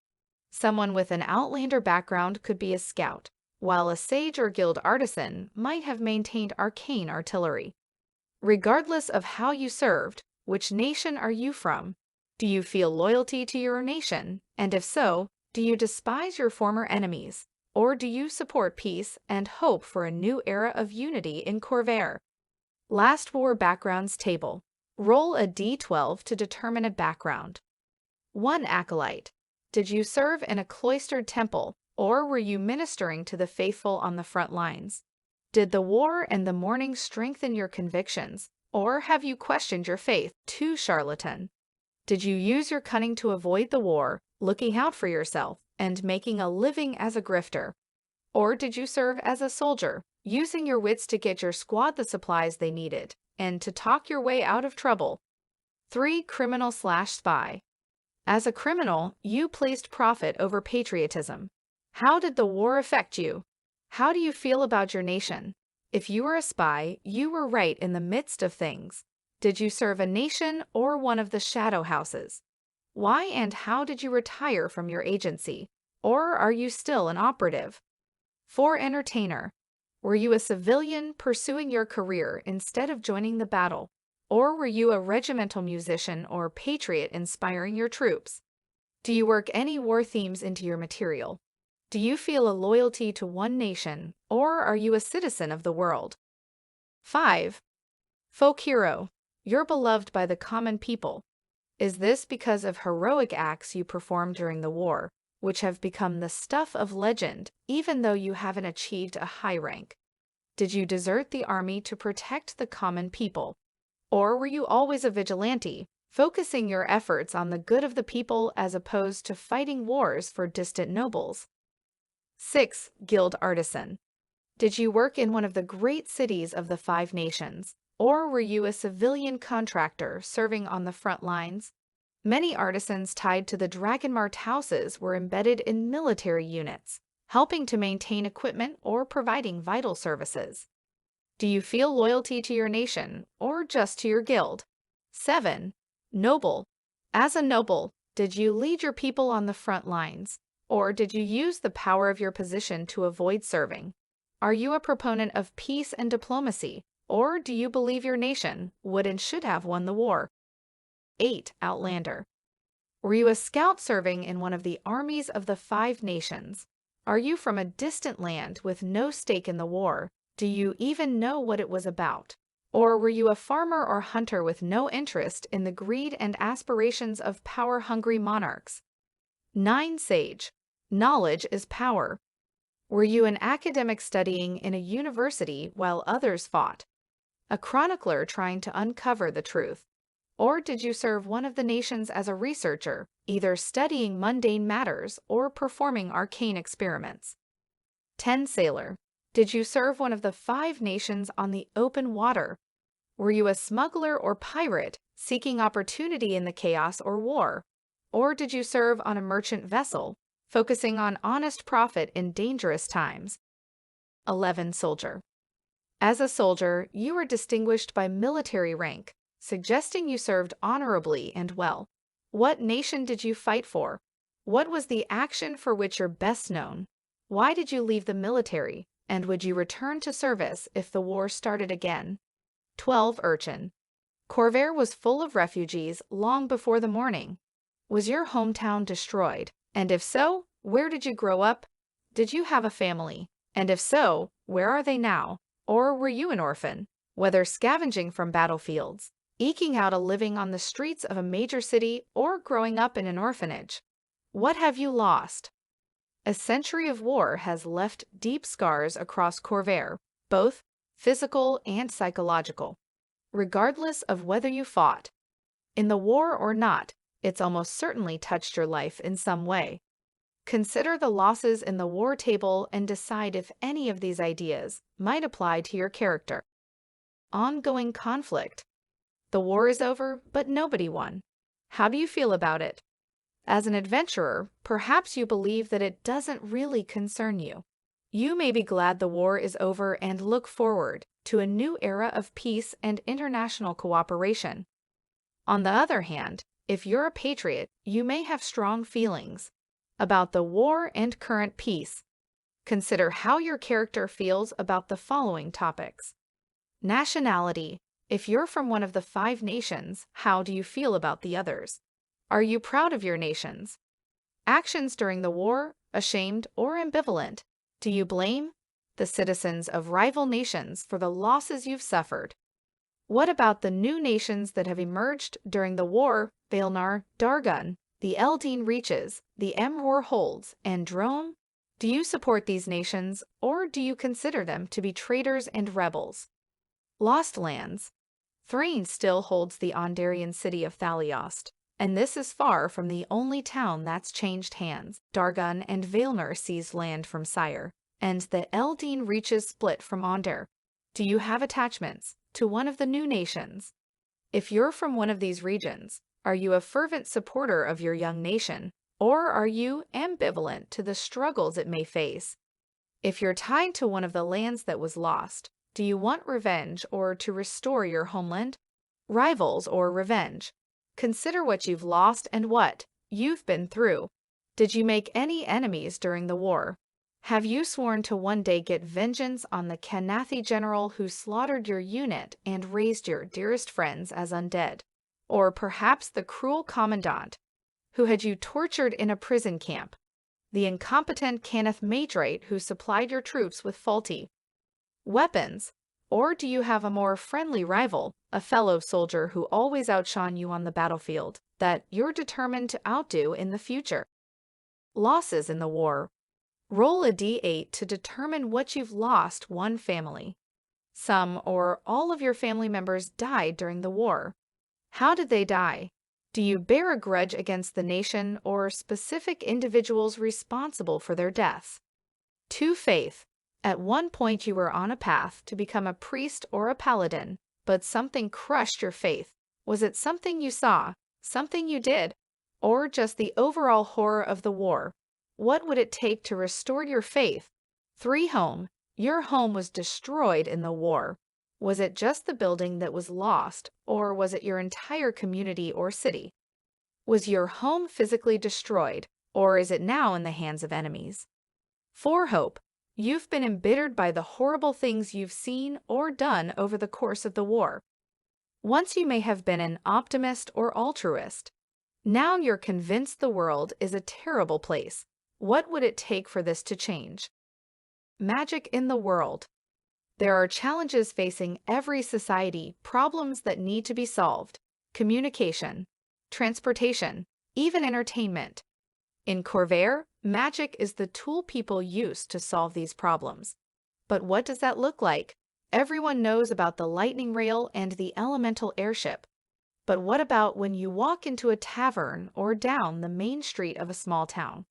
Someone with an Outlander background could be a scout, while a sage or guild artisan might have maintained arcane artillery. Regardless of how you served, which nation are you from? Do you feel loyalty to your nation? And if so, do you despise your former enemies? Or do you support peace and hope for a new era of unity in Corvair? Last War Backgrounds Table. Roll a d12 to determine a background. 1. Acolyte. Did you serve in a cloistered temple, or were you ministering to the faithful on the front lines? Did the war and the mourning strengthen your convictions, or have you questioned your faith? 2. Charlatan. Did you use your cunning to avoid the war, looking out for yourself, and making a living as a grifter? Or did you serve as a soldier, using your wits to get your squad the supplies they needed, and to talk your way out of trouble? 3. Criminal/spy. As a criminal, you placed profit over patriotism. How did the war affect you? How do you feel about your nation? If you were a spy, you were right in the midst of things. Did you serve a nation or one of the shadow houses? Why and how did you retire from your agency? Or are you still an operative? 4. Entertainer. Were you a civilian pursuing your career instead of joining the battle? Or were you a regimental musician or patriot inspiring your troops? Do you work any war themes into your material? Do you feel a loyalty to one nation, or are you a citizen of the world? 5. Folk hero. You're beloved by the common people. Is this because of heroic acts you performed during the war, which have become the stuff of legend, even though you haven't achieved a high rank? Did you desert the army to protect the common people? Or were you always a vigilante, focusing your efforts on the good of the people as opposed to fighting wars for distant nobles? 6. Guild artisan. Did you work in one of the great cities of the 5 nations, or were you a civilian contractor serving on the front lines? Many artisans tied to the Dragonmart houses were embedded in military units, helping to maintain equipment or providing vital services. Do you feel loyalty to your nation, or just to your guild? 7. Noble. As a noble, did you lead your people on the front lines, or did you use the power of your position to avoid serving? Are you a proponent of peace and diplomacy, or do you believe your nation would and should have won the war? 8. Outlander. Were you a scout serving in one of the armies of the 5 nations? Are you from a distant land with no stake in the war? Do you even know what it was about? Or were you a farmer or hunter with no interest in the greed and aspirations of power-hungry monarchs? 9. Sage. Knowledge is power. Were you an academic studying in a university while others fought? A chronicler trying to uncover the truth? Or did you serve one of the nations as a researcher, either studying mundane matters or performing arcane experiments? 10. Sailor. Did you serve one of the 5 nations on the open water? Were you a smuggler or pirate, seeking opportunity in the chaos or war? Or did you serve on a merchant vessel, focusing on honest profit in dangerous times? 11. Soldier. As a soldier, you were distinguished by military rank, suggesting you served honorably and well. What nation did you fight for? What was the action for which you're best known? Why did you leave the military? And would you return to service if the war started again? 12. Urchin. Corvair was full of refugees long before the Mourning. Was your hometown destroyed? And if so, where did you grow up? Did you have a family? And if so, where are they now? Or were you an orphan, whether scavenging from battlefields, eking out a living on the streets of a major city, or growing up in an orphanage. What have you lost? A century of war has left deep scars across Corvair, both physical and psychological. Regardless of whether you fought in the war or not, it's almost certainly touched your life in some way. Consider the losses in the war table and decide if any of these ideas might apply to your character. Ongoing conflict. The war is over, but nobody won. How do you feel about it? As an adventurer, perhaps you believe that it doesn't really concern you. You may be glad the war is over and look forward to a new era of peace and international cooperation. On the other hand, if you're a patriot, you may have strong feelings about the war and current peace. Consider how your character feels about the following topics. Nationality. If you're from one of the 5 nations, how do you feel about the others? Are you proud of your nations? Actions during the war, ashamed or ambivalent? Do you blame the citizens of rival nations for the losses you've suffered? What about the new nations that have emerged during the war? Vaelnar, Dargun, the Eldeen Reaches, the Emror Holds, and Drome? Do you support these nations, or do you consider them to be traitors and rebels? Lost Lands. Thrain still holds the Ondarian city of Thaliost, and this is far from the only town that's changed hands. Dargun and Vaelnar seized land from Cyre, and the Eldeen Reaches split from Ondar. Do you have attachments to one of the new nations? If you're from one of these regions, are you a fervent supporter of your young nation, or are you ambivalent to the struggles it may face? If you're tied to one of the lands that was lost, do you want revenge or to restore your homeland? Rivals or revenge? Consider what you've lost and what you've been through. Did you make any enemies during the war? Have you sworn to one day get vengeance on the Kanathi general who slaughtered your unit and raised your dearest friends as undead? Or perhaps the cruel commandant who had you tortured in a prison camp? The incompetent Canath Madrate who supplied your troops with faulty weapons? Or do you have a more friendly rival, a fellow soldier who always outshone you on the battlefield, that you're determined to outdo in the future? Losses in the war. Roll a d8 to determine what you've lost. One family. Some or all of your family members died during the war. How did they die? Do you bear a grudge against the nation or specific individuals responsible for their deaths? 2. Faith. At one point you were on a path to become a priest or a paladin, but something crushed your faith. Was it something you saw, something you did, or just the overall horror of the war? What would it take to restore your faith? 3. Home. Your home was destroyed in the war. Was it just the building that was lost, or was it your entire community or city? Was your home physically destroyed, or is it now in the hands of enemies? 4. Hope. You've been embittered by the horrible things you've seen or done over the course of the war. Once you may have been an optimist or altruist. Now you're convinced the world is a terrible place. What would it take for this to change? Magic in the world. There are challenges facing every society, problems that need to be solved. Communication, transportation, even entertainment. In Corvair, magic is the tool people use to solve these problems. But what does that look like? Everyone knows about the lightning rail and the elemental airship. But what about when you walk into a tavern or down the main street of a small town?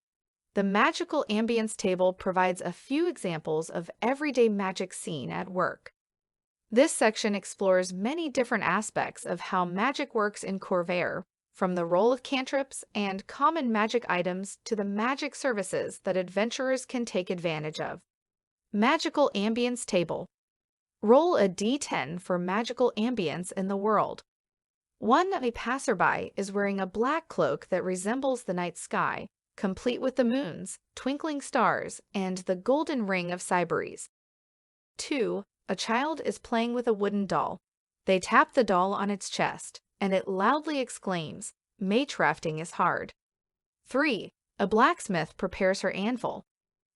The magical ambience table provides a few examples of everyday magic seen at work. This section explores many different aspects of how magic works in Corvair, from the role of cantrips and common magic items to the magic services that adventurers can take advantage of. Magical ambience table. Roll a d10 for magical ambience in the world. 1. A passerby is wearing a black cloak that resembles the night sky, complete with the moons, twinkling stars, and the golden ring of Cyberes. 2. A child is playing with a wooden doll. They tap the doll on its chest, and it loudly exclaims, "Matecrafting is hard." 3. A blacksmith prepares her anvil.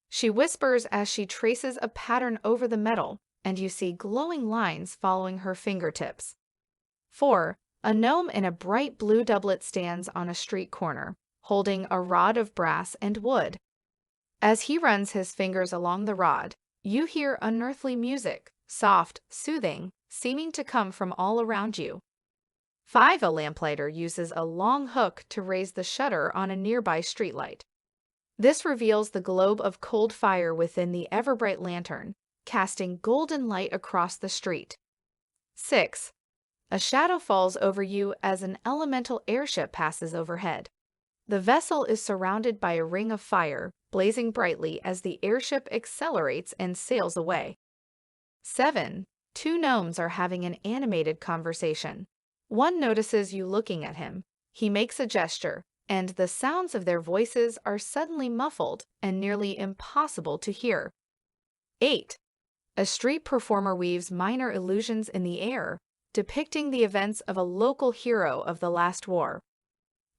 She whispers as she traces a pattern over the metal, and you see glowing lines following her fingertips. 4. A gnome in a bright blue doublet stands on a street corner, holding a rod of brass and wood. As he runs his fingers along the rod, you hear unearthly music, soft, soothing, seeming to come from all around you. 5. A lamplighter uses a long hook to raise the shutter on a nearby streetlight. This reveals the globe of cold fire within the ever-bright lantern, casting golden light across the street. 6. A shadow falls over you as an elemental airship passes overhead. The vessel is surrounded by a ring of fire, blazing brightly as the airship accelerates and sails away. 7. Two gnomes are having an animated conversation. One notices you looking at him. He makes a gesture, and the sounds of their voices are suddenly muffled and nearly impossible to hear. 8. A street performer weaves minor illusions in the air, depicting the events of a local hero of the last war.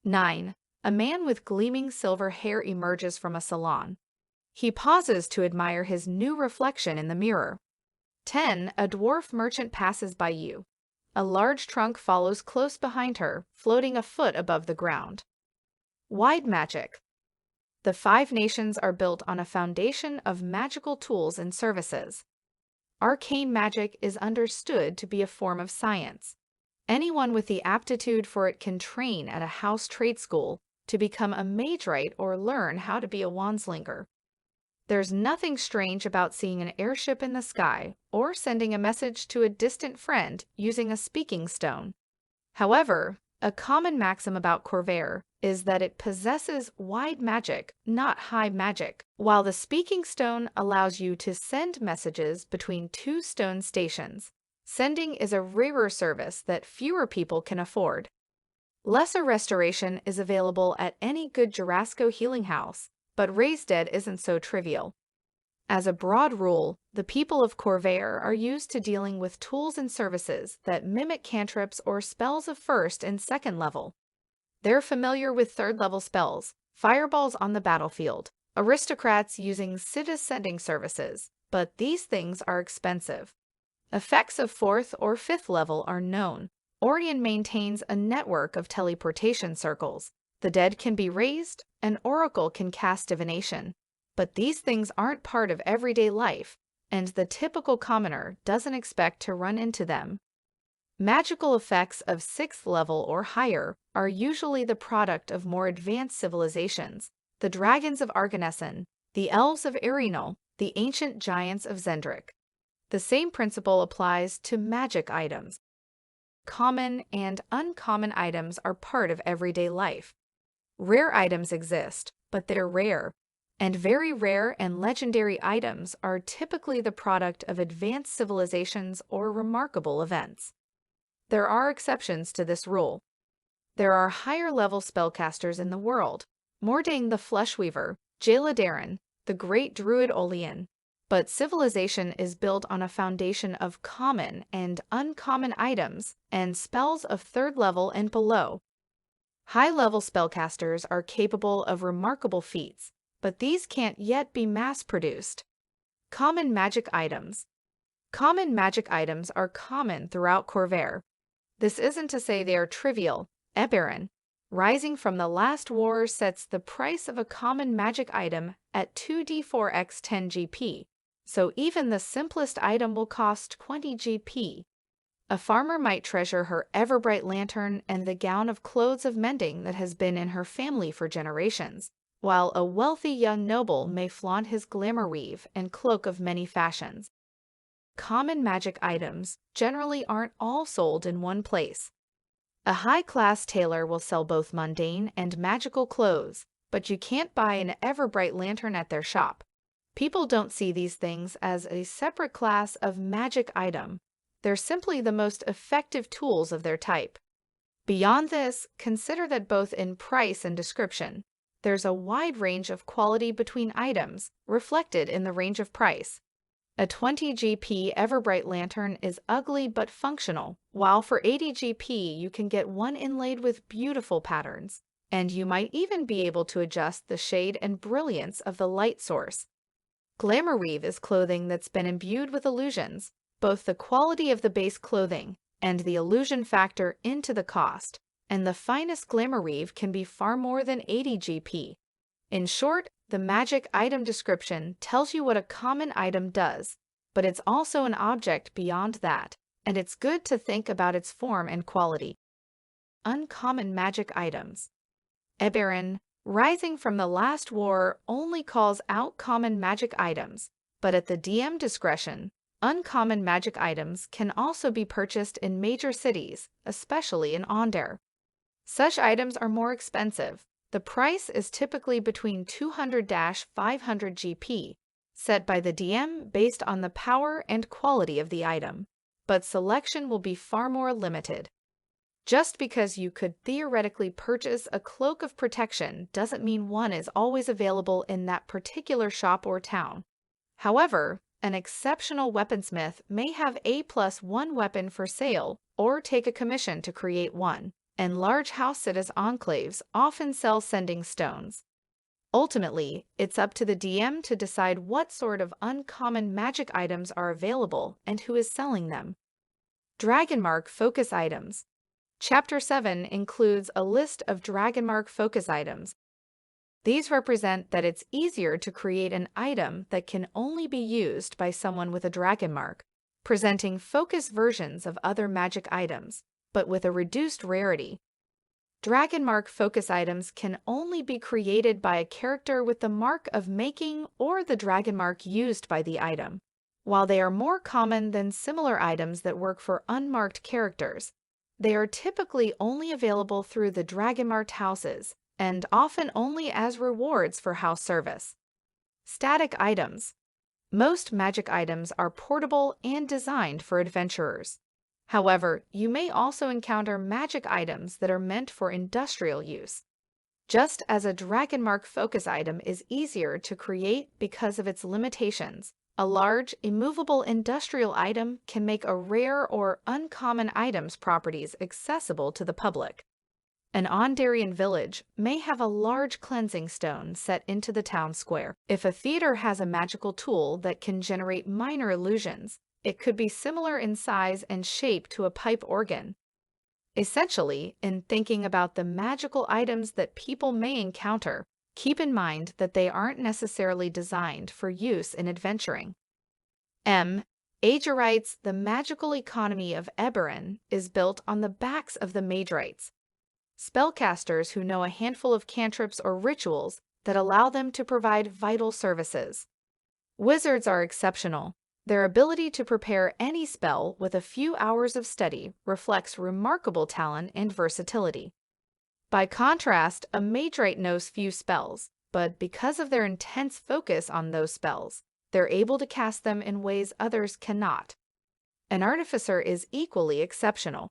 9. A man with gleaming silver hair emerges from a salon. He pauses to admire his new reflection in the mirror. 10. A dwarf merchant passes by you. A large trunk follows close behind her, floating a foot above the ground. Wide magic. The 5 nations are built on a foundation of magical tools and services. Arcane magic is understood to be a form of science. Anyone with the aptitude for it can train at a house trade school to become a magerite or learn how to be a wandslinger. There's nothing strange about seeing an airship in the sky or sending a message to a distant friend using a speaking stone. However, a common maxim about Corvair is that it possesses wide magic, not high magic, while the speaking stone allows you to send messages between 2 stone stations. Sending is a rarer service that fewer people can afford. Lesser restoration is available at any good Jurassico healing house, but Raise Dead isn't so trivial. As a broad rule, the people of Corvair are used to dealing with tools and services that mimic cantrips or spells of 1st and 2nd level. They're familiar with 3rd level spells, fireballs on the battlefield, aristocrats using cities sending services, but these things are expensive. Effects of 4th or 5th level are known. Orion maintains a network of teleportation circles. The dead can be raised, an oracle can cast divination. But these things aren't part of everyday life, and the typical commoner doesn't expect to run into them. Magical effects of 6th level or higher are usually the product of more advanced civilizations, the dragons of Arganessen, the elves of Erinal, the ancient giants of Zendrick. The same principle applies to magic items. Common and uncommon items are part of everyday life. Rare items exist, but they're rare. And very rare and legendary items are typically the product of advanced civilizations or remarkable events. There are exceptions to this rule. There are higher-level spellcasters in the world, Mourning the Fleshweaver, Jaeladarin, the Great Druid Olian, but civilization is built on a foundation of common and uncommon items and spells of 3rd level and below. High-level spellcasters are capable of remarkable feats, but these can't yet be mass-produced. Common magic items. Common magic items are common throughout Corvair. This isn't to say they are trivial. Eberron, rising from the last war, sets the price of a common magic item at 2d4x 10 GP, so even the simplest item will cost 20 GP. A farmer might treasure her ever-bright lantern and the gown of clothes of mending that has been in her family for generations, while a wealthy young noble may flaunt his glamour weave and cloak of many fashions. Common magic items generally aren't all sold in one place. A high-class tailor will sell both mundane and magical clothes, but you can't buy an ever-bright lantern at their shop. People don't see these things as a separate class of magic item. They're simply the most effective tools of their type. Beyond this, consider that both in price and description, there's a wide range of quality between items, reflected in the range of price. A 20 GP Everbright lantern is ugly but functional, while for 80 GP you can get one inlaid with beautiful patterns, and you might even be able to adjust the shade and brilliance of the light source. Glamour weave is clothing that's been imbued with illusions. Both the quality of the base clothing and the illusion factor into the cost, and the finest glamour weave can be far more than 80 GP. In short, the magic item description tells you what a common item does, but it's also an object beyond that, and it's good to think about its form and quality. Uncommon magic items. Eberron, rising from the last war, only calls out common magic items, but at the DM discretion, uncommon magic items can also be purchased in major cities, especially in Onder. Such items are more expensive. The price is typically between 200-500 GP, set by the DM based on the power and quality of the item, but selection will be far more limited. Just because you could theoretically purchase a cloak of protection doesn't mean one is always available in that particular shop or town. However, an exceptional weaponsmith may have A+1 weapon for sale or take a commission to create one, and large house cities enclaves often sell sending stones. Ultimately, it's up to the DM to decide what sort of uncommon magic items are available and who is selling them. Dragonmark Focus Items. Chapter 7 includes a list of Dragonmark focus items. These represent that it's easier to create an item that can only be used by someone with a Dragonmark, presenting focus versions of other magic items, but with a reduced rarity. Dragonmark focus items can only be created by a character with the mark of making or the Dragonmark used by the item. While they are more common than similar items that work for unmarked characters, they are typically only available through the Dragonmarked houses, and often only as rewards for house service. Static items. Most magic items are portable and designed for adventurers. However, you may also encounter magic items that are meant for industrial use. Just as a Dragonmark focus item is easier to create because of its limitations, a large, immovable industrial item can make a rare or uncommon item's properties accessible to the public. An Ondarian village may have a large cleansing stone set into the town square. If a theater has a magical tool that can generate minor illusions, it could be similar in size and shape to a pipe organ. Essentially, in thinking about the magical items that people may encounter, keep in mind that they aren't necessarily designed for use in adventuring. Ager writes, the magical economy of Eberron is built on the backs of the Magrites, spellcasters who know a handful of cantrips or rituals that allow them to provide vital services. Wizards are exceptional. Their ability to prepare any spell with a few hours of study reflects remarkable talent and versatility. By contrast, a Magrite knows few spells, but because of their intense focus on those spells, they're able to cast them in ways others cannot. An Artificer is equally exceptional.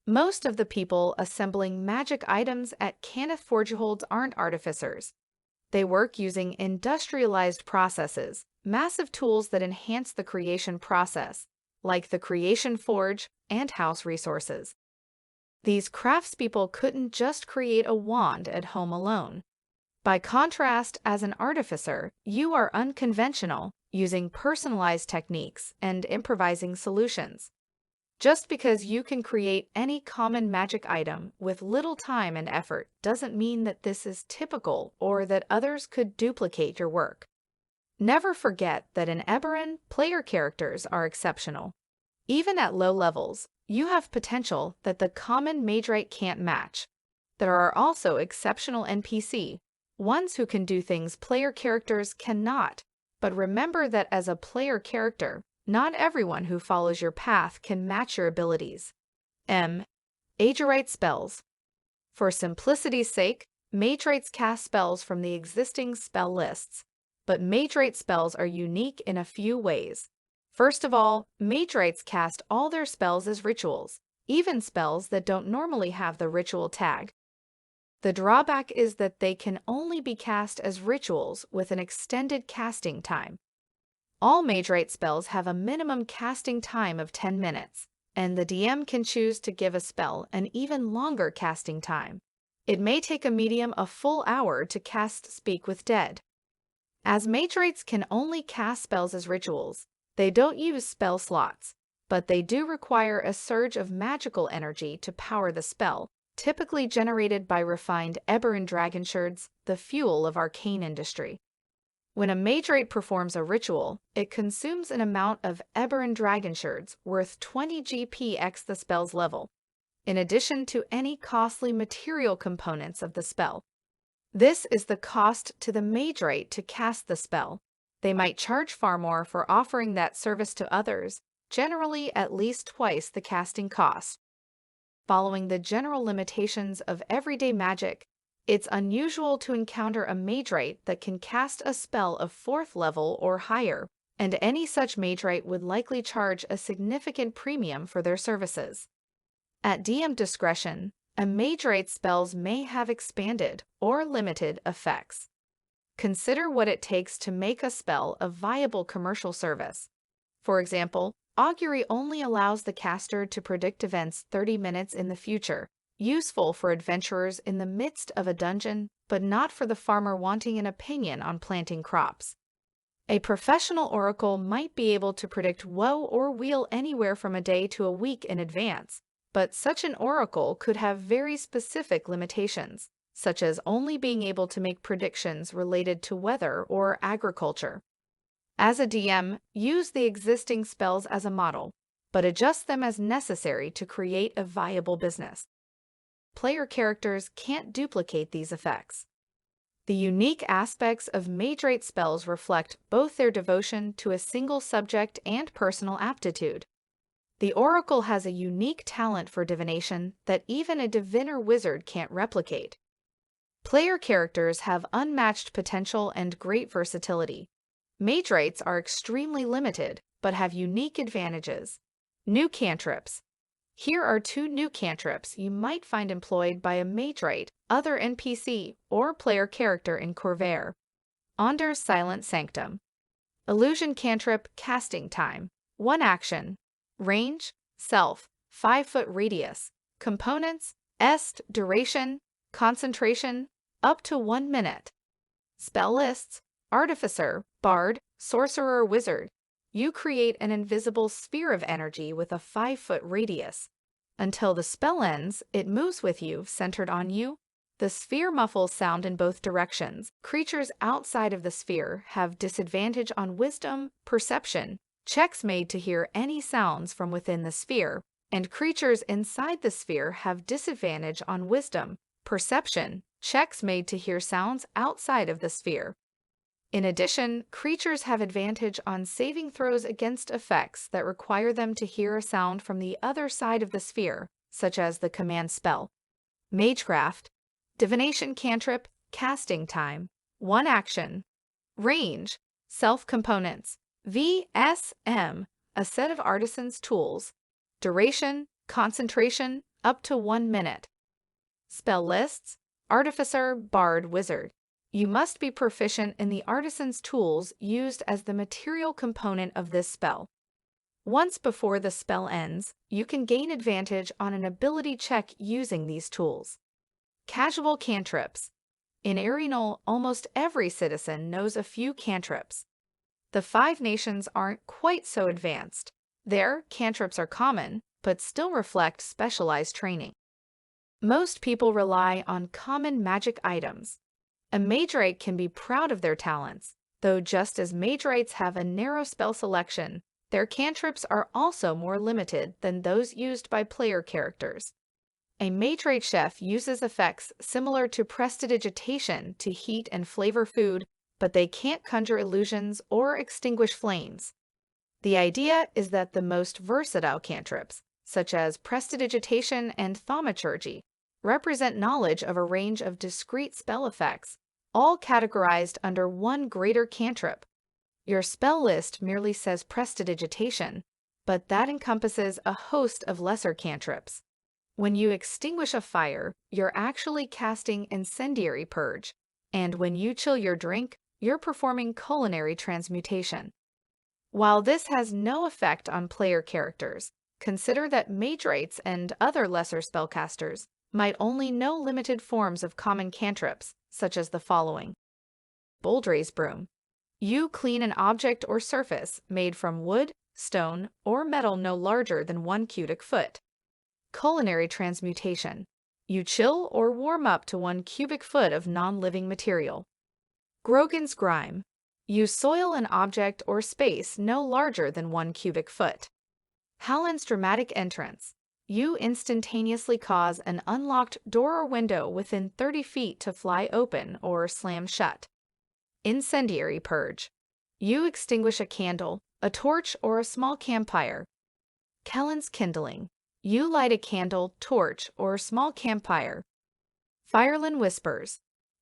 Most of the people assembling magic items at Cannith Forgeholds aren't Artificers. They work using industrialized processes, massive tools that enhance the creation process, like the Creation Forge and house resources. These craftspeople couldn't just create a wand at home alone. By contrast, as an Artificer, you are unconventional, using personalized techniques and improvising solutions. Just because you can create any common magic item with little time and effort doesn't mean that this is typical or that others could duplicate your work. Never forget that in Eberron, player characters are exceptional. Even at low levels, you have potential that the common Magrite can't match. There are also exceptional NPC, ones who can do things player characters cannot. But remember that as a player character, not everyone who follows your path can match your abilities. Agorite spells. For simplicity's sake, Magrites cast spells from the existing spell lists, but Magrite spells are unique in a few ways. First of all, Magrites cast all their spells as rituals, even spells that don't normally have the ritual tag. The drawback is that they can only be cast as rituals with an extended casting time. All Magrite spells have a minimum casting time of 10 minutes, and the DM can choose to give a spell an even longer casting time. It may take a medium a full hour to cast Speak with Dead. As Magrites can only cast spells as rituals, they don't use spell slots. but they do require a surge of magical energy to power the spell, typically generated by refined Eberron dragon shards, the fuel of arcane industry. When a Magerite performs a ritual, it consumes an amount of Eberron dragon shards worth 20 GP x the spell's level, in addition to any costly material components of the spell. This is the cost to the Magerite to cast the spell. They might charge far more for offering that service to others, generally at least twice the casting cost. Following the general limitations of everyday magic, it's unusual to encounter a Magerite that can cast a spell of 4th level or higher, and any such Magerite would likely charge a significant premium for their services. At DM discretion, a Magerite's spells may have expanded or limited effects. Consider what it takes to make a spell a viable commercial service. For example, Augury only allows the caster to predict events 30 minutes in the future, useful for adventurers in the midst of a dungeon, but not for the farmer wanting an opinion on planting crops. A professional oracle might be able to predict woe or weal anywhere from a day to a week in advance, but such an oracle could have very specific limitations, such as only being able to make predictions related to weather or agriculture. As a DM, use the existing spells as a model, but adjust them as necessary to create a viable business. Player characters can't duplicate these effects. The unique aspects of Magerite spells reflect both their devotion to a single subject and personal aptitude. The Oracle has a unique talent for divination that even a diviner wizard can't replicate. Player characters have unmatched potential and great versatility. Magerites are extremely limited, but have unique advantages. New cantrips. Here are 2 new cantrips you might find employed by a Magerite, other NPC, or player character in Corvair. Onder's Silent Sanctum. Illusion cantrip casting time. 1 action. Range, self, 5-foot radius. Components, est, duration, concentration, up to 1 minute. Spell lists, Artificer, Bard, Sorcerer, Wizard. You create an invisible sphere of energy with a 5-foot radius. Until the spell ends, it moves with you, centered on you. The sphere muffles sound in both directions. Creatures outside of the sphere have disadvantage on wisdom, perception, checks made to hear any sounds from within the sphere, and creatures inside the sphere have disadvantage on wisdom, perception, checks made to hear sounds outside of the sphere. In addition, creatures have advantage on saving throws against effects that require them to hear a sound from the other side of the sphere, such as the command spell. Magecraft. Divination cantrip, casting time. 1 action. Range. Self-components. VSM, a set of artisan's tools. Duration, concentration, up to 1 minute. Spell lists. Artificer, Bard, Wizard. You must be proficient in the artisan's tools used as the material component of this spell. Once before the spell ends, you can gain advantage on an ability check using these tools. Casual cantrips. In Arenal, almost every citizen knows a few cantrips. The 5 nations aren't quite so advanced. There, cantrips are common, but still reflect specialized training. Most people rely on common magic items. A Magerite can be proud of their talents, though just as Magerites have a narrow spell selection, their cantrips are also more limited than those used by player characters. A Magerite chef uses effects similar to prestidigitation to heat and flavor food, but they can't conjure illusions or extinguish flames. The idea is that the most versatile cantrips, such as prestidigitation and thaumaturgy, represent knowledge of a range of discrete spell effects, all categorized under one greater cantrip. Your spell list merely says prestidigitation, but that encompasses a host of lesser cantrips. When you extinguish a fire, you're actually casting incendiary purge, and when you chill your drink, you're performing culinary transmutation. While this has no effect on player characters, consider that Magerites and other lesser spellcasters might only know limited forms of common cantrips, such as the following. Boldra's Broom. You clean an object or surface made from wood, stone, or metal no larger than 1 cubic foot. Culinary transmutation. You chill or warm up to 1 cubic foot of non-living material. Grogan's grime. You soil an object or space no larger than 1 cubic foot. Hallin's dramatic entrance. You instantaneously cause an unlocked door or window within 30 feet to fly open or slam shut. Incendiary purge. You extinguish a candle, a torch, or a small campfire. Kellen's kindling. You light a candle, torch, or small campfire. Fireland whispers.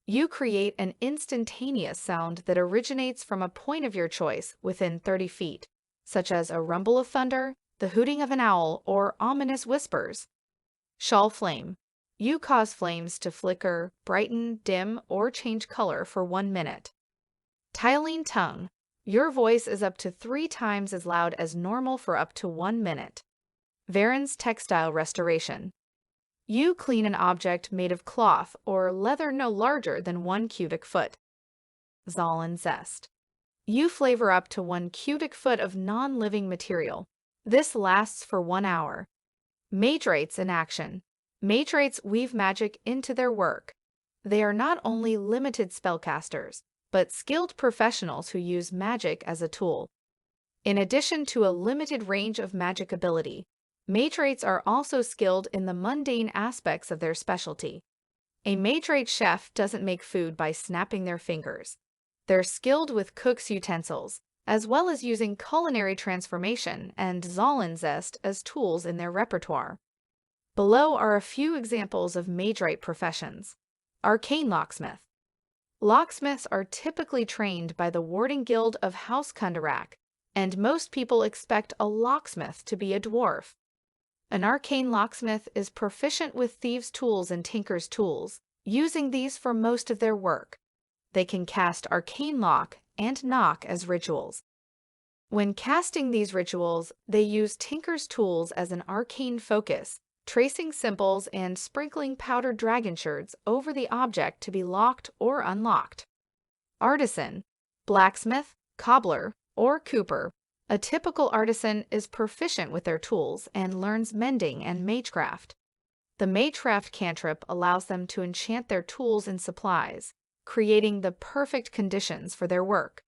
You create an instantaneous sound that originates from a point of your choice within 30 feet, such as a rumble of thunder, the hooting of an owl, or ominous whispers. Shawl flame. You cause flames to flicker, brighten, dim, or change color for 1 minute. Tiling tongue. Your voice is up to 3 times as loud as normal for up to 1 minute. Varen's textile restoration. You clean an object made of cloth or leather no larger than 1 cubic foot. Zollen zest. You flavor up to 1 cubic foot of non-living material. This lasts for 1 hour. Magerates in action. Magerates weave magic into their work. They are not only limited spellcasters, but skilled professionals who use magic as a tool. In addition to a limited range of magic ability, Magerates are also skilled in the mundane aspects of their specialty. A Magerate chef doesn't make food by snapping their fingers. They're skilled with cook's utensils, as well as using culinary transformation and Zollen zest as tools in their repertoire. Below are a few examples of Magerate professions. Arcane locksmith. Locksmiths are typically trained by the Warding Guild of House Kundarak, and most people expect a locksmith to be a dwarf. An arcane locksmith is proficient with thieves' tools and tinker's tools, using these for most of their work. They can cast arcane lock and knock as rituals. When casting these rituals, they use tinker's tools as an arcane focus, tracing symbols and sprinkling powdered dragon shards over the object to be locked or unlocked. Artisan, blacksmith, cobbler, or cooper. A typical artisan is proficient with their tools and learns mending and magecraft. The magecraft cantrip allows them to enchant their tools and supplies, creating the perfect conditions for their work.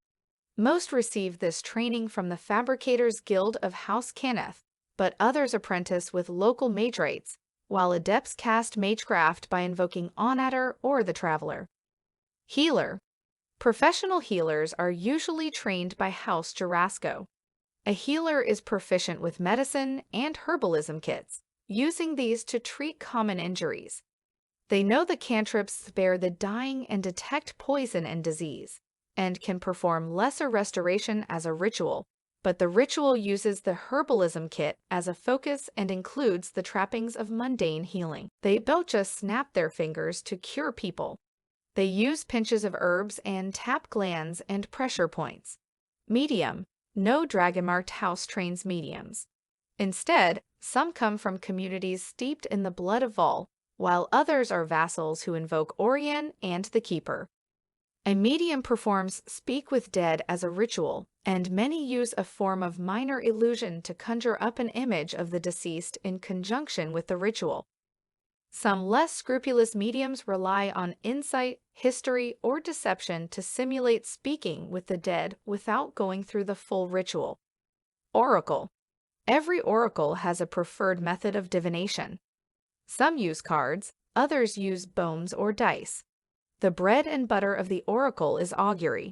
Most receive this training from the Fabricators Guild of House Cannith, but others apprentice with local magerates, while adepts cast magecraft by invoking Onatter or the Traveler. Healer. Professional healers are usually trained by House Jarasco. A healer is proficient with medicine and herbalism kits, using these to treat common injuries. They know the cantrips spare the dying and detect poison and disease, and can perform lesser restoration as a ritual, but the ritual uses the herbalism kit as a focus and includes the trappings of mundane healing. They don't just snap their fingers to cure people. They use pinches of herbs and tap glands and pressure points. Medium. No dragon-marked house trains mediums. Instead, some come from communities steeped in the blood of Vol, while others are vassals who invoke Orion and the Keeper. A medium performs Speak with Dead as a ritual, and many use a form of minor illusion to conjure up an image of the deceased in conjunction with the ritual. Some less scrupulous mediums rely on insight, history, or deception to simulate speaking with the dead without going through the full ritual. Oracle. Every oracle has a preferred method of divination. Some use cards, others use bones or dice. The bread and butter of the oracle is augury.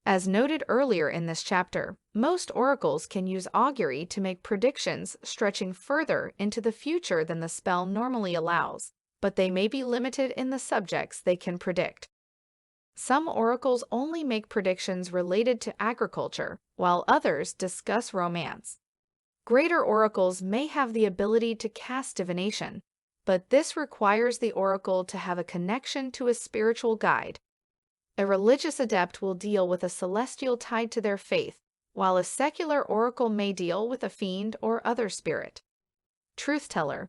As noted earlier in this chapter, most oracles can use augury to make predictions stretching further into the future than the spell normally allows, but they may be limited in the subjects they can predict. Some oracles only make predictions related to agriculture, while others discuss romance. Greater oracles may have the ability to cast divination, but this requires the oracle to have a connection to a spiritual guide. A religious adept will deal with a celestial tied to their faith, while a secular oracle may deal with a fiend or other spirit. Truth-teller.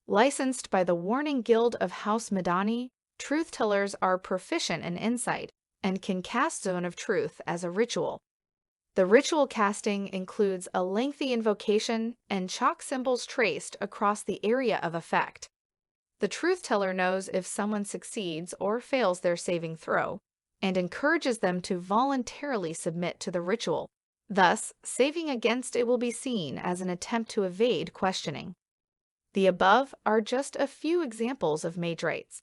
Licensed by the Warning Guild of House Madani, truth-tellers are proficient in insight and can cast Zone of Truth as a ritual. The ritual casting includes a lengthy invocation and chalk symbols traced across the area of effect. The truth teller knows if someone succeeds or fails their saving throw, and encourages them to voluntarily submit to the ritual. Thus, saving against it will be seen as an attempt to evade questioning. The above are just a few examples of mage rites.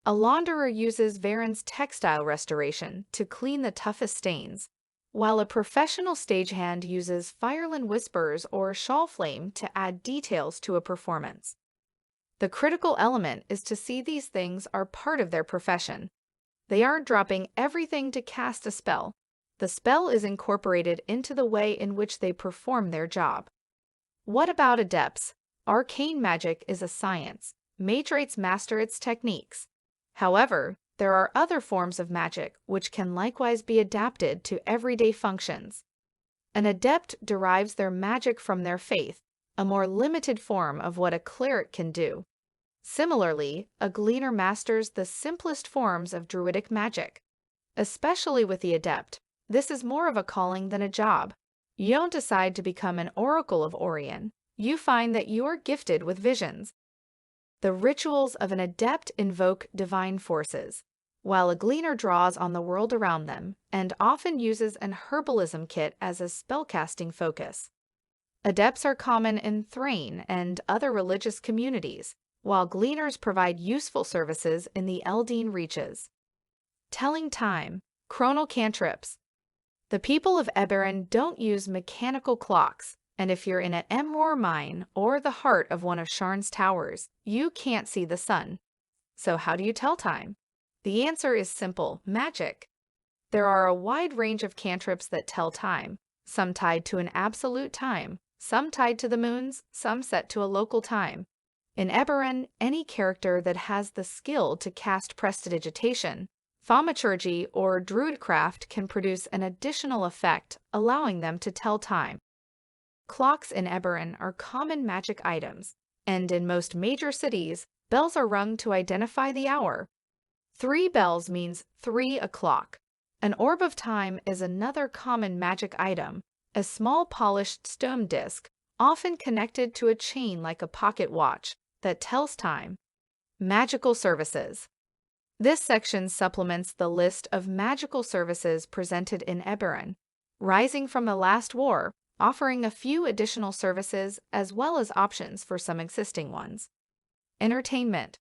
A launderer uses Varen's textile restoration to clean the toughest stains, while a professional stagehand uses Fireland Whispers or Shawl Flame to add details to a performance. The critical element is to see these things are part of their profession. They aren't dropping everything to cast a spell. The spell is incorporated into the way in which they perform their job. What about adepts? Arcane magic is a science. Mage rites master its techniques. However, there are other forms of magic which can likewise be adapted to everyday functions. An adept derives their magic from their faith, a more limited form of what a cleric can do. Similarly, a gleaner masters the simplest forms of druidic magic. Especially with the adept, this is more of a calling than a job. You don't decide to become an oracle of Orion. You find that you're gifted with visions. The rituals of an adept invoke divine forces, while a gleaner draws on the world around them and often uses an herbalism kit as a spellcasting focus. Adepts are common in Thrain and other religious communities, while gleaners provide useful services in the Eldine reaches. Telling time, chronal cantrips. The people of Eberron don't use mechanical clocks, and if you're in an Emroar mine or the heart of one of Sharn's towers, you can't see the sun. So how do you tell time? The answer is simple: magic. There are a wide range of cantrips that tell time, some tied to an absolute time, some tied to the moons, some set to a local time. In Eberron, any character that has the skill to cast prestidigitation, thaumaturgy, or druidcraft can produce an additional effect, allowing them to tell time. Clocks in Eberron are common magic items, and in most major cities, bells are rung to identify the hour. 3 bells means 3 o'clock. An orb of time is another common magic item, a small polished stone disc, often connected to a chain like a pocket watch, that tells time. Magical services. This section supplements the list of magical services presented in Eberron, Rising from the Last War, offering a few additional services as well as options for some existing ones. Entertainment.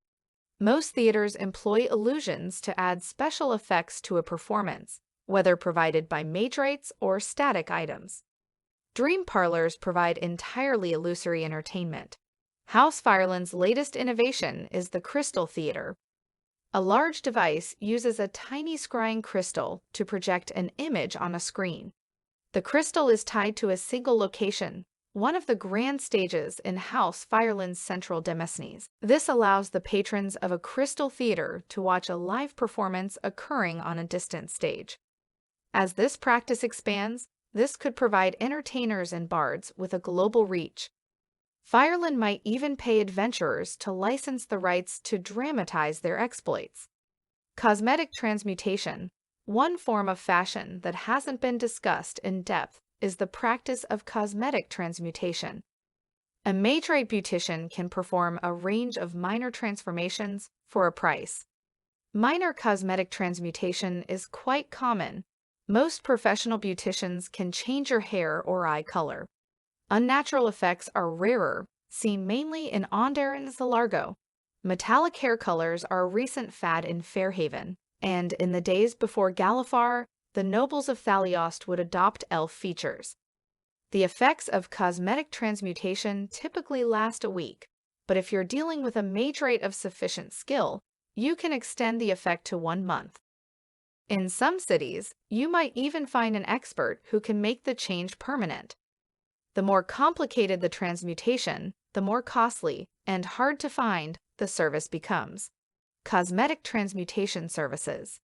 Most theaters employ illusions to add special effects to a performance, whether provided by mage rites or static items. Dream parlors provide entirely illusory entertainment. House Fireland's latest innovation is the Crystal Theater. A large device uses a tiny scrying crystal to project an image on a screen. The crystal is tied to a single location, one of the grand stages in House Fireland's central demesnes. This allows the patrons of a crystal theater to watch a live performance occurring on a distant stage. As this practice expands, this could provide entertainers and bards with a global reach. Fireland might even pay adventurers to license the rights to dramatize their exploits. Cosmetic transmutation. One form of fashion that hasn't been discussed in depth is the practice of cosmetic transmutation. A mage rite beautician can perform a range of minor transformations for a price. Minor cosmetic transmutation is quite common. Most professional beauticians can change your hair or eye color. Unnatural effects are rarer, seen mainly in Onderon's the Largo. Metallic hair colors are a recent fad in Fairhaven, and in the days before Galifar, the nobles of Thaliost would adopt elf features. The effects of cosmetic transmutation typically last a week, but if you're dealing with a mage rite of sufficient skill, you can extend the effect to 1 month. In some cities, you might even find an expert who can make the change permanent. The more complicated the transmutation, the more costly and hard to find the service becomes. Cosmetic transmutation services.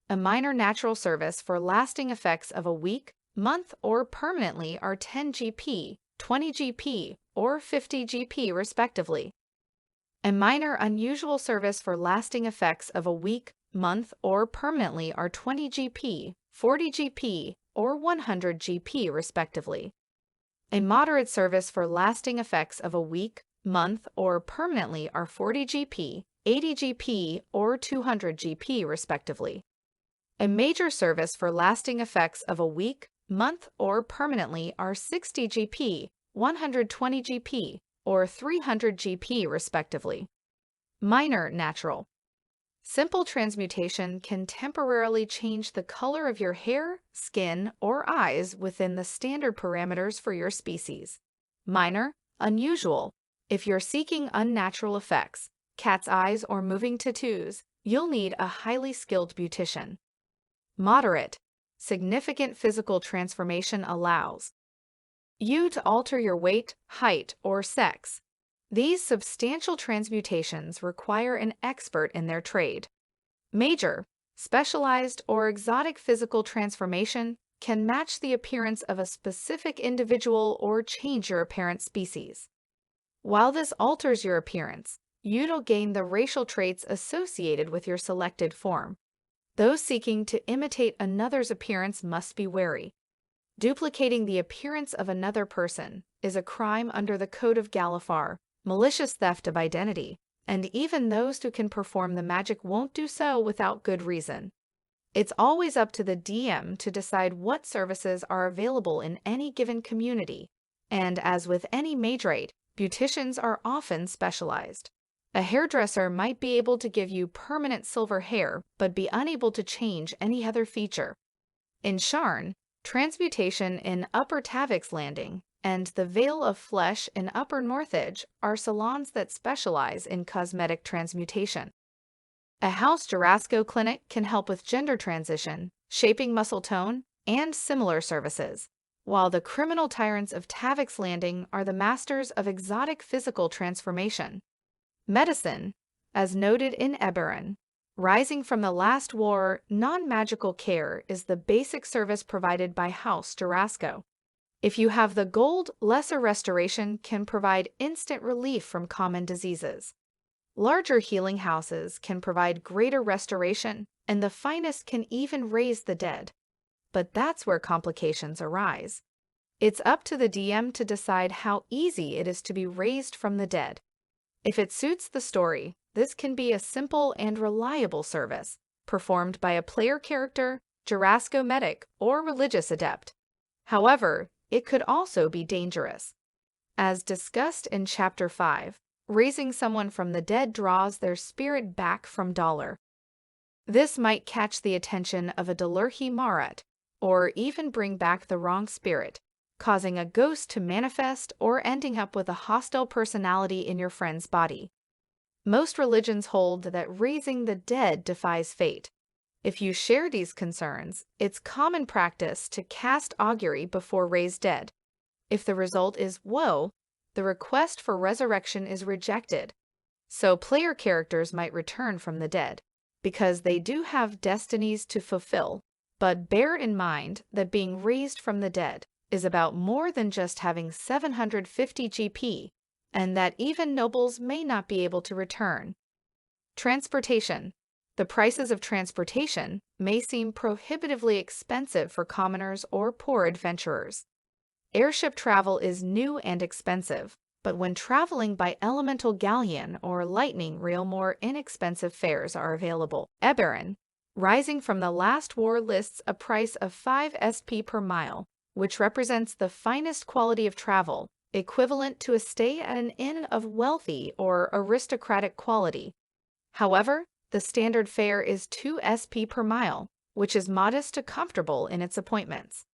A minor natural service for lasting effects of a week, month, or permanently are 10 GP, 20 GP, or 50 GP respectively. A minor unusual service for lasting effects of a week, month, or permanently are 20 GP, 40 GP, or 100 GP respectively. A moderate service for lasting effects of a week, month, or permanently are 40 GP, 80 GP, or 200 GP respectively. A major service for lasting effects of a week, month, or permanently are 60 GP, 120 GP, or 300 GP respectively. Minor natural. Simple transmutation can temporarily change the color of your hair, skin, or eyes within the standard parameters for your species. Minor, unusual. If you're seeking unnatural effects, cat's eyes or moving tattoos, you'll need a highly skilled beautician. Moderate, significant physical transformation allows you to alter your weight, height, or sex. These substantial transmutations require an expert in their trade. Major, specialized, or exotic physical transformation can match the appearance of a specific individual or change your apparent species. While this alters your appearance, you don't gain the racial traits associated with your selected form. Those seeking to imitate another's appearance must be wary. Duplicating the appearance of another person is a crime under the Code of Galifar, malicious theft of identity, and even those who can perform the magic won't do so without good reason. It's always up to the DM to decide what services are available in any given community, and as with any magerate, beauticians are often specialized. A hairdresser might be able to give you permanent silver hair but be unable to change any other feature. In Sharn, transmutation in Upper Tavik's Landing and the Vale of Flesh in Upper Northedge are salons that specialize in cosmetic transmutation. A House Jarasco clinic can help with gender transition, shaping muscle tone, and similar services, while the criminal tyrants of Tavik's Landing are the masters of exotic physical transformation. Medicine, as noted in Eberron, rising from the last war, non-magical care is the basic service provided by House Jarasco. If you have the gold, lesser restoration can provide instant relief from common diseases. Larger healing houses can provide greater restoration, and the finest can even raise the dead. But that's where complications arise. It's up to the DM to decide how easy it is to be raised from the dead. If it suits the story, this can be a simple and reliable service, performed by a player character, Jarasco medic, or religious adept. However, it could also be dangerous. As discussed in Chapter 5, raising someone from the dead draws their spirit back from Dollar. This might catch the attention of a Dalurhi Marat, or even bring back the wrong spirit, causing a ghost to manifest or ending up with a hostile personality in your friend's body. Most religions hold that raising the dead defies fate. If you share these concerns, it's common practice to cast augury before raised dead. If the result is woe, the request for resurrection is rejected. So player characters might return from the dead, because they do have destinies to fulfill. But bear in mind that being raised from the dead is about more than just having 750 GP, and that even nobles may not be able to return. Transportation. The prices of transportation may seem prohibitively expensive for commoners or poor adventurers. Airship travel is new and expensive, but when traveling by elemental galleon or lightning reel, more inexpensive fares are available. Eberron, rising from the last war, lists a price of 5 SP per mile, which represents the finest quality of travel, equivalent to a stay at an inn of wealthy or aristocratic quality. However, the standard fare is 2 SP per mile, which is modest to comfortable in its appointments.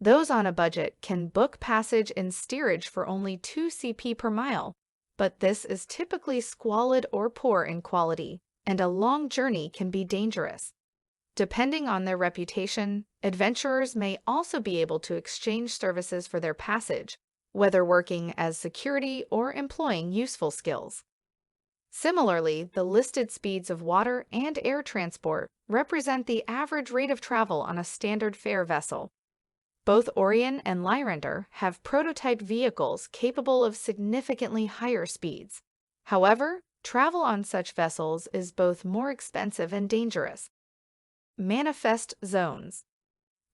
Those on a budget can book passage in steerage for only 2 CP per mile, but this is typically squalid or poor in quality, and a long journey can be dangerous. Depending on their reputation, adventurers may also be able to exchange services for their passage, whether working as security or employing useful skills. Similarly, the listed speeds of water and air transport represent the average rate of travel on a standard fare vessel. Both Orion and Lyrander have prototype vehicles capable of significantly higher speeds. However, travel on such vessels is both more expensive and dangerous. Manifest zones.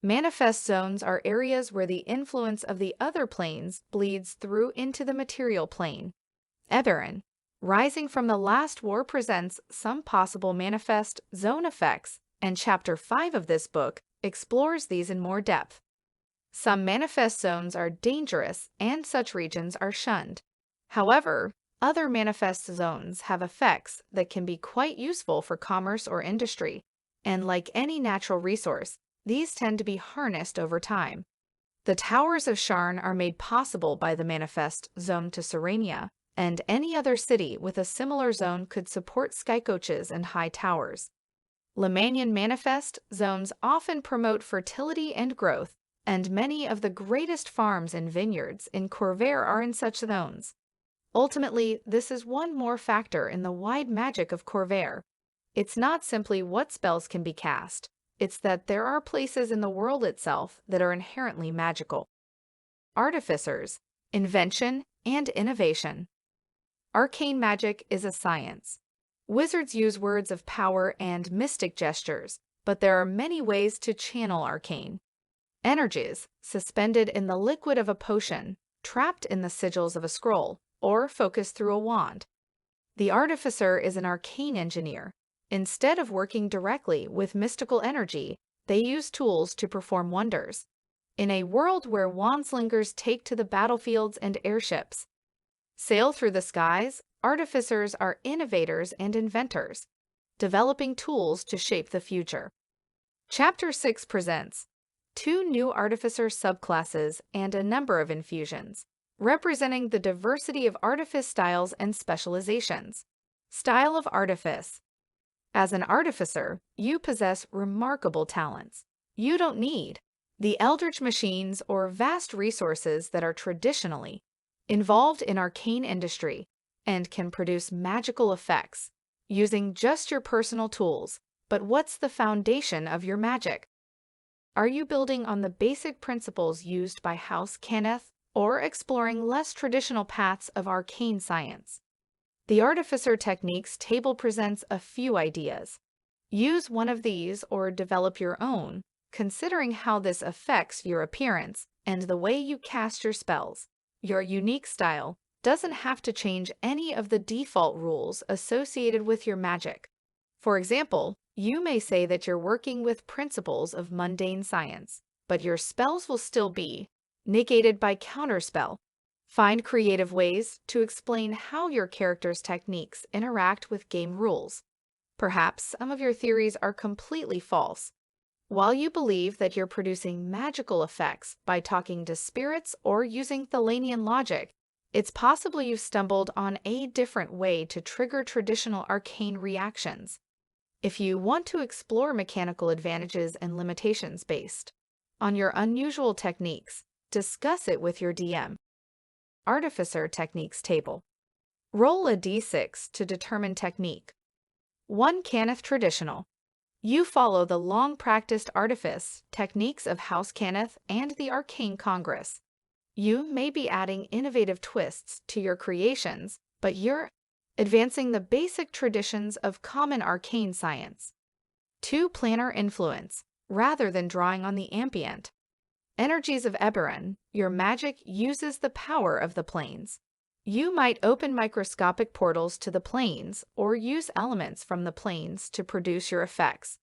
Manifest zones are areas where the influence of the other planes bleeds through into the material plane. Eberron, Rising from the Last War presents some possible manifest zone effects, and Chapter 5 of this book explores these in more depth. Some manifest zones are dangerous and such regions are shunned. However, other manifest zones have effects that can be quite useful for commerce or industry, and like any natural resource, these tend to be harnessed over time. The Towers of Sharn are made possible by the manifest zone to Serenia, and any other city with a similar zone could support skycoaches and high towers. Lemanian manifest zones often promote fertility and growth, and many of the greatest farms and vineyards in Corvair are in such zones. Ultimately, this is one more factor in the wide magic of Corvair. It's not simply what spells can be cast, it's that there are places in the world itself that are inherently magical. Artificers, Invention, and Innovation. Arcane magic is a science. Wizards use words of power and mystic gestures, but there are many ways to channel arcane. Energies, suspended in the liquid of a potion, trapped in the sigils of a scroll, or focused through a wand. The Artificer is an arcane engineer. Instead of working directly with mystical energy, they use tools to perform wonders. In a world where wandslingers take to the battlefields and airships, sail through the skies, artificers are innovators and inventors, developing tools to shape the future. Chapter 6 presents 2 new artificer subclasses and a number of infusions, representing the diversity of artifice styles and specializations. Style of Artifice. As an artificer, you possess remarkable talents. You don't need the eldritch machines or vast resources that are traditionally involved in arcane industry and can produce magical effects using just your personal tools. But what's the foundation of your magic? Are you building on the basic principles used by House Kenneth or exploring less traditional paths of arcane science? The Artificer Techniques table presents a few ideas. Use one of these or develop your own, considering how this affects your appearance and the way you cast your spells. Your unique style doesn't have to change any of the default rules associated with your magic. For example, you may say that you're working with principles of mundane science, but your spells will still be negated by counterspell. Find creative ways to explain how your character's techniques interact with game rules. Perhaps some of your theories are completely false. While you believe that you're producing magical effects by talking to spirits or using Thelanian logic, it's possible you've stumbled on a different way to trigger traditional arcane reactions. If you want to explore mechanical advantages and limitations based on your unusual techniques, discuss it with your DM. Artificer Techniques Table. Roll a d6 to determine technique. 1 Kenneth Traditional. You follow the long-practiced artifice techniques of House Kenneth and the Arcane Congress. You may be adding innovative twists to your creations, but you're advancing the basic traditions of common arcane science. 2 Planar Influence, rather than drawing on the ambient energies of Eberron, your magic uses the power of the planes. You might open microscopic portals to the planes or use elements from the planes to produce your effects,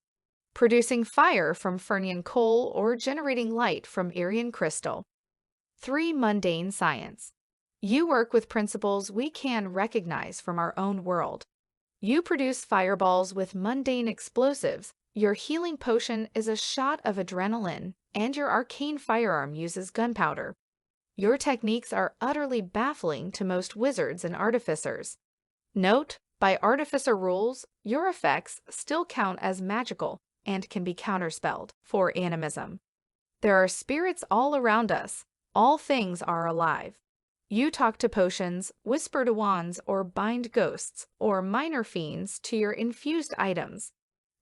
producing fire from Fernian coal or generating light from Irian crystal. 3 Mundane Science. You work with principles we can recognize from our own world. You produce fireballs with mundane explosives. Your healing potion is a shot of adrenaline, and your arcane firearm uses gunpowder. Your techniques are utterly baffling to most wizards and artificers. Note, by artificer rules, your effects still count as magical and can be counterspelled for animism. There are spirits all around us. All things are alive. You talk to potions, whisper to wands, or bind ghosts or minor fiends to your infused items.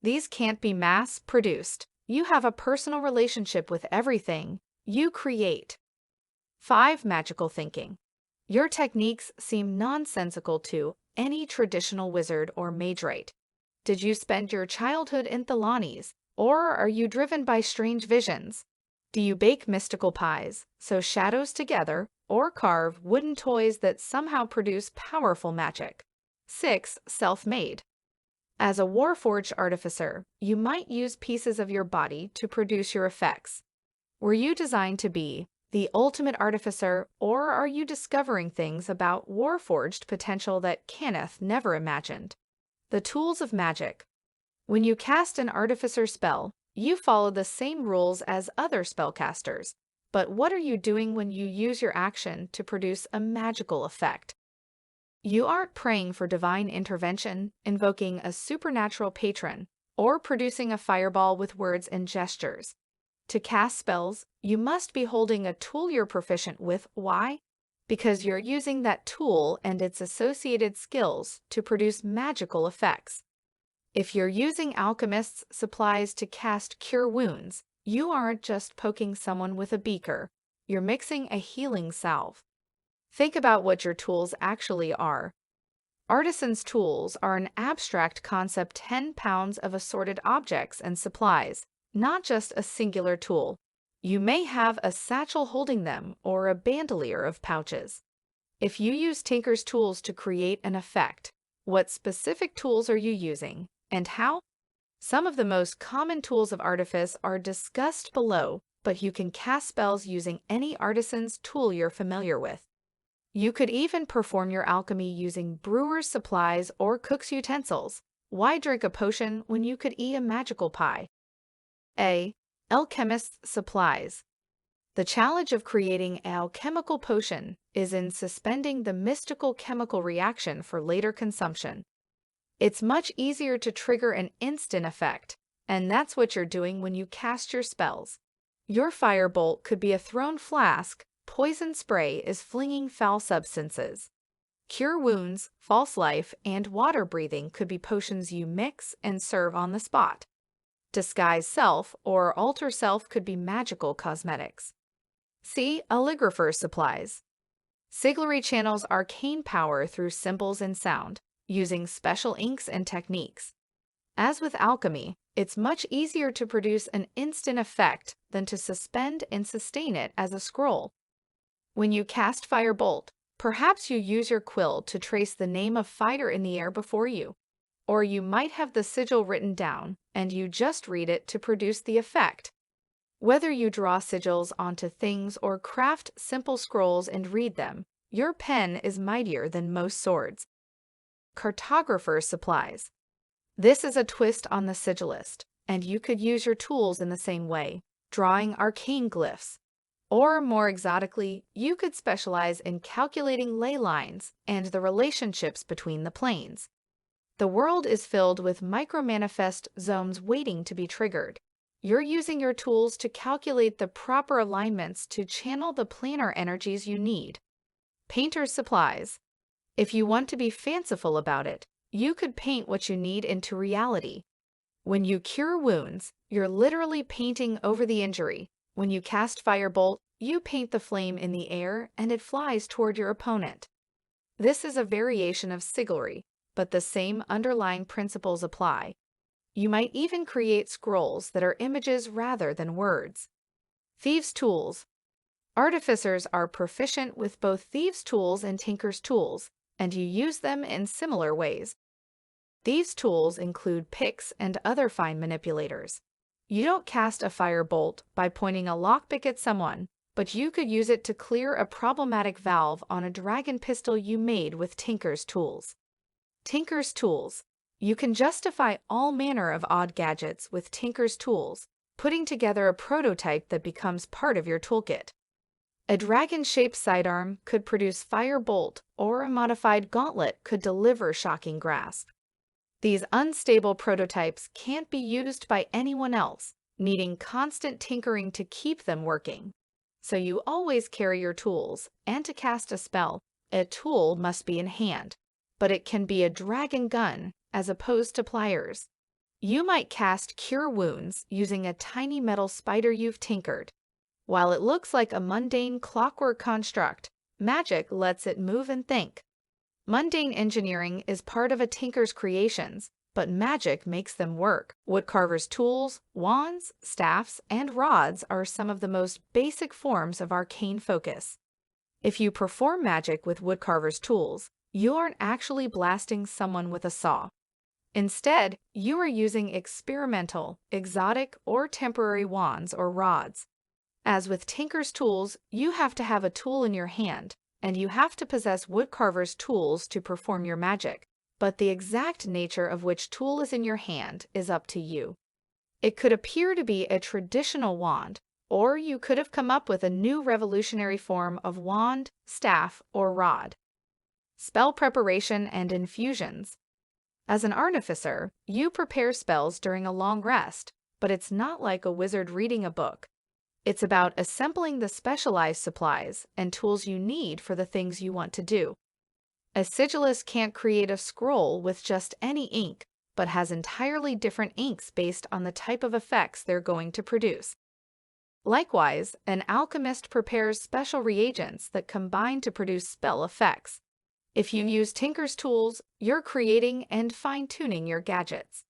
These can't be mass-produced. You have a personal relationship with everything you create. 5 Magical Thinking. Your techniques seem nonsensical to any traditional wizard or magerite. Did you spend your childhood in Thelanes, Or are you driven by strange visions? Do you bake mystical pies, sew shadows together, or carve wooden toys that somehow produce powerful magic? 6. Self-made. As a Warforged artificer, you might use pieces of your body to produce your effects. Were you designed to be the ultimate artificer, or are you discovering things about Warforged potential that Kenneth never imagined? The tools of magic. When you cast an artificer spell, you follow the same rules as other spellcasters. But what are you doing when you use your action to produce a magical effect? You aren't praying for divine intervention, invoking a supernatural patron, or producing a fireball with words and gestures. To cast spells, you must be holding a tool you're proficient with. Why? Because you're using that tool and its associated skills to produce magical effects. If you're using alchemist's supplies to cast Cure Wounds, you aren't just poking someone with a beaker, you're mixing a healing salve. Think about what your tools actually are. Artisan's tools are an abstract concept: 10 pounds of assorted objects and supplies, not just a singular tool. You may have a satchel holding them or a bandolier of pouches. If you use Tinker's tools to create an effect, what specific tools are you using, and how? Some of the most common tools of artifice are discussed below, but you can cast spells using any artisan's tool you're familiar with. You could even perform your alchemy using brewer's supplies or cook's utensils. Why drink a potion when you could eat a magical pie? A. Alchemist's supplies. The challenge of creating an alchemical potion is in suspending the mystical chemical reaction for later consumption. It's much easier to trigger an instant effect, and that's what you're doing when you cast your spells. Your firebolt could be a thrown flask, poison spray is flinging foul substances. Cure Wounds, false life, and water breathing could be potions you mix and serve on the spot. Disguise self or alter self could be magical cosmetics. See Alligrapher's supplies. Sigillary channels arcane power through symbols and sound, using special inks and techniques. As with alchemy, it's much easier to produce an instant effect than to suspend and sustain it as a scroll. When you cast Firebolt, perhaps you use your quill to trace the name of fire in the air before you. Or you might have the sigil written down, and you just read it to produce the effect. Whether you draw sigils onto things or craft simple scrolls and read them, your pen is mightier than most swords. Cartographer's supplies. This is a twist on the sigillist, and you could use your tools in the same way, drawing arcane glyphs. Or, more exotically, you could specialize in calculating ley lines and the relationships between the planes. The world is filled with micro-manifest zones waiting to be triggered. You're using your tools to calculate the proper alignments to channel the planar energies you need. Painter's supplies. If you want to be fanciful about it, you could paint what you need into reality. When you cure wounds, you're literally painting over the injury. When you cast Firebolt, you paint the flame in the air and it flies toward your opponent. This is a variation of sigillary, but the same underlying principles apply. You might even create scrolls that are images rather than words. Thieves' tools. Artificers are proficient with both thieves' tools and tinker's tools, and you use them in similar ways. These tools include picks and other fine manipulators. You don't cast a firebolt by pointing a lockpick at someone, but you could use it to clear a problematic valve on a dragon pistol you made with tinker's tools. Tinker's tools. You can justify all manner of odd gadgets with tinker's tools, putting together a prototype that becomes part of your toolkit. A dragon-shaped sidearm could produce firebolt, or a modified gauntlet could deliver shocking grasp. These unstable prototypes can't be used by anyone else, needing constant tinkering to keep them working. So you always carry your tools, and to cast a spell, a tool must be in hand, but it can be a dragon gun as opposed to pliers. You might cast Cure Wounds using a tiny metal spider you've tinkered. While it looks like a mundane clockwork construct, magic lets it move and think. Mundane engineering is part of a tinker's creations, but magic makes them work. Woodcarver's tools, wands, staffs, and rods are some of the most basic forms of arcane focus. If you perform magic with woodcarver's tools, you aren't actually blasting someone with a saw. Instead, you are using experimental, exotic, or temporary wands or rods. As with tinker's tools, you have to have a tool in your hand, and you have to possess woodcarver's tools to perform your magic, but the exact nature of which tool is in your hand is up to you. It could appear to be a traditional wand, or you could have come up with a new revolutionary form of wand, staff, or rod. Spell preparation and infusions. As an artificer, you prepare spells during a long rest, but it's not like a wizard reading a book. It's about assembling the specialized supplies and tools you need for the things you want to do. A sigillist can't create a scroll with just any ink, but has entirely different inks based on the type of effects they're going to produce. Likewise, an alchemist prepares special reagents that combine to produce spell effects. If you use tinker's tools, you're creating and fine-tuning your gadgets.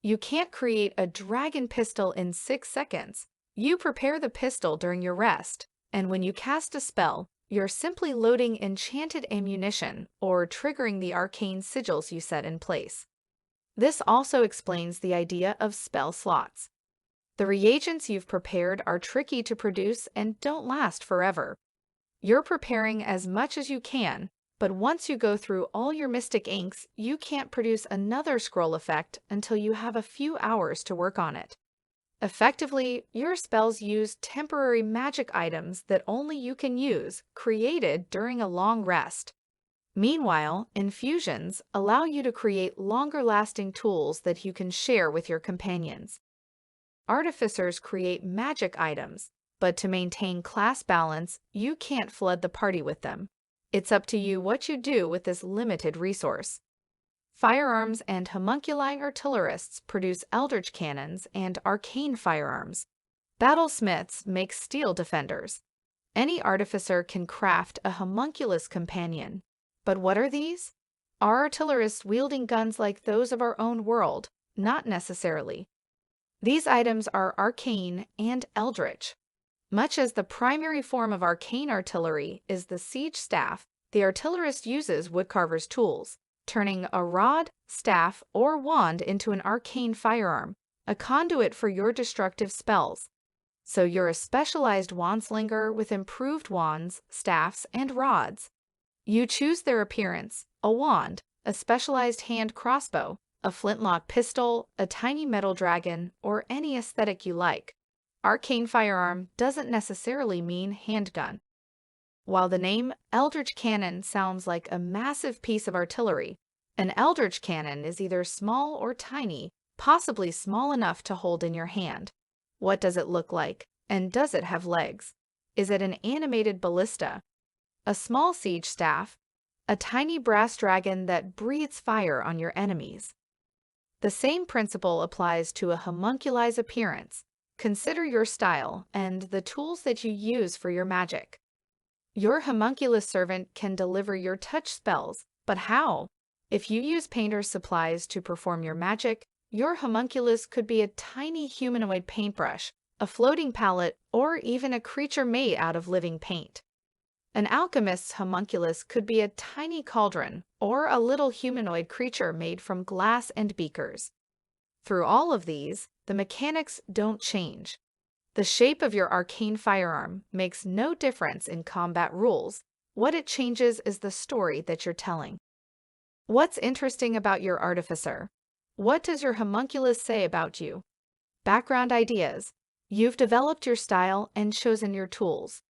You can't create a dragon pistol in 6 seconds. You prepare the pistol during your rest, and when you cast a spell, you're simply loading enchanted ammunition or triggering the arcane sigils you set in place. This also explains the idea of spell slots. The reagents you've prepared are tricky to produce and don't last forever. You're preparing as much as you can, but once you go through all your mystic inks, you can't produce another scroll effect until you have a few hours to work on it. Effectively, your spells use temporary magic items that only you can use, created during a long rest. Meanwhile, infusions allow you to create longer-lasting tools that you can share with your companions. Artificers create magic items, but to maintain class balance, you can't flood the party with them. It's up to you what you do with this limited resource. Firearms and homunculi artillerists produce eldritch cannons and arcane firearms. Battlesmiths make steel defenders. Any artificer can craft a homunculus companion. But what are these? Are artillerists wielding guns like those of our own world? Not necessarily. These items are arcane and eldritch. Much as the primary form of arcane artillery is the siege staff, the artillerist uses woodcarver's tools, turning a rod, staff, or wand into an arcane firearm, a conduit for your destructive spells. So you're a specialized wandslinger with improved wands, staffs, and rods. You choose their appearance: a wand, a specialized hand crossbow, a flintlock pistol, a tiny metal dragon, or any aesthetic you like. Arcane firearm doesn't necessarily mean handgun. While the name Eldritch Cannon sounds like a massive piece of artillery, an Eldritch Cannon is either small or tiny, possibly small enough to hold in your hand. What does it look like? And does it have legs? Is it an animated ballista? A small siege staff? A tiny brass dragon that breathes fire on your enemies? The same principle applies to a homunculi's appearance. Consider your style and the tools that you use for your magic. Your homunculus servant can deliver your touch spells, but how? If you use painter's supplies to perform your magic, your homunculus could be a tiny humanoid paintbrush, a floating palette, or even a creature made out of living paint. An alchemist's homunculus could be a tiny cauldron or a little humanoid creature made from glass and beakers. Through all of these, the mechanics don't change. The shape of your arcane firearm makes no difference in combat rules. What it changes is the story that you're telling. What's interesting about your artificer? What does your homunculus say about you? Background ideas. You've developed your style and chosen your tools.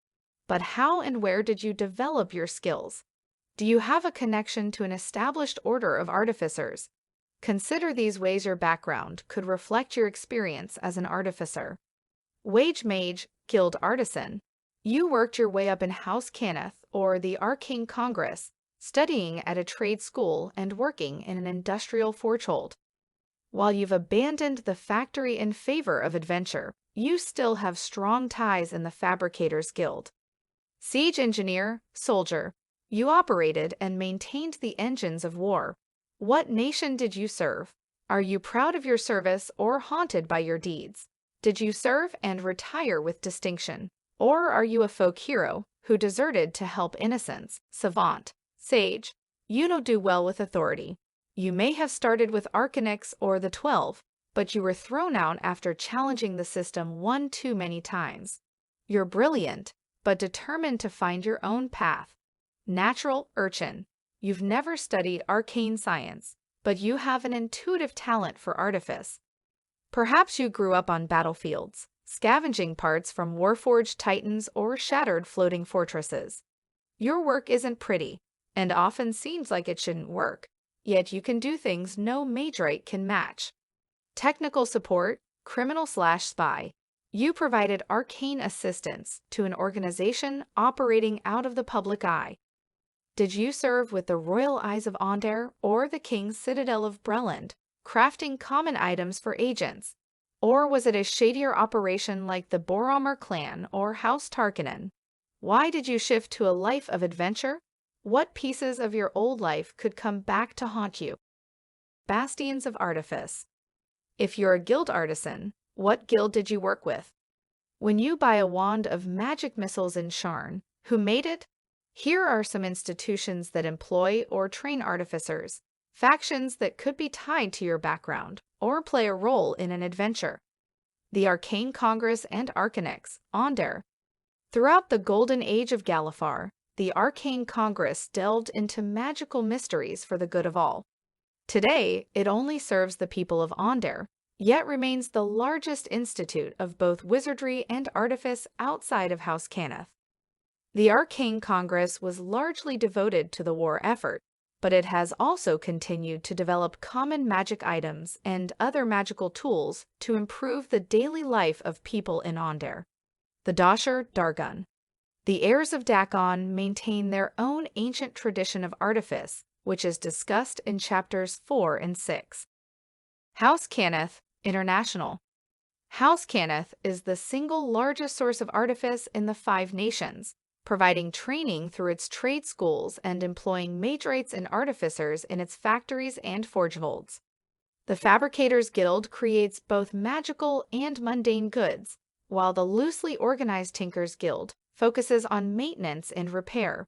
But how and where did you develop your skills? Do you have a connection to an established order of artificers? Consider these ways your background could reflect your experience as an artificer. Wage mage, guild artisan. You worked your way up in House Cannith or the Arcane Congress, studying at a trade school and working in an industrial forgehold. While you've abandoned the factory in favor of adventure, you still have strong ties in the Fabricators Guild. Siege engineer, soldier. You operated and maintained the engines of war. What nation did you serve? Are you proud of your service or haunted by your deeds? Did you serve and retire with distinction? Or are you a folk hero who deserted to help innocents? Savant, sage, you don't do well with authority. You may have started with Arcanix or the 12, but you were thrown out after challenging the system one too many times. You're brilliant, but determined to find your own path. Natural urchin, you've never studied arcane science, but you have an intuitive talent for artifice. Perhaps you grew up on battlefields, scavenging parts from warforged titans or shattered floating fortresses. Your work isn't pretty, and often seems like it shouldn't work, yet you can do things no magerite can match. Technical support, criminal/spy. You provided arcane assistance to an organization operating out of the public eye. Did you serve with the Royal Eyes of Onder or the King's Citadel of Breland, crafting common items for agents? Or was it a shadier operation like the Boromir clan or House Tarkanen? Why did you shift to a life of adventure? What pieces of your old life could come back to haunt you? Bastions of Artifice. If you're a guild artisan, what guild did you work with? When you buy a wand of magic missiles in Sharn, who made it? Here are some institutions that employ or train artificers, factions that could be tied to your background or play a role in an adventure. The Arcane Congress and Arcanix, Onder. Throughout the Golden Age of Galifar, the Arcane Congress delved into magical mysteries for the good of all. Today, it only serves the people of Onder, yet remains the largest institute of both wizardry and artifice outside of House Cannith. The Arcane Congress was largely devoted to the war effort, but it has also continued to develop common magic items and other magical tools to improve the daily life of people in Onder. The Dashur Dargun. The heirs of Dakon maintain their own ancient tradition of artifice, which is discussed in chapters 4 and 6. House Cannith International. House Cannith is the single largest source of artifice in the 5 nations, providing training through its trade schools and employing magerites and artificers in its factories and forgeholds. The Fabricators Guild creates both magical and mundane goods, while the loosely organized Tinkers Guild focuses on maintenance and repair.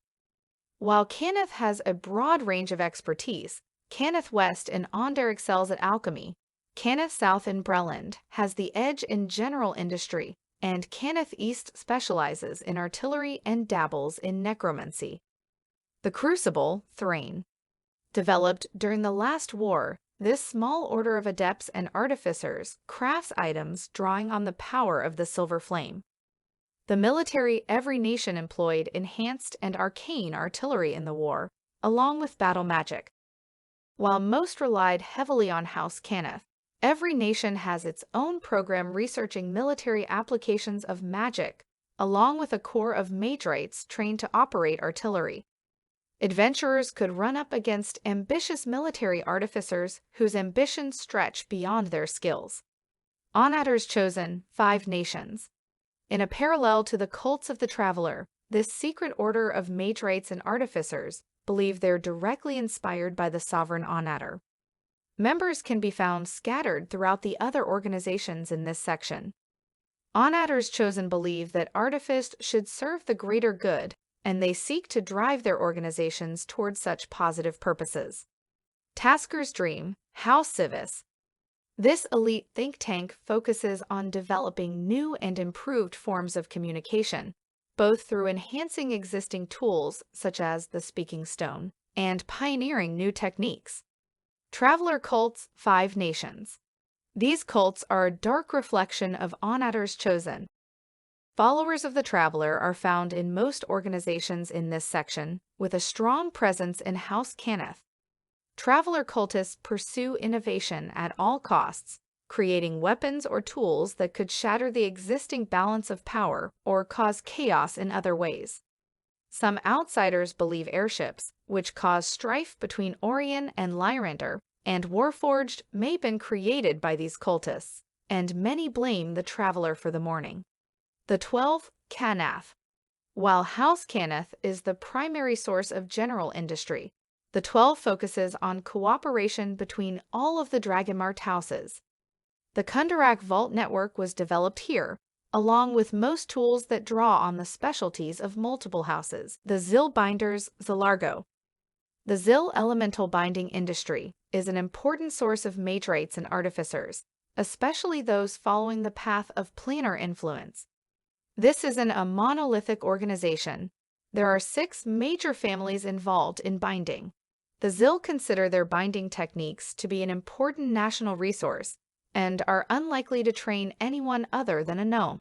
While Cannith has a broad range of expertise, Cannith West in Onder excels at alchemy, Cannith South in Breland has the edge in general industry, and Cannith East specializes in artillery and dabbles in necromancy. The Crucible, Thrain. Developed during the last war, this small order of adepts and artificers crafts items drawing on the power of the Silver Flame. The military every nation employed enhanced and arcane artillery in the war, along with battle magic. While most relied heavily on House Cannith, every nation has its own program researching military applications of magic, along with a corps of magerites trained to operate artillery. Adventurers could run up against ambitious military artificers whose ambitions stretch beyond their skills. Onatter's Chosen, 5 Nations. In a parallel to the cults of the Traveler, this secret order of magerites and artificers believe they're directly inspired by the sovereign Onatter. Members can be found scattered throughout the other organizations in this section. Onatter's Chosen believe that artifice should serve the greater good, and they seek to drive their organizations towards such positive purposes. Tasker's Dream, House Civis. This elite think tank focuses on developing new and improved forms of communication, both through enhancing existing tools such as the Speaking Stone and pioneering new techniques. Traveler Cults, 5 Nations. These cults are a dark reflection of Onatter's Chosen. Followers of the Traveler are found in most organizations in this section, with a strong presence in House Cannith. Traveler cultists pursue innovation at all costs, creating weapons or tools that could shatter the existing balance of power or cause chaos in other ways. Some outsiders believe airships, which cause strife between Orion and Lyrander, and Warforged may have been created by these cultists, and many blame the Traveler for the Mourning. The 12 Canath. While House Cannith is the primary source of general industry, The 12 focuses on cooperation between all of the Dragonmart houses. The Kundarak Vault network was developed here, along with most tools that draw on the specialties of multiple houses. The Zil Binders Zilargo. The Zil elemental binding industry is an important source of magrites and artificers, especially those following the path of planar influence. This isn't a monolithic organization. There are 6 major families involved in binding. The Zil consider their binding techniques to be an important national resource and are unlikely to train anyone other than a gnome.